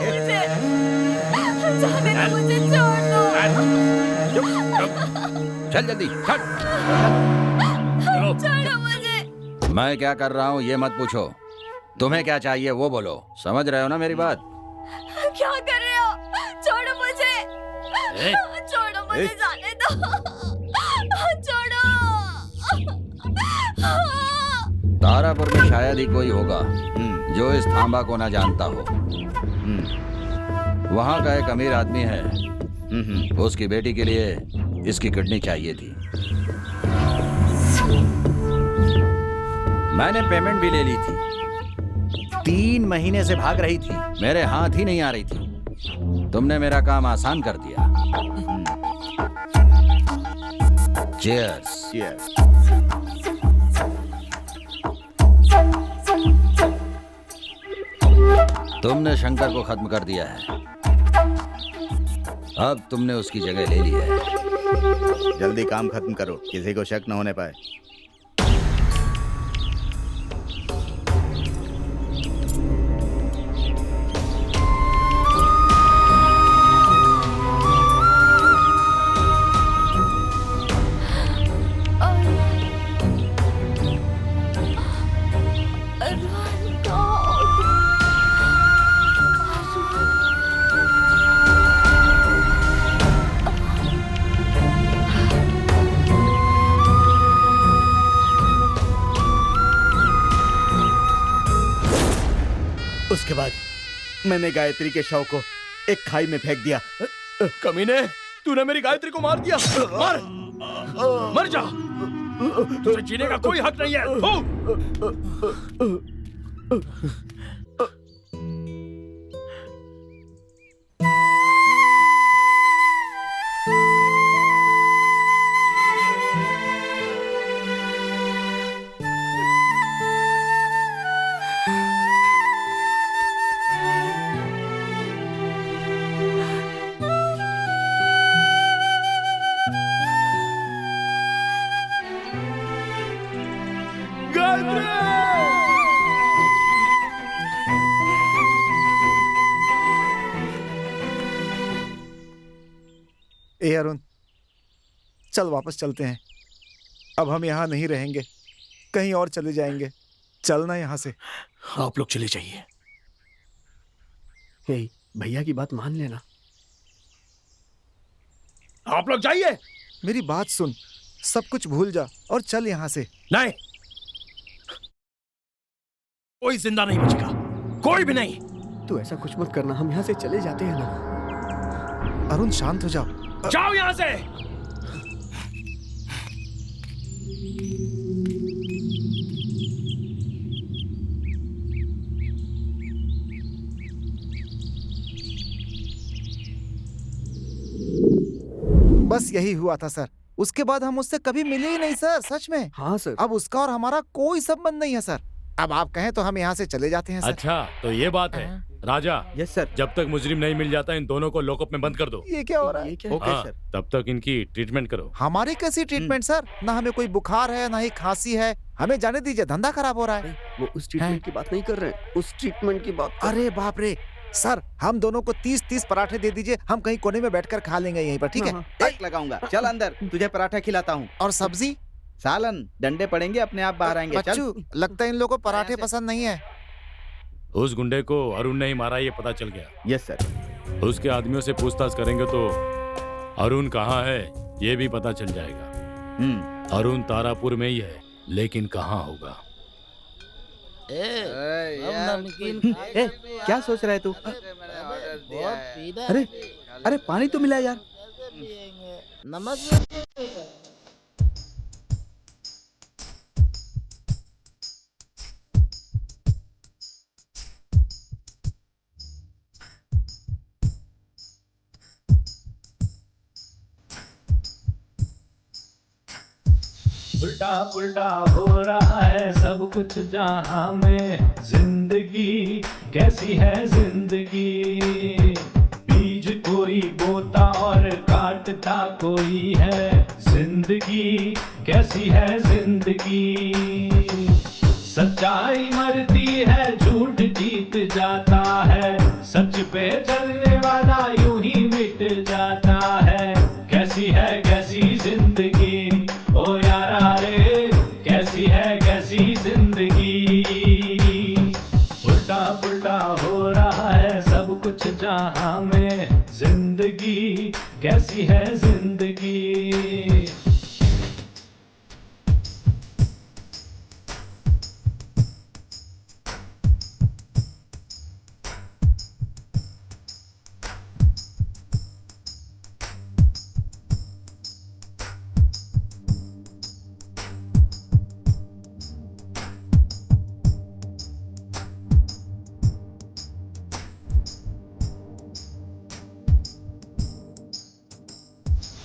जाने दो मुझे, छोड़ दो। चल जल्दी, चल। छोड़ो मुझे। मैं क्या कर रहा हूँ ये मत पूछो, तुम्हें क्या चाहिए वो बोलो। समझ रहे हो ना मेरी बात? क्या कर रहे हो? छोड़ो मुझे। छोड़ो मुझे, जाने दो। छोड़ो। तारापुर में शायद ही कोई होगा जो इस थांबा को ना जानता हो। वहाँ का एक अमीर आदमी है, उसकी बेटी के लिए इसकी किडनी चाहिए थी। मैंने पेमेंट भी ले ली थी। 3 महीने से भाग रही थी, मेरे हाथ ही नहीं आ रही थी। तुमने मेरा काम आसान कर दिया। चीयर्स। चीयर्स। तुमने शंकर को खत्म कर दिया है, अब तुमने उसकी जगह ले ली है। जल्दी काम खत्म करो, किसी को शक न होने पाए। उसके बाद मैंने गायत्री के शव को एक खाई में फेंक दिया। कमीने, तूने मेरी गायत्री को मार दिया। मार, मर जा। तुझे जीने का कोई हक नहीं है। ए अरुण, चल वापस चलते हैं। अब हम यहाँ नहीं रहेंगे, कहीं और चले जाएंगे। चलना यहाँ से। आप लोग चले जाइए। हे, भैया की बात मान लेना। आप लोग जाइए। मेरी बात सुन, सब कुछ भूल जा और चल यहाँ से। नहीं, कोई जिंदा नहीं बचेगा, कोई भी नहीं। तू ऐसा कुछ मत करना, हम यहाँ से चले जाते हैं ना। अरुण शांत हो जाओ। जाओ यहाँ से। बस यही हुआ था सर। उसके बाद हम उससे कभी मिले ही नहीं सर, सच में। हाँ सर। अब उसका और हमारा कोई संबंध नहीं है सर। अब आप कहें तो हम यहाँ से चले जाते हैं सर। अच्छा, तो ये बात है। राजा। Yes sir. जब तक मुजरिम नहीं मिल जाता इन दोनों को लॉकअप में बंद कर दो। ये क्या हो रहा है? Okay sir. तब तक इनकी ट्रीटमेंट करो। हमारी कैसी ट्रीटमेंट सर? ना हमें कोई बुखार है, ना ही खांसी है। हमें जाने दीजिए, धंधा खराब हो रहा है। वो उस ट्रीटमेंट की बात नहीं कर रहे हैं, उस ट्रीटमेंट की बात। अरे बाप रे सर, हम दोनों को 30-30 पराठे दे दीजिए, हम कहीं कोने में बैठकर खा लेंगे यहीं पर, ठीक है? एक लगाऊंगा। चल अंदर, तुझे पराठा खिलाता हूँ। और सब्जी? सालन, डंडे पड़ेंगे अपने आप बाहर आएंगे। बच्चू, लगता है इन लोगों को पराठे पसंद नहीं है। उस गुंडे को अरुण ने ही मारा, ये पता चल गया। Yes sir. उसके आदमियों से पूछताछ करेंगे तो अरुण कहाँ है ये भी पता चल जाएगा। अरुण तारापुर में ही है, लेकिन कहाँ होगा? क्या सोच रहा है तू? अरे अरे पानी तो मिला यार। नमक उल्टा पुल्टा हो रहा है सब कुछ जहां में। जिंदगी कैसी है जिंदगी, बीज कोई बोता और काटता कोई है। जिंदगी कैसी है जिंदगी, सच्चाई मरती है झूठ जीत जाता है। सच पे चलने वाला यूं ही मिट जाता है। कैसी जिंदगी ओ यारा रे, कैसी जिंदगी। उल्टा पुल्टा हो रहा है सब कुछ जहां में। जिंदगी कैसी है जिंदगी।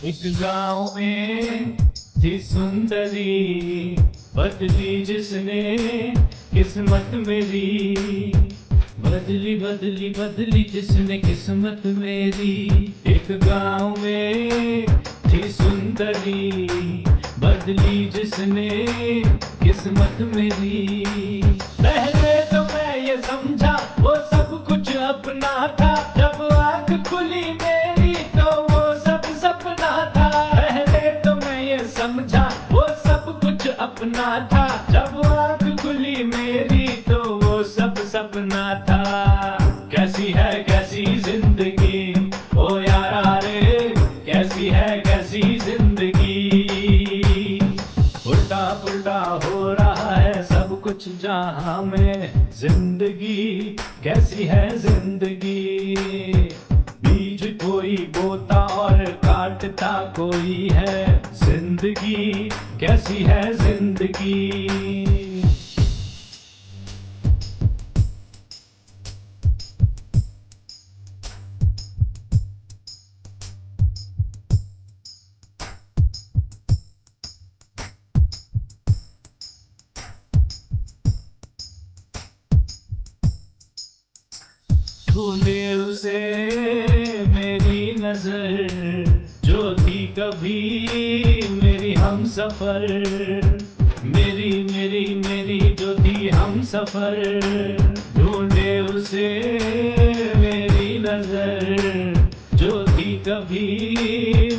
एक गाँव में थी सुंदरी, बदली जिसने किस्मत मेरी। बदली जिसने किस्मत मेरी। एक गाँव में थी सुंदरी, बदली जिसने किस्मत मेरी। पहले तो मैं ये समझा वो सब कुछ अपना था, जब आँख खुली मेरी तो वो सब सपना था। पहले तो मैं ये समझा वो सब कुछ अपना था, जब आँख खुली मेरी तो वो सब सपना था। कैसी है कैसी जिंदगी ओ यारा रे, कैसी है कैसी जिंदगी। उल्टा पुल्टा हो रहा है सब कुछ जहां में, जिंदगी कैसी है जिंदगी। बीज कोई बोता और काटता कोई है, जिंदगी कैसी है जिंदगी। ढूंढे उसे मेरी नजर, जो थी कभी मेरी हमसफर। मेरी मेरी मेरी जो थी हमसफर, ढूंढे उसे मेरी नजर, जो थी कभी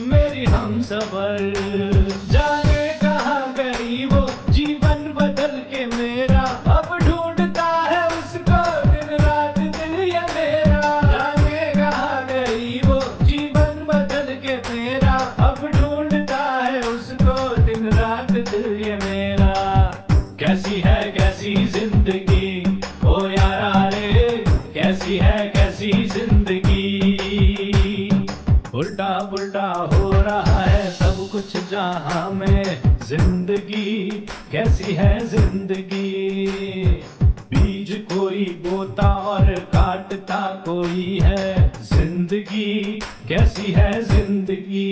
मेरी हमसफर। जाने कहाँ गई वो जीवन बदल के मेरा, अब ढूंढता है उसको दिन रात दिल ये मेरा। जाने कहाँ गई वो जीवन बदल के मेरा, अब ढूंढता है उसको दिन रात दिल ये मेरा। कैसी है कैसी जिंदगी ओ यारा रे, कैसी है कैसी जिंदगी। उल्टा पुल्टा हो रहा है सब कुछ जहां में, जिंदगी कैसी है जिंदगी। बीज कोई बोता और काटता कोई है, जिंदगी कैसी है जिंदगी।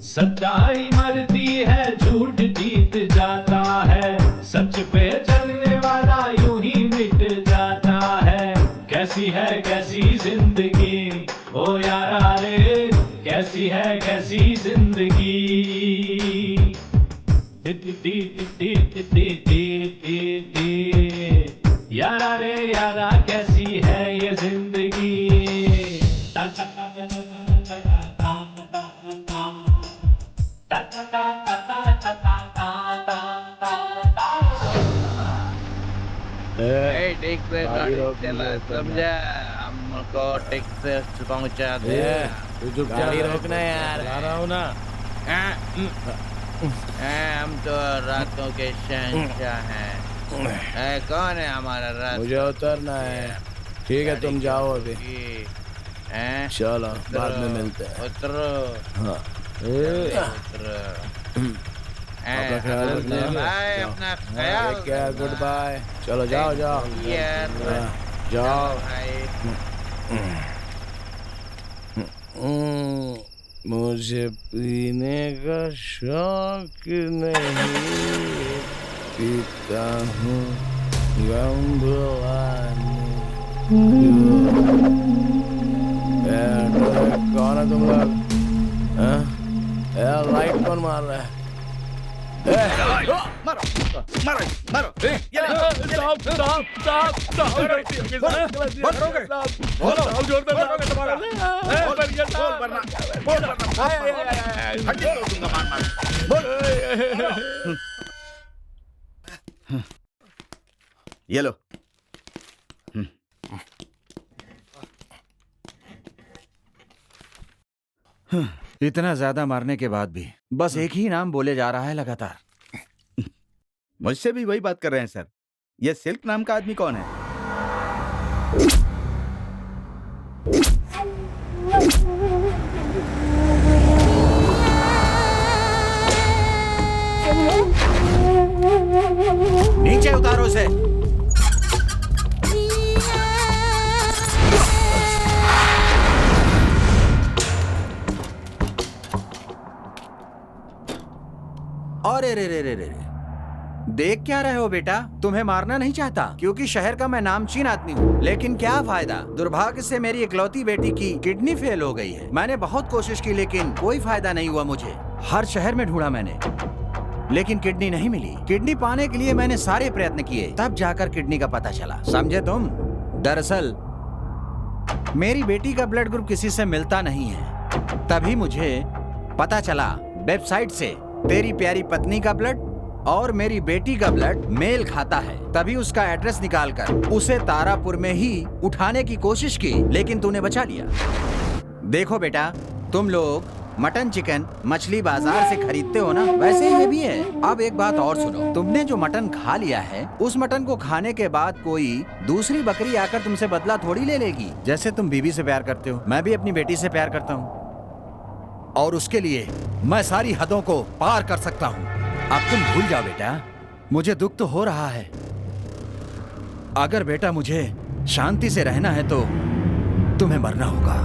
सच्चाई मरती है झूठ जीत जाता है, सच पे चलने वाला यूं ही मिट जाता है। कैसी है कैसी जिंदगी ओ यारा रे, कैसी है कैसी जिंदगी। यारा रे यारा कैसी है ये जिंदगी। ठीक से समझा, हमको ठीक से पहुंचा दे। तू चुपचाप गाड़ी रोकना यार। आ रहा हूँ ना। हम तो रातों के शहंशाह हैं। कौन है हमारा रात? मुझे उतरना है। ठीक है तुम जाओ अभी। चलो बाद में मिलते हैं। उतरो। हाँ उतरो। अपना ख्याल रखना। अपना ख्याल। Goodbye. चलो जाओ जाओ जाओ। मुझे पीने का शौक नहीं, पीता हूँ गम भुलाने। कौन है तुम लोग? लाइट कौन मार रहा है? मारो मारो मारो। ये लो। इतना ज्यादा मारने के बाद भी बस एक ही नाम बोले जा रहा है लगातार। मुझसे भी वही बात कर रहे हैं सर। ये सिल्क नाम का आदमी कौन है? नीचे उतारो उसे। अरे रे रे रे रे रे, देख क्या रहे हो बेटा? तुम्हें मारना नहीं चाहता क्योंकि शहर का मैं नामचीन आदमी हूँ, लेकिन क्या फायदा? दुर्भाग्य से मेरी इकलौती बेटी की किडनी फेल हो गई है। मैंने बहुत कोशिश की लेकिन कोई फायदा नहीं हुआ मुझे। हर शहर में ढूंढा मैंने, लेकिन किडनी नहीं मिली। किडनी पाने के लिए मैंने सारे प्रयत्न किए, तब जाकर किडनी का पता चला। समझे तुम? दरअसल मेरी बेटी का ब्लड ग्रुप किसी से मिलता नहीं है। तभी मुझे पता चला वेबसाइट से तेरी प्यारी पत्नी का ब्लड और मेरी बेटी का ब्लड मेल खाता है। तभी उसका एड्रेस निकालकर उसे तारापुर में ही उठाने की कोशिश की, लेकिन तूने बचा लिया। देखो बेटा, तुम लोग मटन, चिकन, मछली बाजार से खरीदते हो ना, वैसे ये भी है। अब एक बात और सुनो, तुमने जो मटन खा लिया है, उस मटन को खाने के बाद कोई दूसरी बकरी आकर तुमसे बदला थोड़ी ले लेगी। जैसे तुम बीवी से प्यार करते हो, मैं भी अपनी बेटी से प्यार करता हूँ, और उसके लिए मैं सारी हदों को पार कर सकता हूँ। अब तुम भूल जाओ बेटा, मुझे दुख तो हो रहा है। अगर बेटा मुझे शांति से रहना है तो तुम्हें मरना होगा।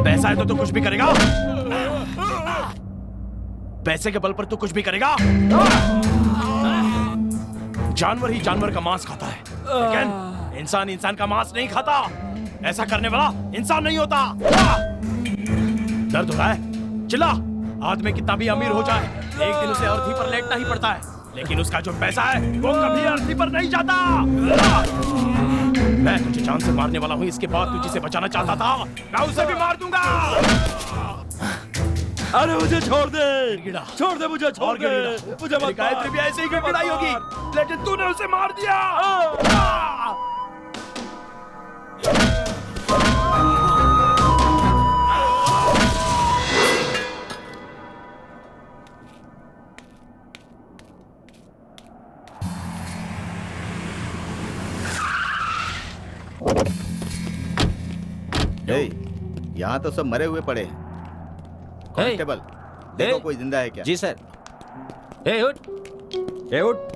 पैसा है तो तू कुछ भी करेगा। पैसे के बल पर तू कुछ भी करेगा। जानवर ही जानवर का मांस खाता है, लेकिन इंसान इंसान का मांस नहीं खाता। ऐसा करने वाला इंसान नहीं होता। दर्द हो रहा है? चिल्ला। आदमी कितना भी अमीर हो जाए, एक दिन उसे अर्थी पर लेटना ही पड़ता है, लेकिन उसका जो पैसा है वो कभी अर्थी पर नहीं जाता। मैं तुझे जान से मारने वाला हूँ, इसके बाद तू जिसे बचाना चाहता था मैं उसे भी मार दूंगा। अरे मुझे छोड़ दे, छोड़ दे मुझे, छोड़ दे मुझे। गायत्री भी ऐसे ही गिड़गिड़ाई होगी, लेकिन तूने उसे मार दिया। यहाँ तो सब मरे हुए पड़े हैं। कांस्टेबल, देखो कोई जिंदा है क्या? जी सर। उठ, उठ।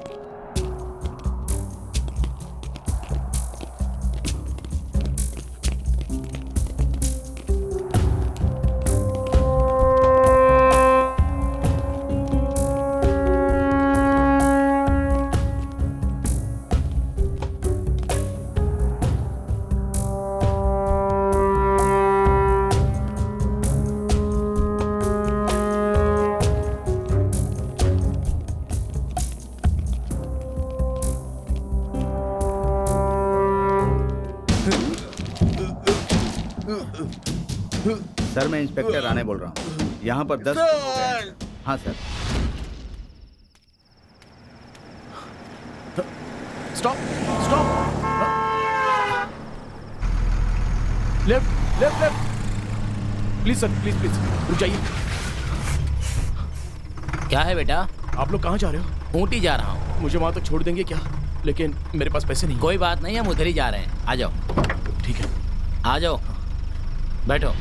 सर, मैं इंस्पेक्टर राणे बोल रहा हूँ। यहाँ पर 10 लोग हैं। हाँ sir. Stop, stop. Left, left, left. Please sir, please please रुक जाइए। क्या है बेटा? आप लोग कहाँ जा रहे हो? ऊटी जा रहा हूँ। मुझे वहाँ तक छोड़ देंगे क्या? लेकिन मेरे पास पैसे नहीं। कोई बात नहीं, हम उधर ही जा रहे हैं। आ जाओ। ठीक है, आ जाओ, बैठो।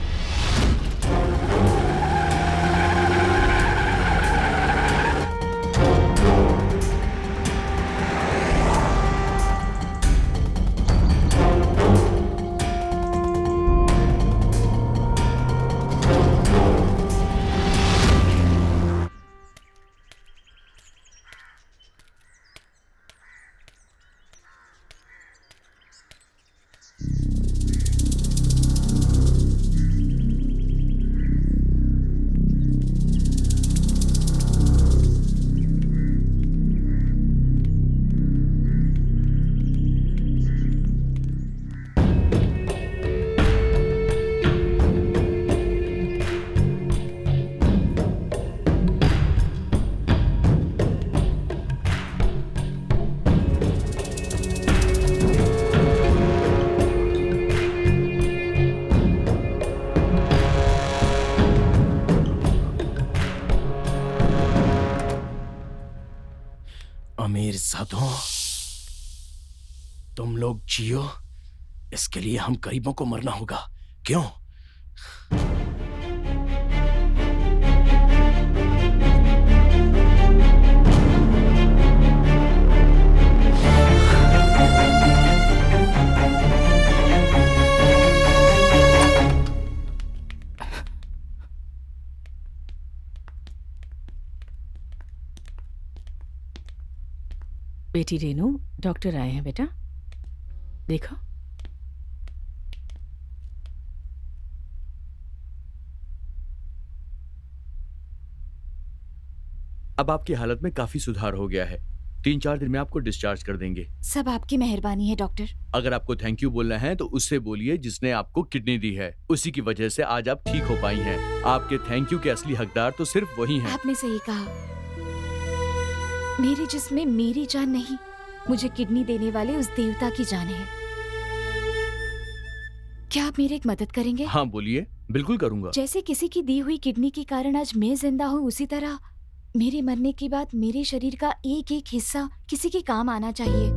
अमीरजादों, तुम लोग जियो, इसके लिए हम गरीबों को मरना होगा। क्यों? बेटी रेनू, डॉक्टर आए हैं बेटा, देखो। अब आपकी हालत में काफी सुधार हो गया है। 3-4 दिन में आपको डिस्चार्ज कर देंगे। सब आपकी मेहरबानी है डॉक्टर। अगर आपको थैंक यू बोलना है तो उससे बोलिए जिसने आपको किडनी दी है। उसी की वजह से आज आप ठीक हो पाई हैं। आपके थैंक यू के असली हकदार तो सिर्फ वही हैं। आपने सही कहा, मेरे जिस्म में मेरी जान नहीं, मुझे किडनी देने वाले उस देवता की जान है। क्या आप मेरी एक मदद करेंगे? हाँ बोलिए, बिल्कुल करूंगा। जैसे किसी की दी हुई किडनी के कारण आज मैं जिंदा हूँ, उसी तरह मेरे मरने के बाद मेरे शरीर का एक एक हिस्सा किसी के काम आना चाहिए।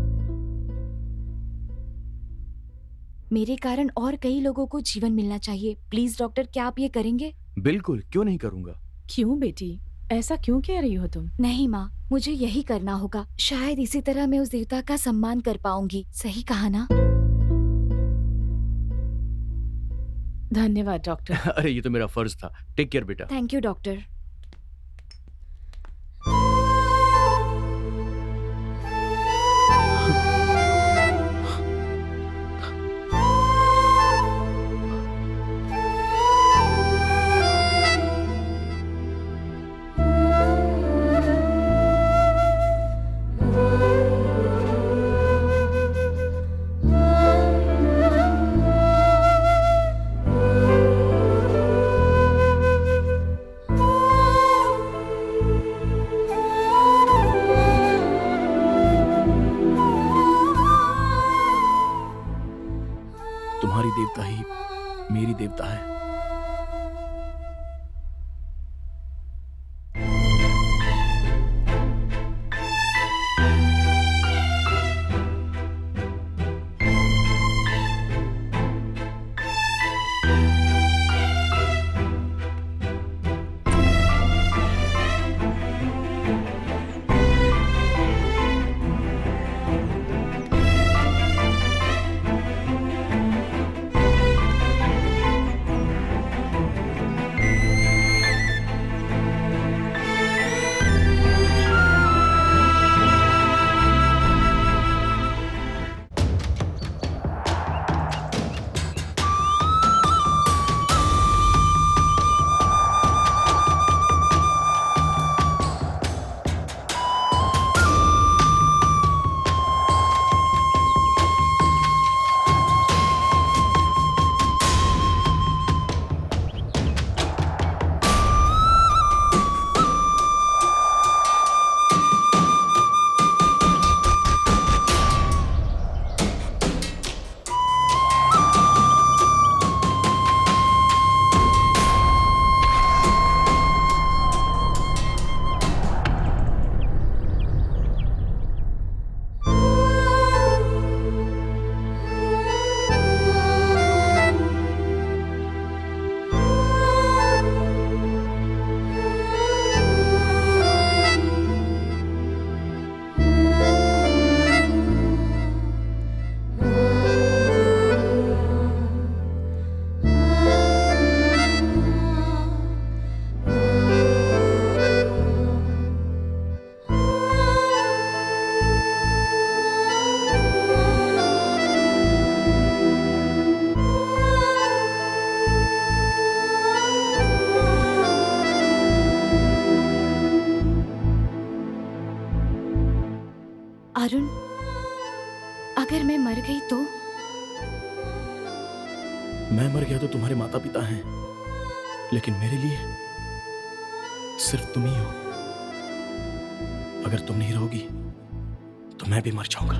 मेरे कारण और कई लोगों को जीवन मिलना चाहिए। प्लीज डॉक्टर, क्या आप ये करेंगे? बिल्कुल, क्यों नहीं करूंगा। क्यों बेटी, ऐसा क्यों कह रही हो तुम? नहीं माँ, मुझे यही करना होगा। शायद इसी तरह मैं उस देवता का सम्मान कर पाऊंगी। सही कहा ना? धन्यवाद डॉक्टर। अरे ये तो मेरा फर्ज था। टेक केयर बेटा। Thank you doctor. तुम्हारी देवता ही मेरी देवता है। अरुण, अगर मैं मर गई तो? मैं मर गया तो तुम्हारे माता पिता हैं, लेकिन मेरे लिए सिर्फ तुम ही हो। अगर तुम नहीं रहोगी तो मैं भी मर जाऊंगा।